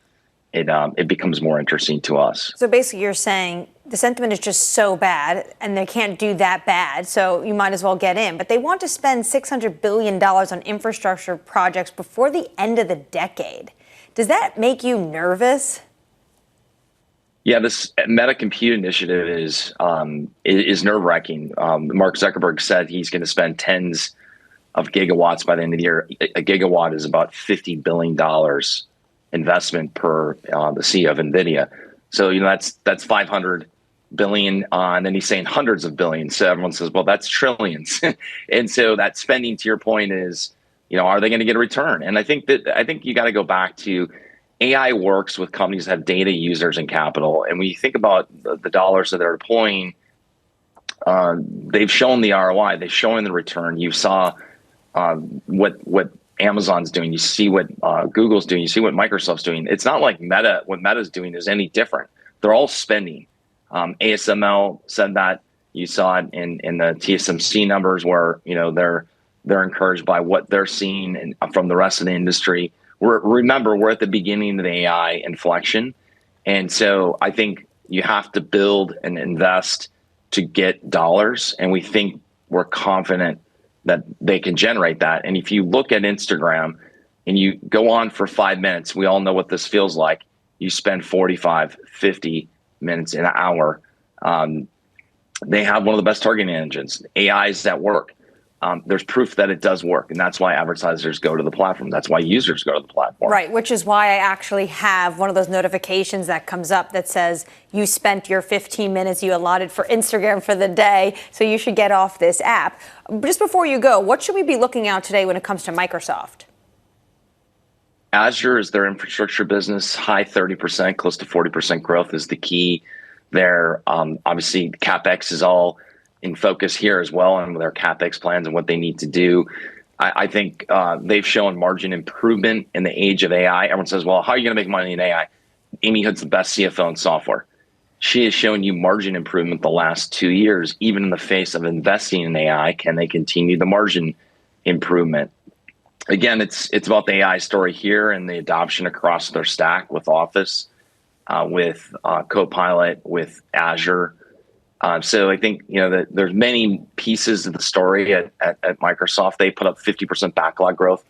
it becomes more interesting to us. So basically you're saying the sentiment is just so bad and they can't do that bad, so you might as well get in. But they want to spend $600 billion on infrastructure projects before the end of the decade. Does that make you nervous? Yeah, this Meta Compute initiative is nerve-wracking. Mark Zuckerberg said he's going to spend tens of gigawatts by the end of the year. A gigawatt is about $50 billion investment per the CEO of NVIDIA. So that's 500 billion, and then he's saying hundreds of billions. So everyone says, well, that's trillions. And so that spending, to your point, is, are they going to get a return? And I think you got to go back to AI works with companies that have data, users, and capital. And when you think about the dollars that they're deploying, they've shown the ROI, they've shown the return. You saw what Amazon's doing. You see what Google's doing. You see what Microsoft's doing. It's not like what Meta's doing is any different. They're all spending. ASML said that. You saw it in the TSMC numbers where, they're encouraged by what they're seeing and from the rest of the industry. Remember, we're at the beginning of the AI inflection. And so I think you have to build and invest to get dollars. And we think we're confident that they can generate that. And if you look at Instagram and you go on for 5 minutes, we all know what this feels like. You spend 45, 50 minutes, an hour. They have one of the best targeting engines. AIs that work. There's proof that it does work. And that's why advertisers go to the platform. That's why users go to the platform. Right, which is why I actually have one of those notifications that comes up that says you spent your 15 minutes you allotted for Instagram for the day, so you should get off this app. Just before you go, what should we be looking out today when it comes to Microsoft? Azure is their infrastructure business. High 30%, close to 40% growth is the key there. Obviously, capex is all in focus here as well, and their capex plans and what they need to do. I think they've shown margin improvement in the age of AI. Everyone says, well, how are you going to make money in AI? Amy Hood's the best CFO in software. She has shown you margin improvement the last 2 years, even in the face of investing in AI. Can they continue the margin improvement? Again, it's about the AI story here and the adoption across their stack with Office, with Copilot, with Azure. So I think that there's many pieces of the story at Microsoft. They put up 50% backlog growth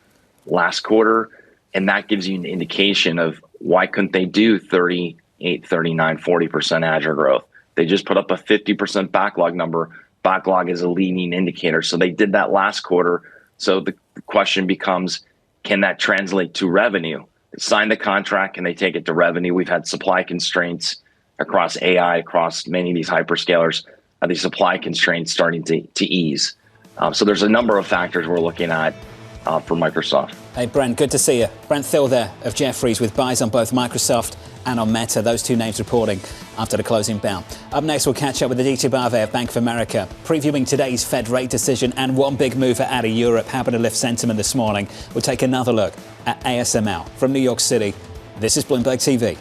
last quarter, and that gives you an indication of why couldn't they do 38, 39, 40% Azure growth. They just put up a 50% backlog number. Backlog is a leading indicator. So they did that last quarter. So the question becomes, can that translate to revenue? They signed the contract, can they take it to revenue? We've had supply constraints across AI, across many of these hyperscalers, these supply constraints starting to ease. So there's a number of factors we're looking at for Microsoft. Hey, Brent, good to see you. Brent Thill there of Jefferies with buys on both Microsoft and on Meta. Those two names reporting after the closing bell. Up next, we'll catch up with Aditya Bave of Bank of America, previewing today's Fed rate decision and one big mover out of Europe happened to lift sentiment this morning. We'll take another look at ASML from New York City. This is Bloomberg TV.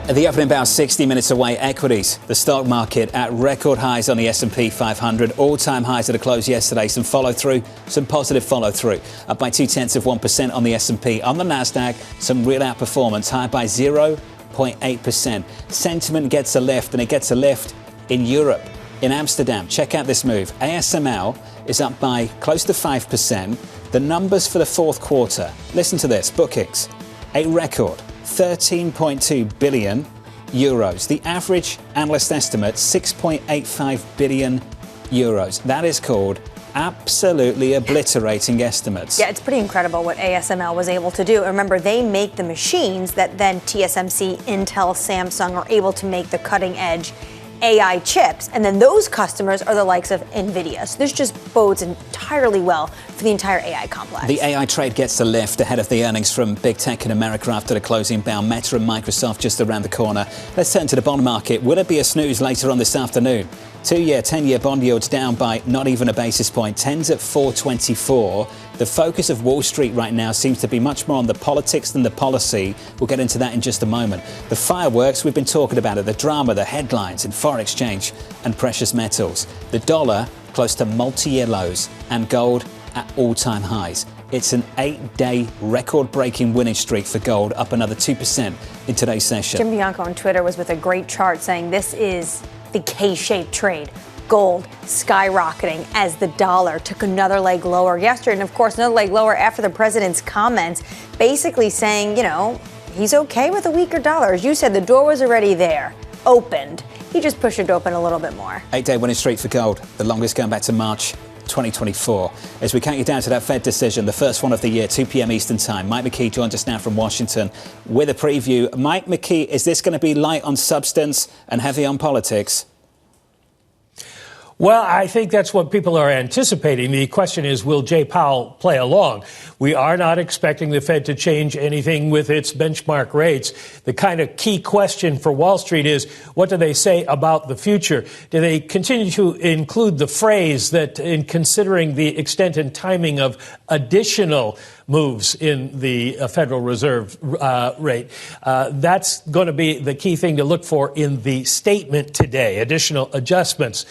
At the opening about 60 minutes away, equities, the stock market at record highs on the S&P 500, all-time highs at a close yesterday. Some follow-through, some positive follow-through. Up by 0.2% on the S&P. On the Nasdaq, some real outperformance, high by 0.8%. Sentiment gets a lift, and it gets a lift in Europe. In Amsterdam, check out this move. ASML is up by close to 5%. The numbers for the fourth quarter, listen to this, bookings, a record 13.2 billion euros. The average analyst estimate, 6.85 billion euros. That is called absolutely obliterating estimates. Yeah, it's pretty incredible what ASML was able to do. Remember, they make the machines that then TSMC, Intel, Samsung are able to make the cutting edge AI chips, and then those customers are the likes of NVIDIA. So this just bodes entirely well for the entire AI complex. The AI trade gets the lift ahead of the earnings from big tech in America after the closing bell. Meta and Microsoft just around the corner. Let's turn to the bond market. Will it be a snooze later on this afternoon? 2-year, 10-year bond yields down by not even a basis point. 10's at 4.24. The focus of Wall Street right now seems to be much more on the politics than the policy. We'll get into that in just a moment. The fireworks, we've been talking about it, the drama, the headlines in foreign exchange and precious metals. The dollar close to multi-year lows and gold at all-time highs. It's an 8-day record-breaking winning streak for gold, up another 2% in today's session. Jim Bianco on Twitter was with a great chart saying this is the K-shaped trade. Gold skyrocketing as the dollar took another leg lower yesterday. And of course, another leg lower after the president's comments, basically saying, he's okay with a weaker dollar. As you said, the door was already there. opened. He just pushed it open a little bit more. 8-day winning streak for gold, the longest going back to March 2024. As we count you down to that Fed decision, the first one of the year, 2 p.m. Eastern Time. Mike McKee joins us now from Washington with a preview. Mike McKee, is this going to be light on substance and heavy on politics? Well, I think that's what people are anticipating. The question is, will Jay Powell play along? We are not expecting the Fed to change anything with its benchmark rates. The kind of key question for Wall Street is, what do they say about the future? Do they continue to include the phrase that in considering the extent and timing of additional moves in the Federal Reserve rate? That's going to be the key thing to look for in the statement today, additional adjustments.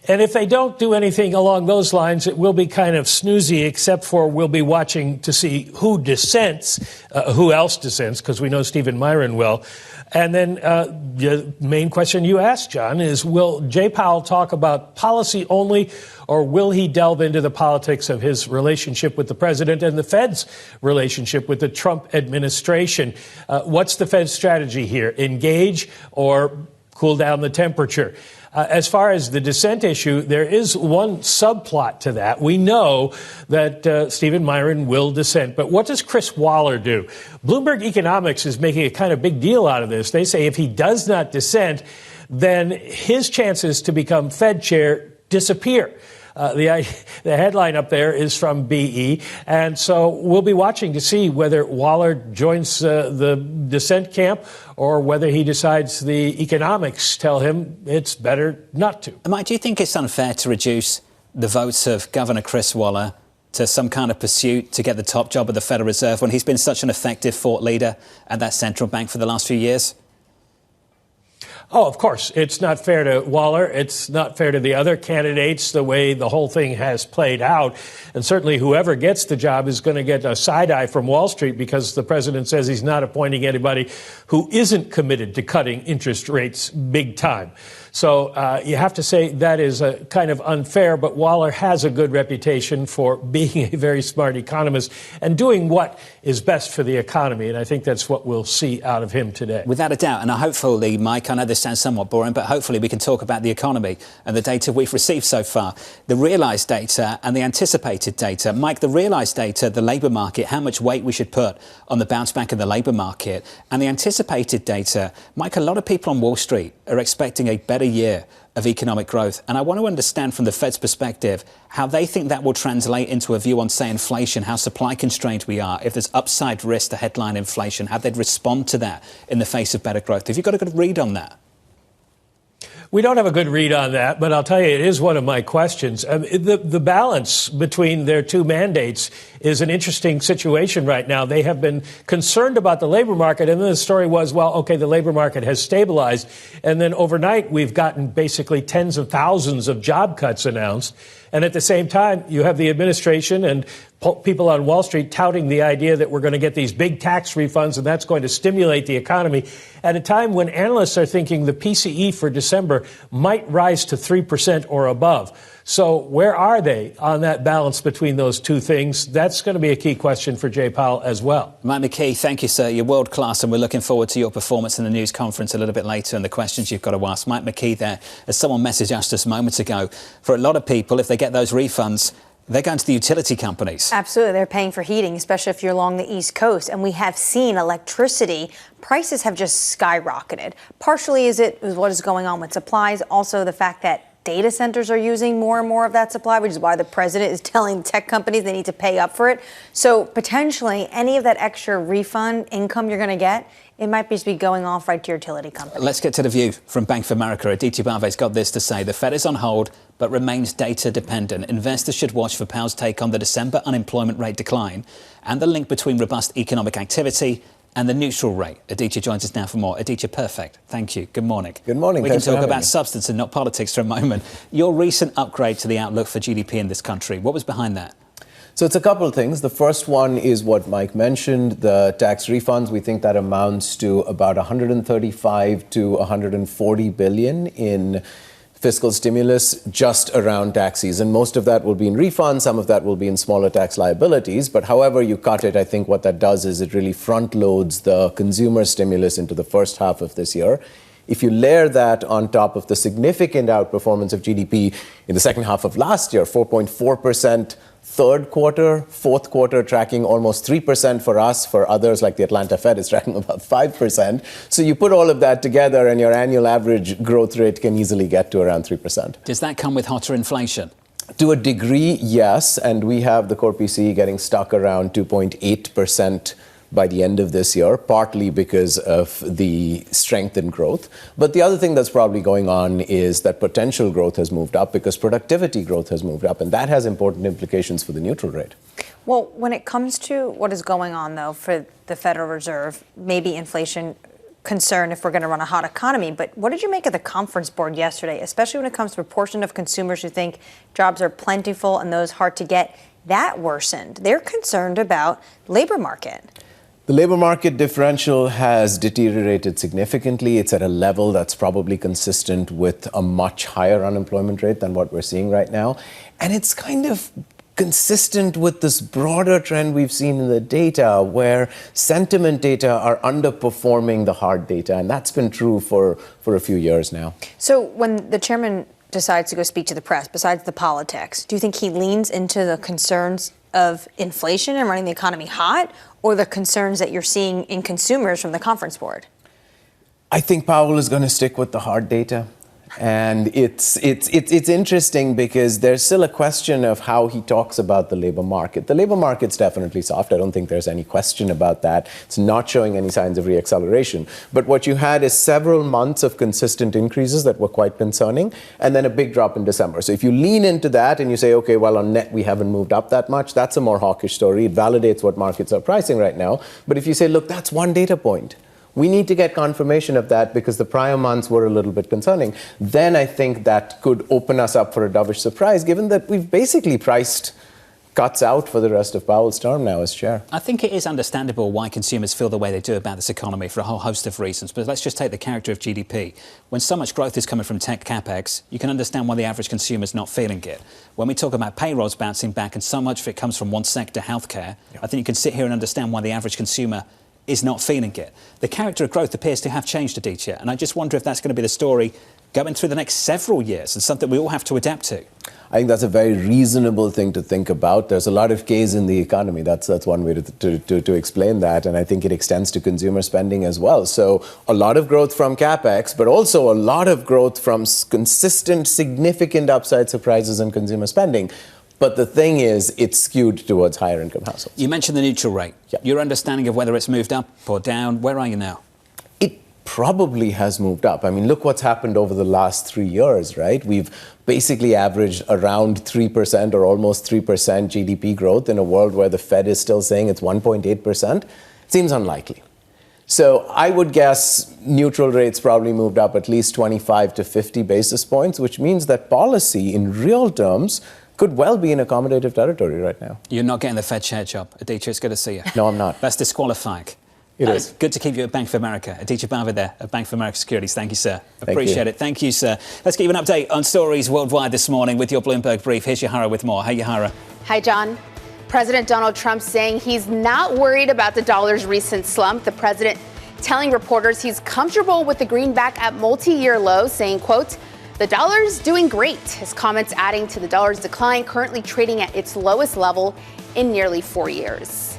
And if they don't do anything along those lines, it will be kind of snoozy, except for we'll be watching to see who dissents, who else dissents, because we know Stephen Myron will. And then the main question you asked, John, is will Jay Powell talk about policy only, or will he delve into the politics of his relationship with the president and the Fed's relationship with the Trump administration? What's the Fed's strategy here? Engage or cool down the temperature? As far as the dissent issue, there is one subplot to that. We know that Stephen Myron will dissent. But what does Chris Waller do? Bloomberg Economics is making a kind of big deal out of this. They say if he does not dissent, then his chances to become Fed chair disappear. The headline up there is from BE. And so we'll be watching to see whether Waller joins the dissent camp or whether he decides the economics tell him it's better not to. Mike, do you think it's unfair to reduce the votes of Governor Chris Waller to some kind of pursuit to get the top job of the Federal Reserve when he's been such an effective thought leader at that central bank for the last few years? Oh, of course. It's not fair to Waller. It's not fair to the other candidates, the way the whole thing has played out. And certainly whoever gets the job is going to get a side eye from Wall Street because the president says he's not appointing anybody who isn't committed to cutting interest rates big time. So you have to say that is a kind of unfair, but Waller has a good reputation for being a very smart economist and doing what is best for the economy. And I think that's what we'll see out of him today. Without a doubt. And hopefully, Mike, I know this sounds somewhat boring, but hopefully we can talk about the economy and the data we've received so far. The realised data and the anticipated data. Mike, the realised data, the labour market, how much weight we should put on the bounce back in the labour market. And the anticipated data, Mike, a lot of people on Wall Street are expecting a better year of economic growth. And I want to understand from the Fed's perspective how they think that will translate into a view on, say, inflation, how supply constrained we are, if there's upside risk to headline inflation, how they'd respond to that in the face of better growth. Have you got a good read on that? We don't have a good read on that, but I'll tell you, it is one of my questions. The balance between their two mandates is an interesting situation right now. They have been concerned about the labor market, and then the story was, well, okay, the labor market has stabilized. And then overnight, we've gotten basically tens of thousands of job cuts announced. And at the same time, you have the administration and people on Wall Street touting the idea that we're going to get these big tax refunds and that's going to stimulate the economy at a time when analysts are thinking the PCE for December might rise to 3% or above. So where are they on that balance between those two things? That's going to be a key question for Jay Powell as well. Mike McKee, thank you, sir. You're world class, and we're looking forward to your performance in the news conference a little bit later and the questions you've got to ask. Mike McKee there, as someone messaged us just moments ago, for a lot of people, if they get those refunds, they're going to the utility companies. Absolutely. They're paying for heating, especially if you're along the East Coast. And we have seen electricity prices have just skyrocketed. Partially is what is going on with supplies. Also, the fact that data centers are using more and more of that supply, which is why the president is telling tech companies they need to pay up for it. So potentially any of that extra refund income you're going to get, it might just be going off right to your utility company. Let's get to the view from Bank of America. Aditya Barve's got this to say. The Fed is on hold, but remains data dependent. Investors should watch for Powell's take on the December unemployment rate decline and the link between robust economic activity and the neutral rate. Aditya joins us now for more. Aditya, perfect. Thank you. Good morning. Good morning. We can talk about substance and not politics for a moment. Your recent upgrade to the outlook for GDP in this country, what was behind that? So it's a couple of things. The first one is what Mike mentioned, the tax refunds. We think that amounts to about 135 to 140 billion in fiscal stimulus just around tax season. Most of that will be in refunds. Some of that will be in smaller tax liabilities. But however you cut it, I think what that does is it really front loads the consumer stimulus into the first half of this year. If you layer that on top of the significant outperformance of GDP in the second half of last year, 4.4% third quarter, fourth quarter tracking almost 3% for us. For others, like the Atlanta Fed, is tracking about 5%. So you put all of that together and your annual average growth rate can easily get to around 3%. Does that come with hotter inflation? To a degree, yes. And we have the core PCE getting stuck around 2.8% by the end of this year, partly because of the strength in growth. But the other thing that's probably going on is that potential growth has moved up because productivity growth has moved up, and that has important implications for the neutral rate. Well, when it comes to what is going on, though, for the Federal Reserve, maybe inflation concern if we're going to run a hot economy, but what did you make of the conference board yesterday, especially when it comes to a proportion of consumers who think jobs are plentiful and those hard to get? That worsened. They're concerned about labor market. The labor market differential has deteriorated significantly. It's at a level that's probably consistent with a much higher unemployment rate than what we're seeing right now. And it's kind of consistent with this broader trend we've seen in the data where sentiment data are underperforming the hard data. And that's been true for a few years now. So when the chairman decides to go speak to the press, besides the politics, do you think he leans into the concerns of inflation and running the economy hot, or the concerns that you're seeing in consumers from the conference board? I think Powell is going to stick with the hard data. And it's interesting because there's still a question of how he talks about the labor market. The labor market's definitely soft. I don't think there's any question about that. It's not showing any signs of reacceleration. But what you had is several months of consistent increases that were quite concerning, and then a big drop in December. So if you lean into that and you say, okay, well, on net, we haven't moved up that much, that's a more hawkish story. It validates what markets are pricing right now. But if you say, look, that's one data point, we need to get confirmation of that because the prior months were a little bit concerning. Then I think that could open us up for a dovish surprise, given that we've basically priced cuts out for the rest of Powell's term now as chair. I think it is understandable why consumers feel the way they do about this economy for a whole host of reasons. But let's just take the character of GDP. When so much growth is coming from tech capex, you can understand why the average consumer is not feeling it. When we talk about payrolls bouncing back and so much of it comes from one sector, healthcare, I think you can sit here and understand why the average consumer is not feeling it. The character of growth appears to have changed, Aditya, and I just wonder if that's going to be the story going through the next several years and something we all have to adapt to. I think that's a very reasonable thing to think about. There's a lot of K's in the economy. That's one way to explain that, and I think it extends to consumer spending as well. So a lot of growth from capex, but also a lot of growth from consistent, significant upside surprises in consumer spending. But the thing is, it's skewed towards higher income households. You mentioned the neutral rate. Yep. Your understanding of whether it's moved up or down, where are you now? It probably has moved up. I mean, look what's happened over the last 3 years, right? We've basically averaged around 3% or almost 3% GDP growth in a world where the Fed is still saying it's 1.8%. Seems unlikely. So I would guess neutral rates probably moved up at least 25 to 50 basis points, which means that policy in real terms could well be in accommodative territory right now. You're not getting the Fed chair job. Aditya, it's good to see you. No, I'm not. That's disqualifying. It is. Good to keep you at Bank of America. Aditya Bhavid there at Bank of America Securities. Thank you, sir. Thank Appreciate you. it. Thank you, sir. Let's give you an update on stories worldwide this morning with your Bloomberg Brief. Here's Yahara with more. Hey, Yahara. Hi, John. President Donald Trump saying he's not worried about the dollar's recent slump. The president telling reporters he's comfortable with the greenback at multi-year lows, saying, quote, "The dollar's doing great." His comments adding to the dollar's decline, currently trading at its lowest level in nearly 4 years.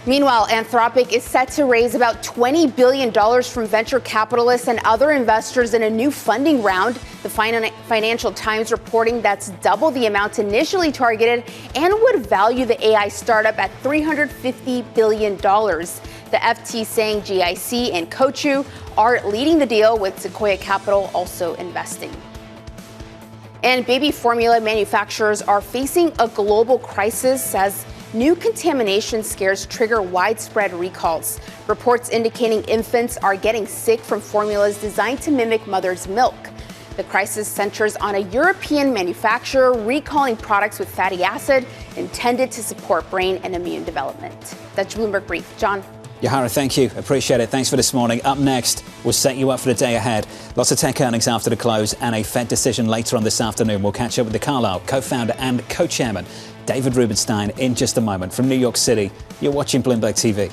Meanwhile, Anthropic is set to raise about $20 billion from venture capitalists and other investors in a new funding round. The Financial Times reporting that's double the amount initially targeted and would value the AI startup at $350 billion. The FT saying GIC and Kochu are leading the deal, with Sequoia Capital also investing. And baby formula manufacturers are facing a global crisis as new contamination scares trigger widespread recalls. Reports indicating infants are getting sick from formulas designed to mimic mother's milk. The crisis centers on a European manufacturer recalling products with fatty acid intended to support brain and immune development. That's Bloomberg Brief. John. Yahara, thank you. Appreciate it. Thanks for this morning. Up next, we'll set you up for the day ahead. Lots of tech earnings after the close and a Fed decision later on this afternoon. We'll catch up with the Carlyle co-founder and co-chairman, David Rubenstein, in just a moment. From New York City, you're watching Bloomberg TV.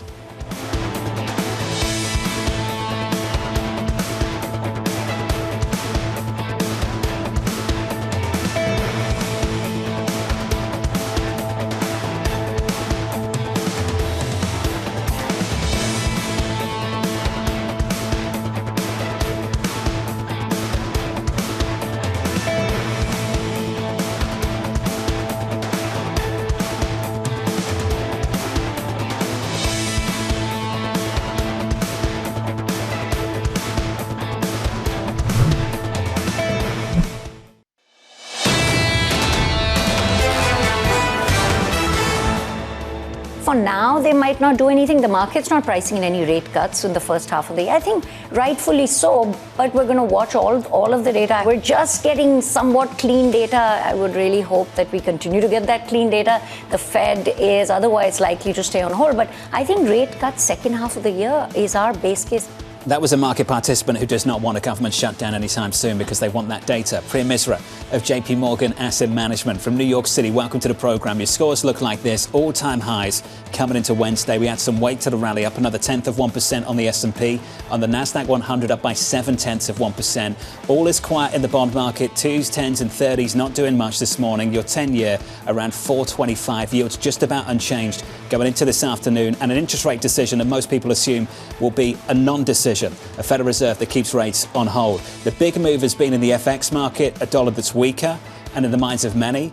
now, they might not do anything. The market's not pricing in any rate cuts in the first half of the year. I think rightfully so, but we're going to watch all of the data. We're just getting somewhat clean data. I would really hope that we continue to get that clean data. The Fed is otherwise likely to stay on hold, but I think rate cuts second half of the year is our base case. That was a market participant who does not want a government shutdown anytime soon because they want that data. Priya Misra of JP Morgan Asset Management from New York City. Welcome to the program. Your scores look like this. All-time highs coming into Wednesday. We had some weight to the rally, up another 1/10% on the S&P. On the Nasdaq 100, up by 0.7%. All is quiet in the bond market. 2s, 10s and 30s not doing much this morning. Your 10-year around 4.25. Yields just about unchanged going into this afternoon. And an interest rate decision that most people assume will be a non-decision. A Federal Reserve that keeps rates on hold. The big move has been in the FX market, a dollar that's weaker, and in the minds of many,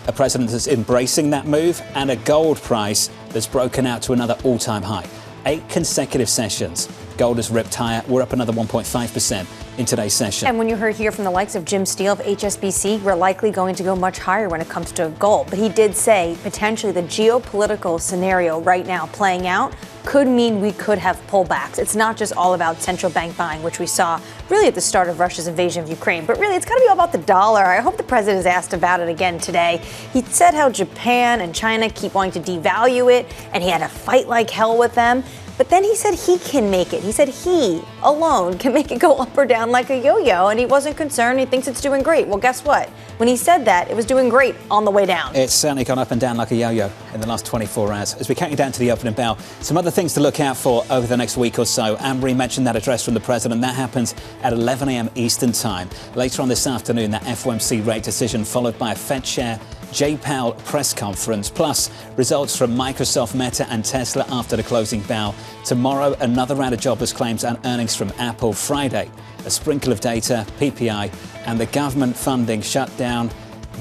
a president that's embracing that move, and a gold price that's broken out to another all-time high. 8 consecutive sessions. Gold has ripped higher. We're up another 1.5% in today's session. And when you hear from the likes of Jim Steele of HSBC, we're likely going to go much higher when it comes to gold. But he did say potentially the geopolitical scenario right now playing out could mean we could have pullbacks. It's not just all about central bank buying, which we saw really at the start of Russia's invasion of Ukraine, but really it's got to be all about the dollar. I hope the president is asked about it again today. He said how Japan and China keep wanting to devalue it, and he had to fight like hell with them. But then he said he can make it. He said he alone can make it go up or down like a yo-yo, and he wasn't concerned. He thinks it's doing great. Well, guess what? When he said that, it was doing great on the way down. It's certainly gone up and down like a yo-yo in the last 24 hours. As we count you down to the opening bell, some other things to look out for over the next week or so. Annmarie mentioned that address from the president. That happens at 11 a.m. Eastern time. Later on this afternoon, that FOMC rate decision followed by a Fed chair Jay Powell press conference, plus results from Microsoft, Meta and Tesla after the closing bell. Tomorrow, another round of jobless claims and earnings from Apple. Friday, a sprinkle of data, PPI, and the government funding shutdown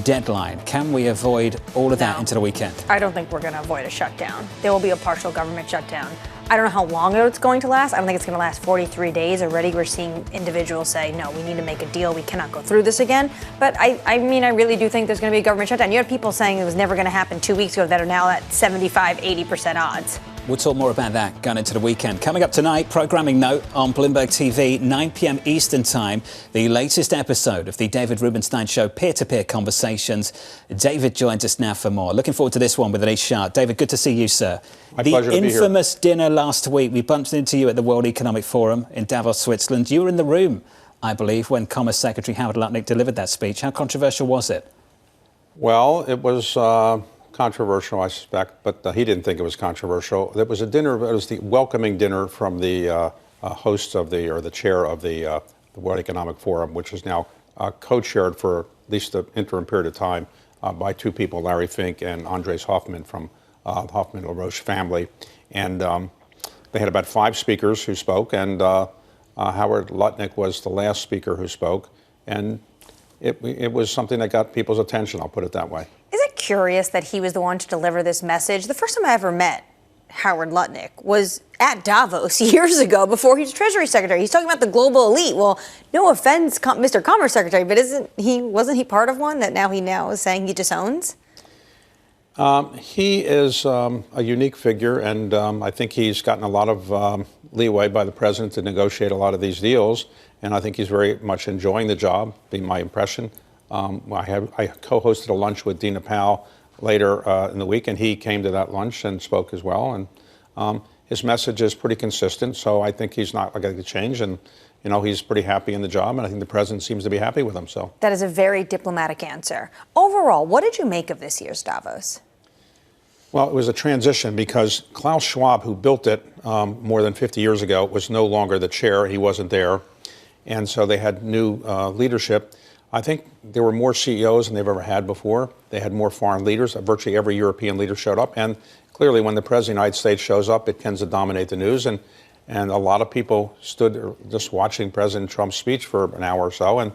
deadline. Can we avoid all of that into the weekend? I don't think we're going to avoid a shutdown. There will be a partial government shutdown. I don't know how long it's going to last. I don't think it's going to last 43 days. Already we're seeing individuals say, no, we need to make a deal. We cannot go through this again. But I mean, I really do think there's going to be a government shutdown. You had people saying it was never going to happen 2 weeks ago that are now at 75, 80% odds. We'll talk more about that going into the weekend. Coming up tonight, programming note on Bloomberg TV, 9 p.m. Eastern Time, the latest episode of the David Rubenstein Show, Peer-to-Peer Conversations. David joins us now for more. Looking forward to this one with Anish Shah. David, good to see you, sir. My pleasure to be here. The infamous dinner last week, we bumped into you at the World Economic Forum in Davos, Switzerland. You were in the room, I believe, when Commerce Secretary Howard Lutnick delivered that speech. How controversial was it? Well, it was controversial, I suspect, but he didn't think it was controversial. It was a dinner. It was the welcoming dinner from the host of the chair of the World Economic Forum, which is now co-chaired for at least the interim period of time by 2 people, Larry Fink and Andres Hoffman from Hoffman LaRoche family. And they had about 5 speakers who spoke, and Howard Lutnick was the last speaker who spoke. And it was something that got people's attention, I'll put it that way. Is it curious that he was the one to deliver this message? The first time I ever met Howard Lutnick was at Davos years ago before he was Treasury Secretary. He's talking about the global elite. Well, no offense, Mr. Commerce Secretary, but wasn't he part of one that now is saying he disowns? He is a unique figure, and I think he's gotten a lot of leeway by the president to negotiate a lot of these deals, and I think he's very much enjoying the job, being my impression. I co-hosted a lunch with Dina Powell later in the week, and he came to that lunch and spoke as well. And his message is pretty consistent, so I think he's not going to change. And he's pretty happy in the job, and I think the president seems to be happy with him. So that is a very diplomatic answer. Overall, what did you make of this year's Davos? Well, it was a transition because Klaus Schwab, who built it more than 50 years ago, was no longer the chair. He wasn't there, and so they had new leadership. I think there were more CEOs than they've ever had before. They had more foreign leaders. Virtually every European leader showed up. And clearly, when the President of the United States shows up, it tends to dominate the news. And a lot of people stood just watching President Trump's speech for an hour or so. And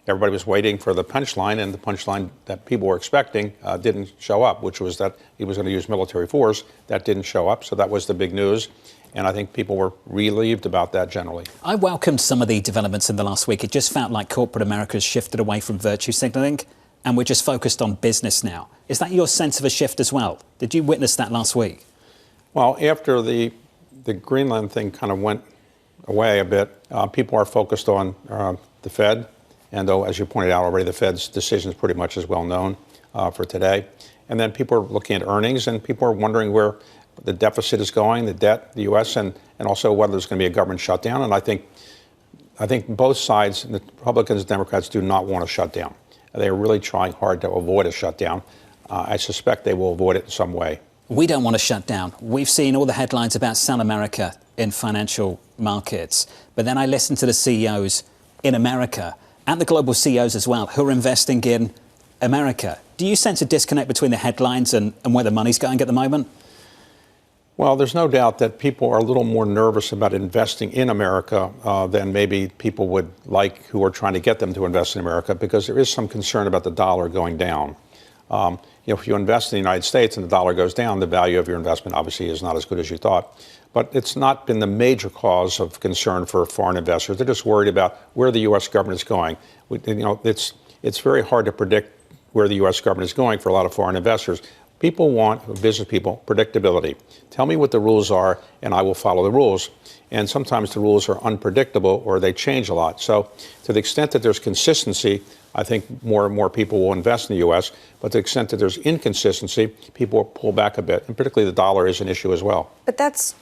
everybody was waiting for the punchline. And the punchline that people were expecting didn't show up, which was that he was going to use military force. That didn't show up. So that was the big news. And I think people were relieved about that generally. I welcomed some of the developments in the last week. It just felt like corporate America has shifted away from virtue signaling, and we're just focused on business now. Is that your sense of a shift as well? Did you witness that last week? Well, after the Greenland thing kind of went away a bit, people are focused on the Fed. And though, as you pointed out already, the Fed's decision is pretty much as well known for today. And then people are looking at earnings, and people are wondering where the deficit is going, the debt, the U.S., and also whether there's going to be a government shutdown. And I think both sides, the Republicans and Democrats, do not want to shut down. They are really trying hard to avoid a shutdown. I suspect they will avoid it in some way. We don't want to shut down. We've seen all the headlines about South America in financial markets. But then I listen to the CEOs in America and the global CEOs as well who are investing in America. Do you sense a disconnect between the headlines and where the money's going at the moment? Well, there's no doubt that people are a little more nervous about investing in America than maybe people would like who are trying to get them to invest in America, because there is some concern about the dollar going down. If you invest in the United States and the dollar goes down, the value of your investment obviously is not as good as you thought. But it's not been the major cause of concern for foreign investors. They're just worried about where the U.S. government is going. It's very hard to predict where the U.S. government is going for a lot of foreign investors. People want, business people, predictability. Tell me what the rules are, and I will follow the rules. And sometimes the rules are unpredictable or they change a lot. So to the extent that there's consistency, I think more and more people will invest in the U.S. But to the extent that there's inconsistency, people will pull back a bit. And particularly the dollar is an issue as well. But that's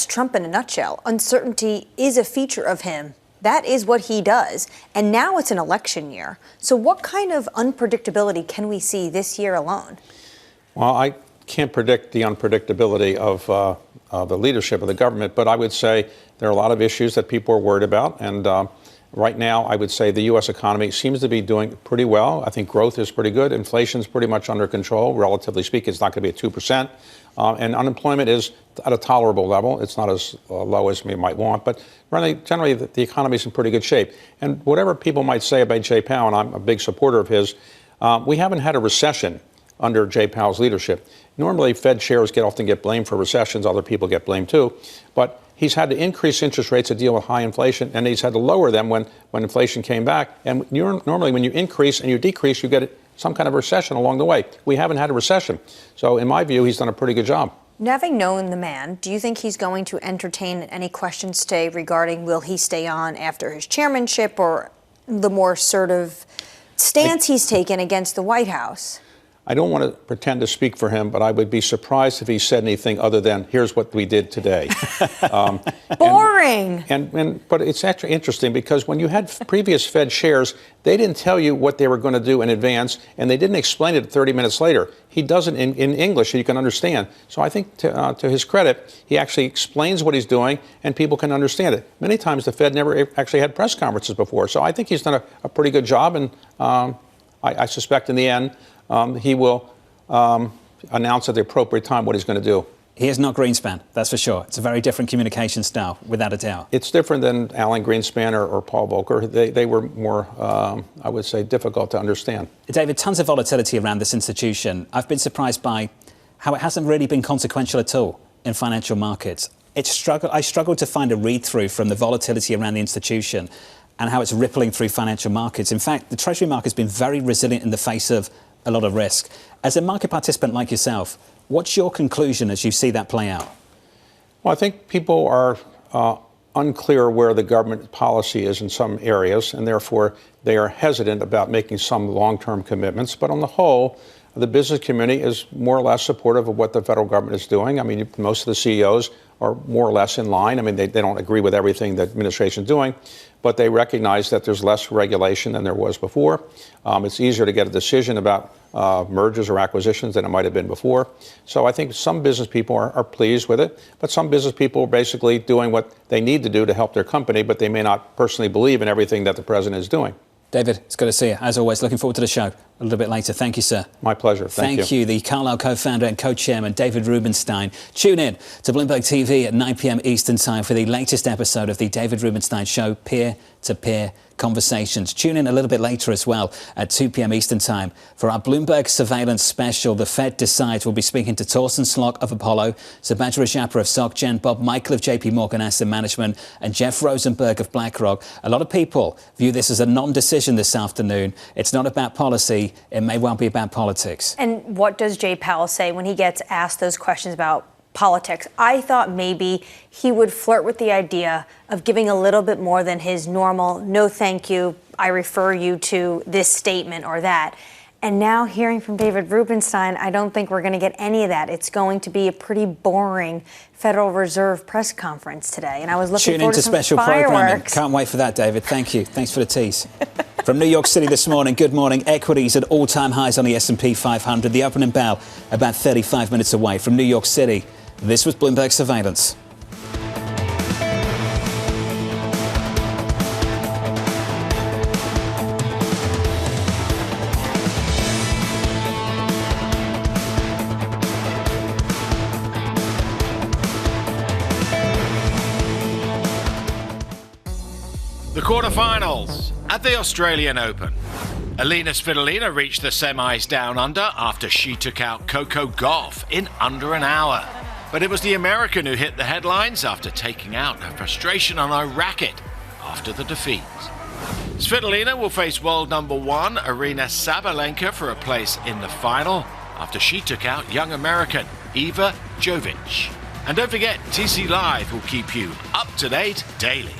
Trump in a nutshell. Uncertainty is a feature of him. That is what he does. And now it's an election year. So what kind of unpredictability can we see this year alone? Well, I can't predict the unpredictability of the leadership of the government, but I would say there are a lot of issues that people are worried about. And right now, I would say the U.S. economy seems to be doing pretty well. I think growth is pretty good. Inflation is pretty much under control. Relatively speaking, it's not going to be at 2%. And unemployment is at a tolerable level. It's not as low as we might want. But generally, the economy is in pretty good shape. And whatever people might say about Jay Powell, and I'm a big supporter of his, we haven't had a recession under Jay Powell's leadership. Normally, Fed chairs often get blamed for recessions. Other people get blamed too. But he's had to increase interest rates to deal with high inflation, and he's had to lower them when inflation came back. And normally, when you increase and you decrease, you get some kind of recession along the way. We haven't had a recession. So in my view, he's done a pretty good job. Having known the man, do you think he's going to entertain any questions today regarding will he stay on after his chairmanship, or the more assertive stance he's taken against the White House? I don't want to pretend to speak for him, but I would be surprised if he said anything other than, here's what we did today. Boring. But it's actually interesting because when you had previous Fed chairs, they didn't tell you what they were going to do in advance, and they didn't explain it 30 minutes later. He does it in English so you can understand. So I think to his credit, he actually explains what he's doing, and people can understand it. Many times the Fed never actually had press conferences before. So I think he's done a pretty good job, and I suspect in the end, he will announce at the appropriate time what he's going to do. He is not Greenspan, that's for sure. It's a very different communication style, without a doubt. It's different than Alan Greenspan or Paul Volcker. They were more, I would say, difficult to understand. David, tons of volatility around this institution. I've been surprised by how it hasn't really been consequential at all in financial markets. I struggled to find a read-through from the volatility around the institution and how it's rippling through financial markets. In fact, the Treasury market has been very resilient in the face of a lot of risk. As a market participant like yourself, what's your conclusion as you see that play out? Well, I think people are unclear where the government policy is in some areas, and therefore they are hesitant about making some long-term commitments. But on the whole, the business community is more or less supportive of what the federal government is doing. I mean, most of the CEOs are more or less in line. I mean, they don't agree with everything the administration is doing, but they recognize that there's less regulation than there was before. It's easier to get a decision about mergers or acquisitions than it might have been before. So I think some business people are pleased with it, but some business people are basically doing what they need to do to help their company, but they may not personally believe in everything that the president is doing. David, it's good to see you. As always, looking forward to the show a little bit later. Thank you, sir. My pleasure. Thank you. The Carlyle co-founder and co-chairman, David Rubenstein. Tune in to Bloomberg TV at 9 p.m. Eastern Time for the latest episode of the David Rubenstein Show, Peer-to-Peer Conversations. Tune in a little bit later as well at 2 p.m. Eastern Time for our Bloomberg Surveillance special. The Fed Decides. We'll be speaking to Torsten Slok of Apollo, Subhadra Rajappa of SocGen, Bob Michael of JP Morgan Asset Management, and Jeff Rosenberg of BlackRock. A lot of people view this as a non-decision this afternoon. It's not about policy. It may well be about politics. And what does Jay Powell say when he gets asked those questions about politics. I thought maybe he would flirt with the idea of giving a little bit more than his normal, no thank you, I refer you to this statement or that. And now hearing from David Rubenstein, I don't think we're going to get any of that. It's going to be a pretty boring Federal Reserve press conference today. And I was looking forward to some special fireworks. programming. Can't wait for that, David. Thank you. Thanks for the tease. From New York City this morning, good morning. Equities at all-time highs on the S&P 500. The opening bell about 35 minutes away. From New York City, this was Bloomberg Surveillance. The quarterfinals at the Australian Open. Alina Svitolina reached the semis down under after she took out Coco Gauff in under an hour. But it was the American who hit the headlines after taking out her frustration on her racket after the defeat. Svitolina will face world number 1 Aryna Sabalenka for a place in the final after she took out young American Iva Jovic. And don't forget, TC Live will keep you up to date daily.